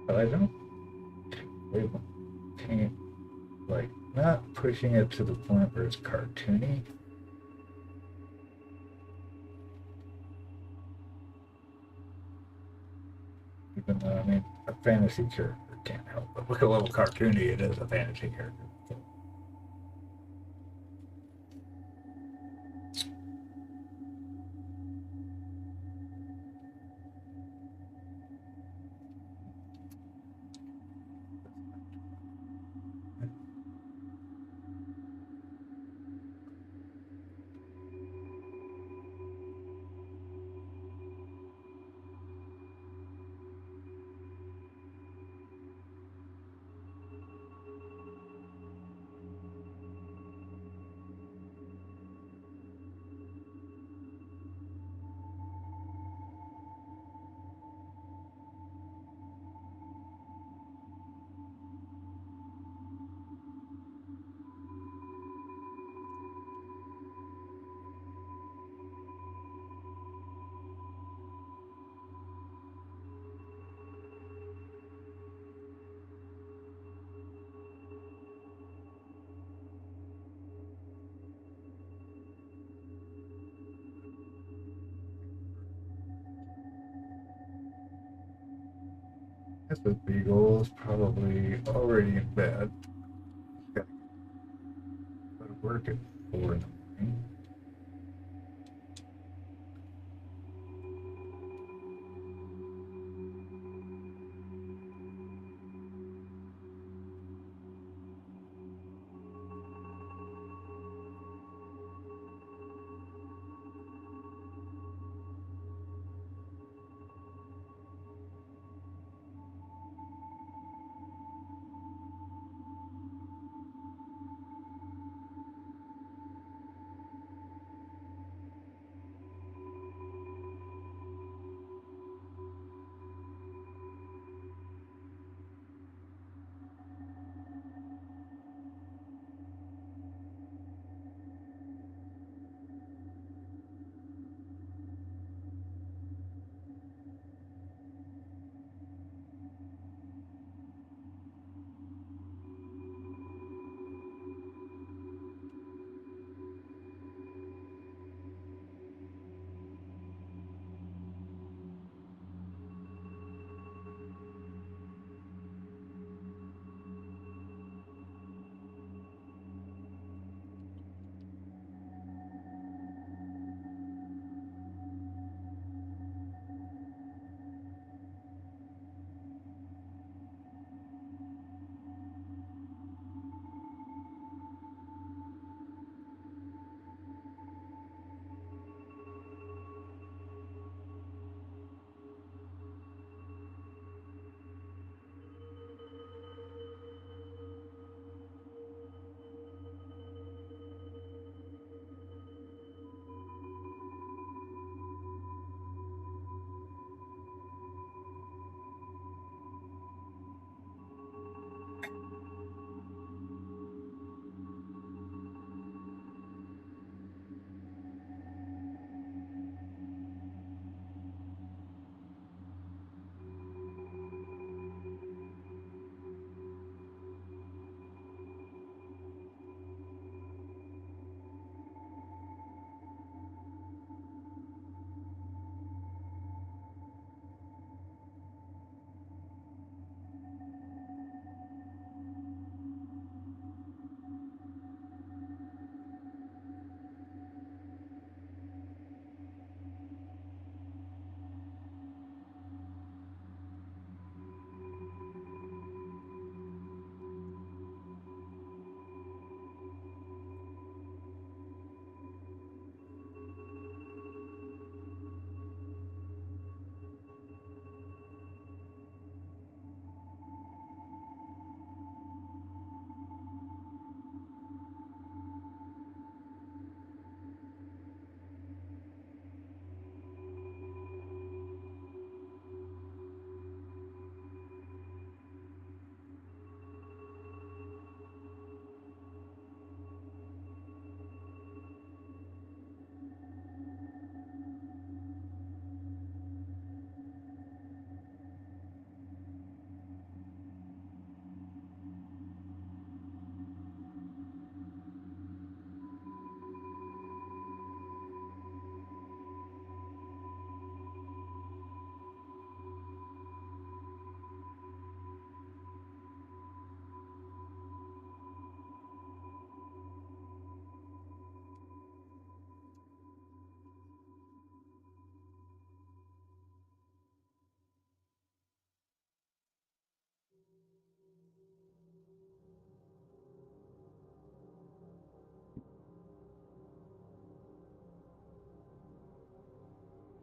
But I don't paint, like, not pushing it to the point where it's cartoony. Even though, I mean, a fantasy character can't help but look a little cartoony. It is a fantasy character. This Beagle is probably already in bed. Got to go to work at 4 in the morning.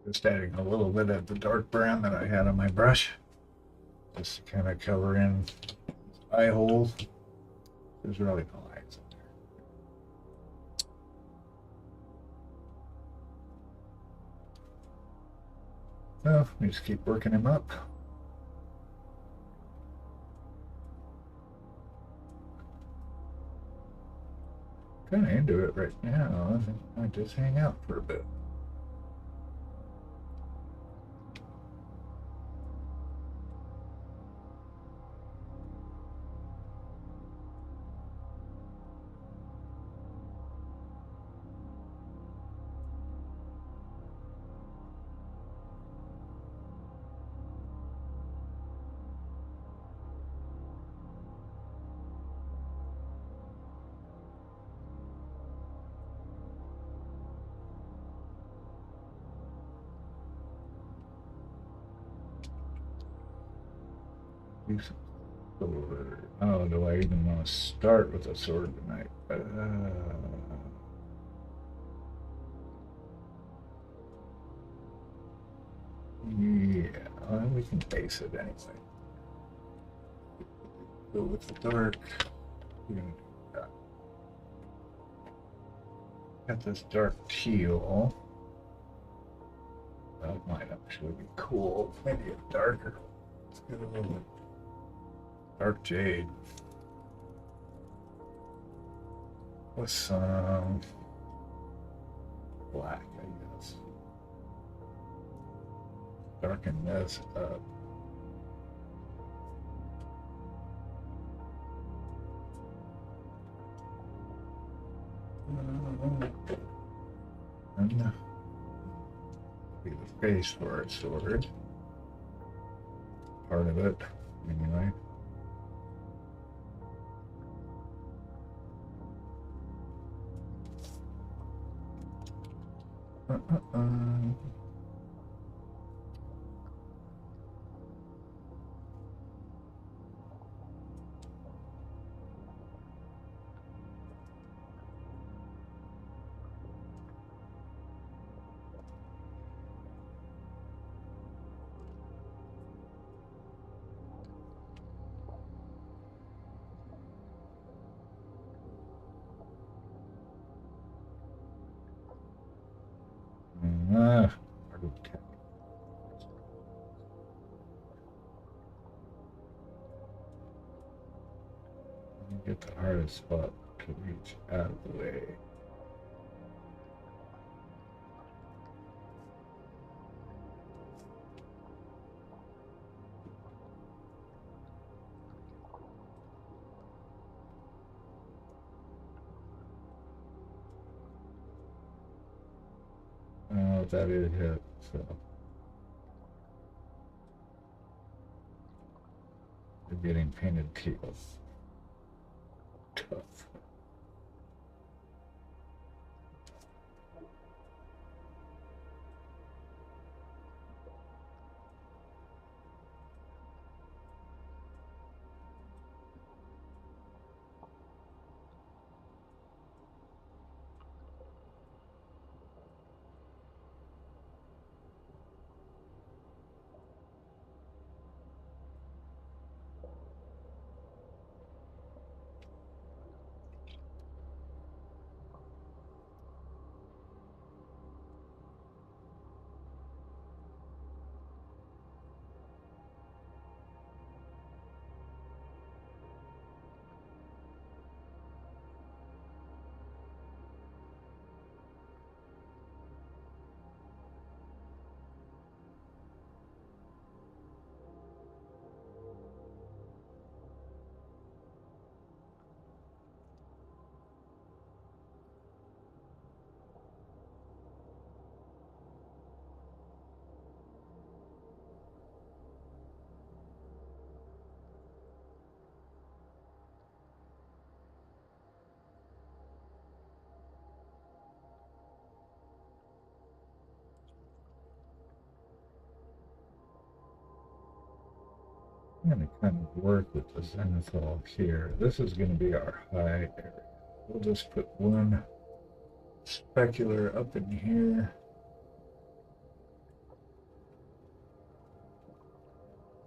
Just adding a little bit of the dark brown that I had on my brush, just to kind of cover in eye holes. There's really no eyes in there. So we just keep working him up. Kind of into it right now. I think I might just hang out for a bit. Do some sword. Oh, do I even want to start with a sword tonight? Yeah, well, we can base it anyway. Go with the dark. We're gonna do that. Got this dark teal. That might actually be cool. Maybe a darker. Let's get a little bit dark jade. With some black, I guess. Darken this up. And be the face for our sword. Part of it, anyway. Okay. Get the hardest spot to reach out of the way. Oh, that is it. So they're getting painted teal. Tough. I'm going to kind of work with the zenithal here. This is going to be our high area. We'll just put one specular up in here.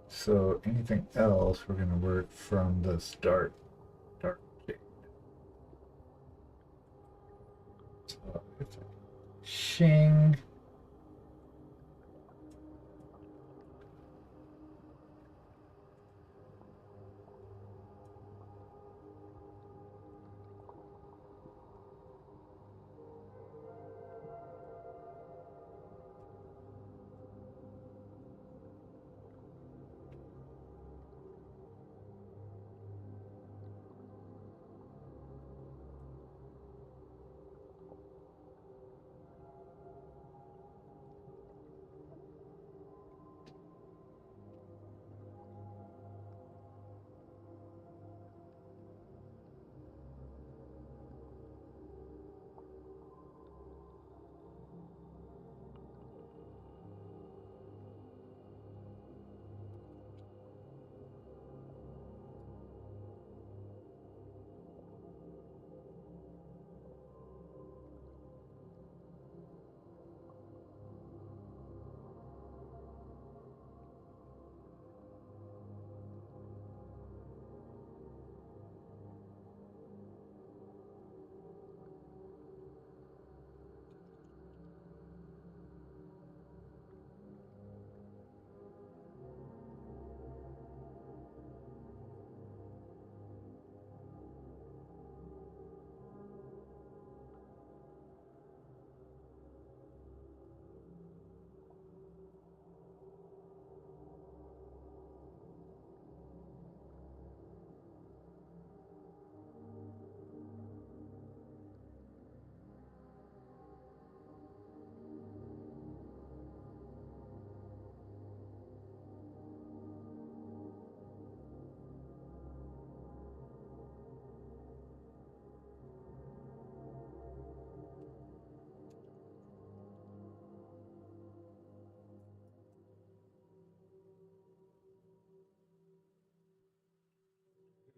So anything else, we're going to work from this dark jade. So it's a shing.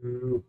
Ooh.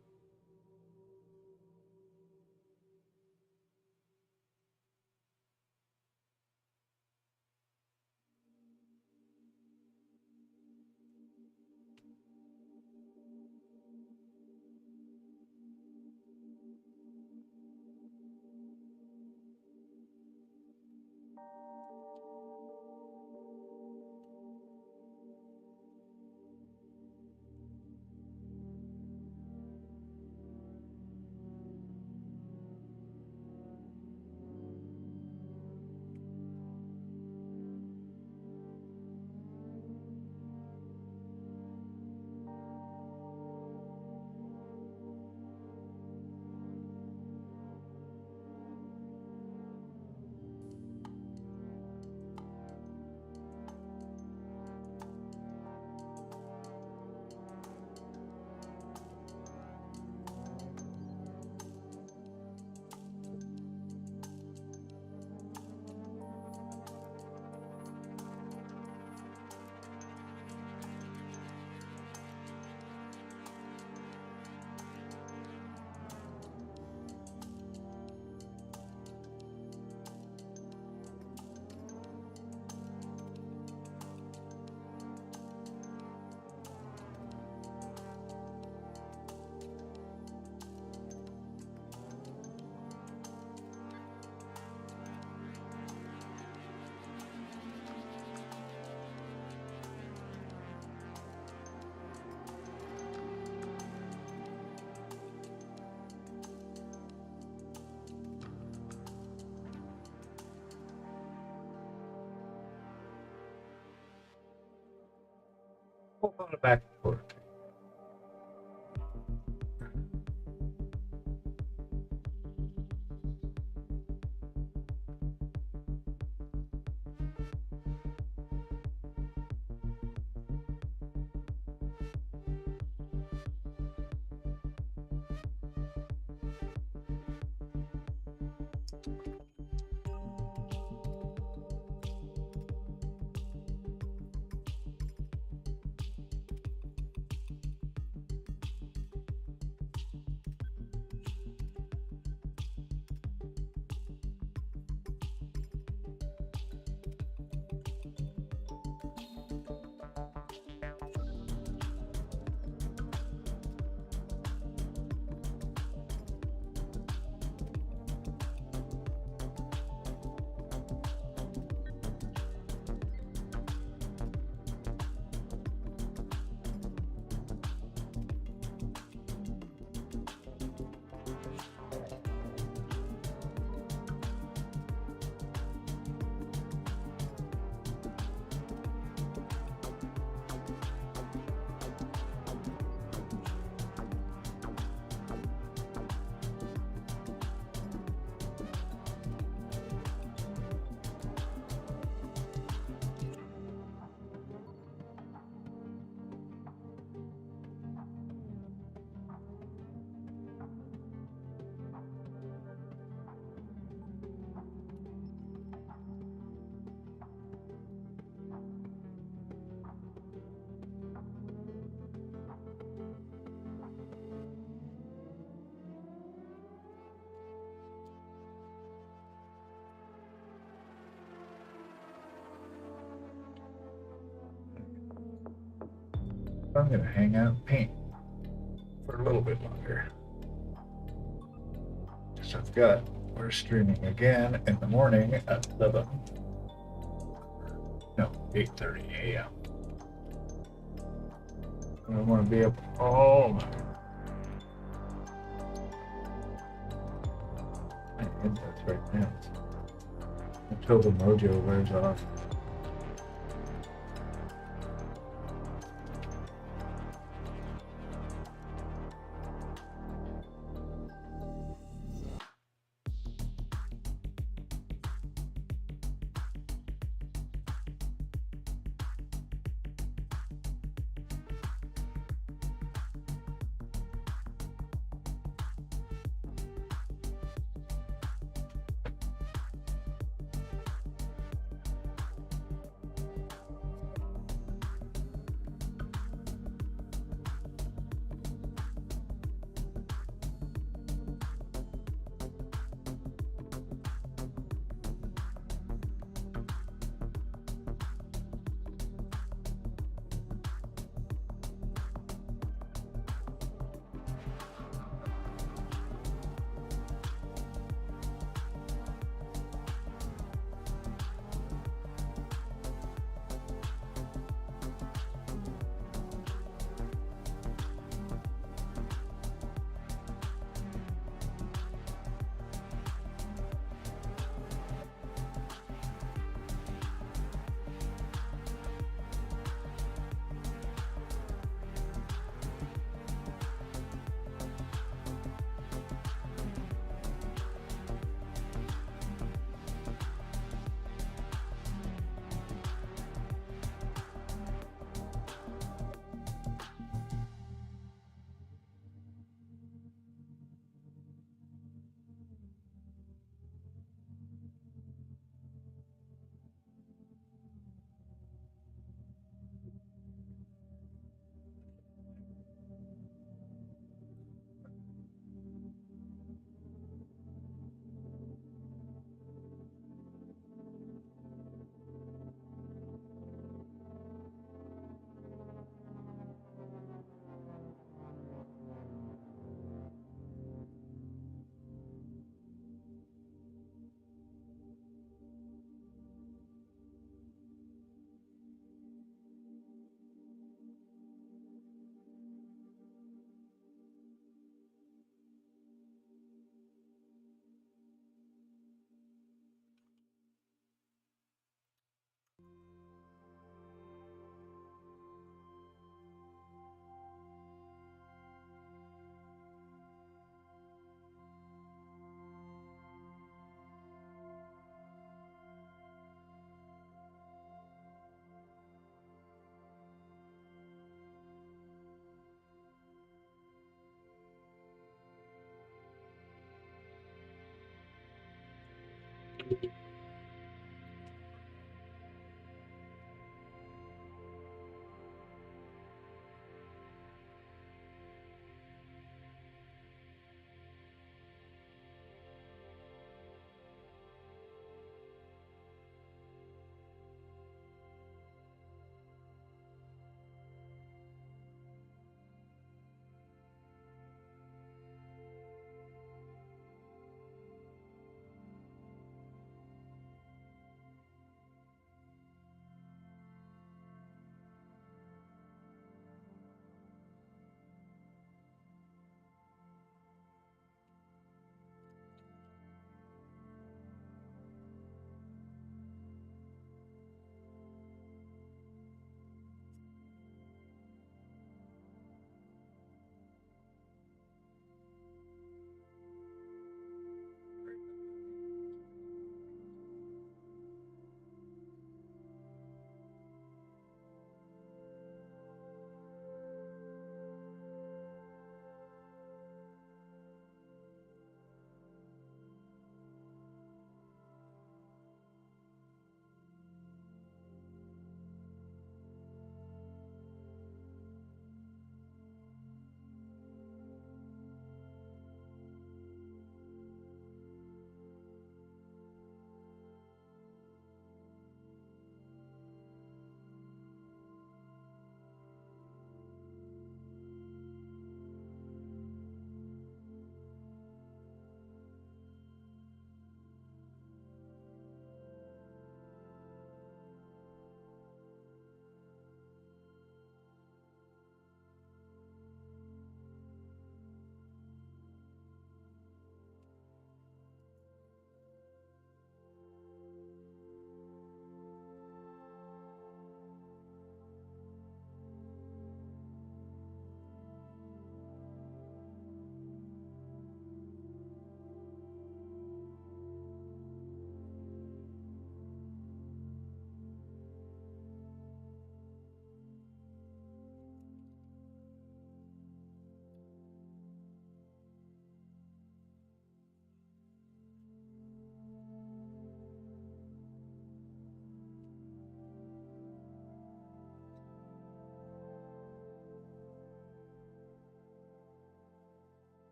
Hold on back and forth. I'm going to hang out and paint for a little bit longer. So I've got, we're streaming again in the morning at 11. No, 8:30 a.m. I want to be up all night. I think that's right now. Until the mojo wears off.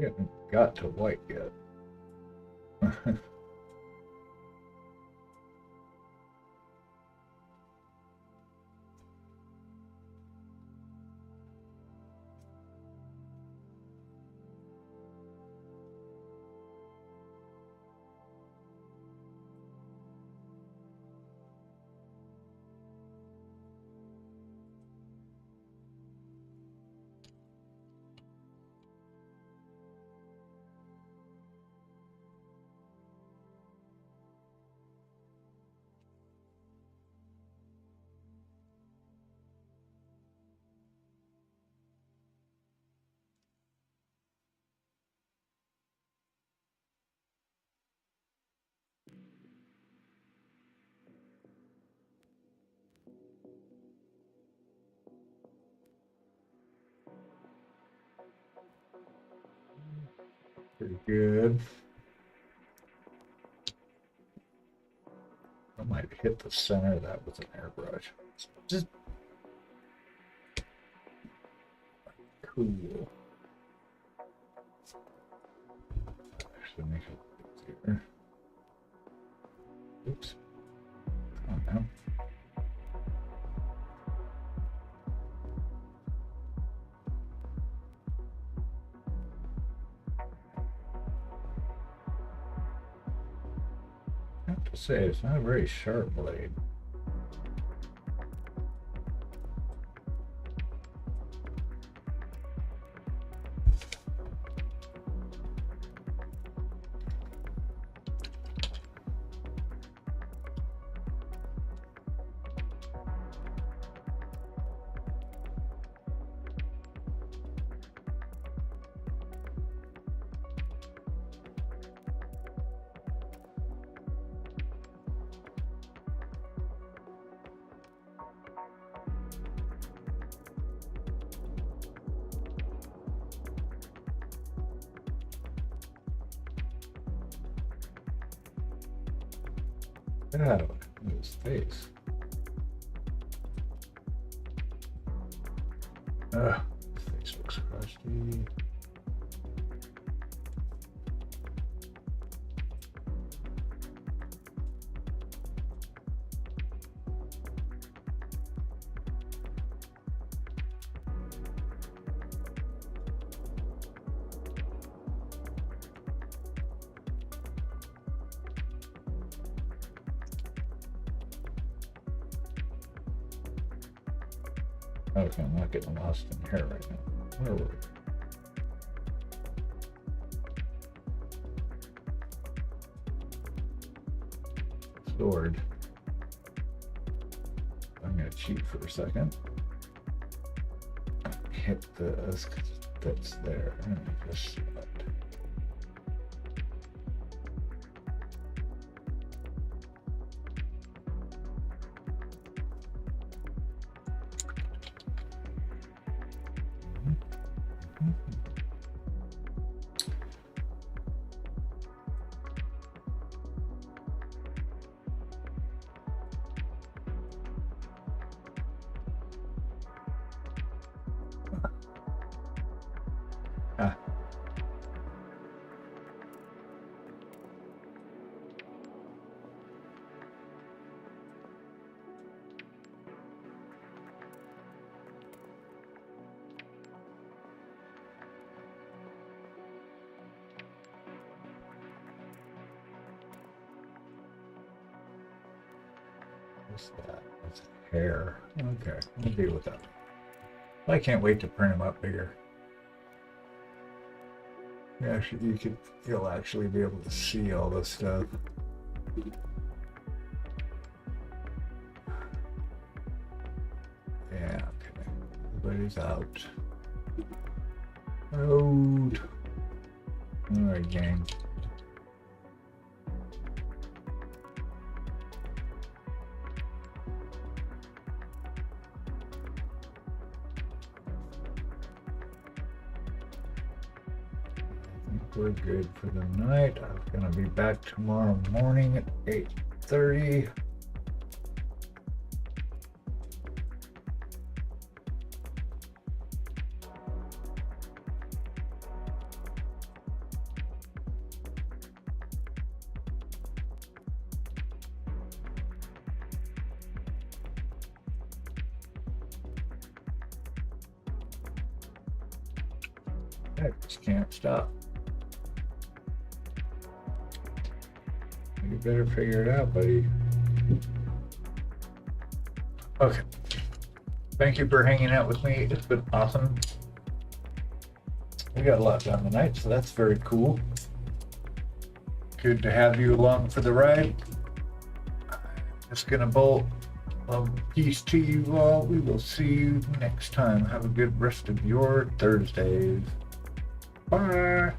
We haven't got to white yet. Pretty good. I might hit the center of that with an airbrush. Just cool. Actually, make it easier. Oops. Come on now. I have to say, it's not a very sharp blade. Oh, his face. Ugh, his face looks crusty. Okay, I'm not getting lost in here right now. Where were we? Sword. I'm gonna cheat for a second. Hit this because it fits there. And just select. Ah. What's that? That's hair. Okay, I'll deal with that. I can't wait to print them up bigger. Yeah, you'll actually be able to see all this stuff. Yeah, okay. Everybody's out. Out. Alright, gang. We're good for the night. I'm gonna be back tomorrow morning at 8:30. I just can't stop. You better figure it out, buddy. Okay. Thank you for hanging out with me. It's been awesome. We got a lot done tonight, so that's very cool. Good to have you along for the ride. Just gonna bolt. Peace to you all. We will see you next time. Have a good rest of your Thursdays. Bye.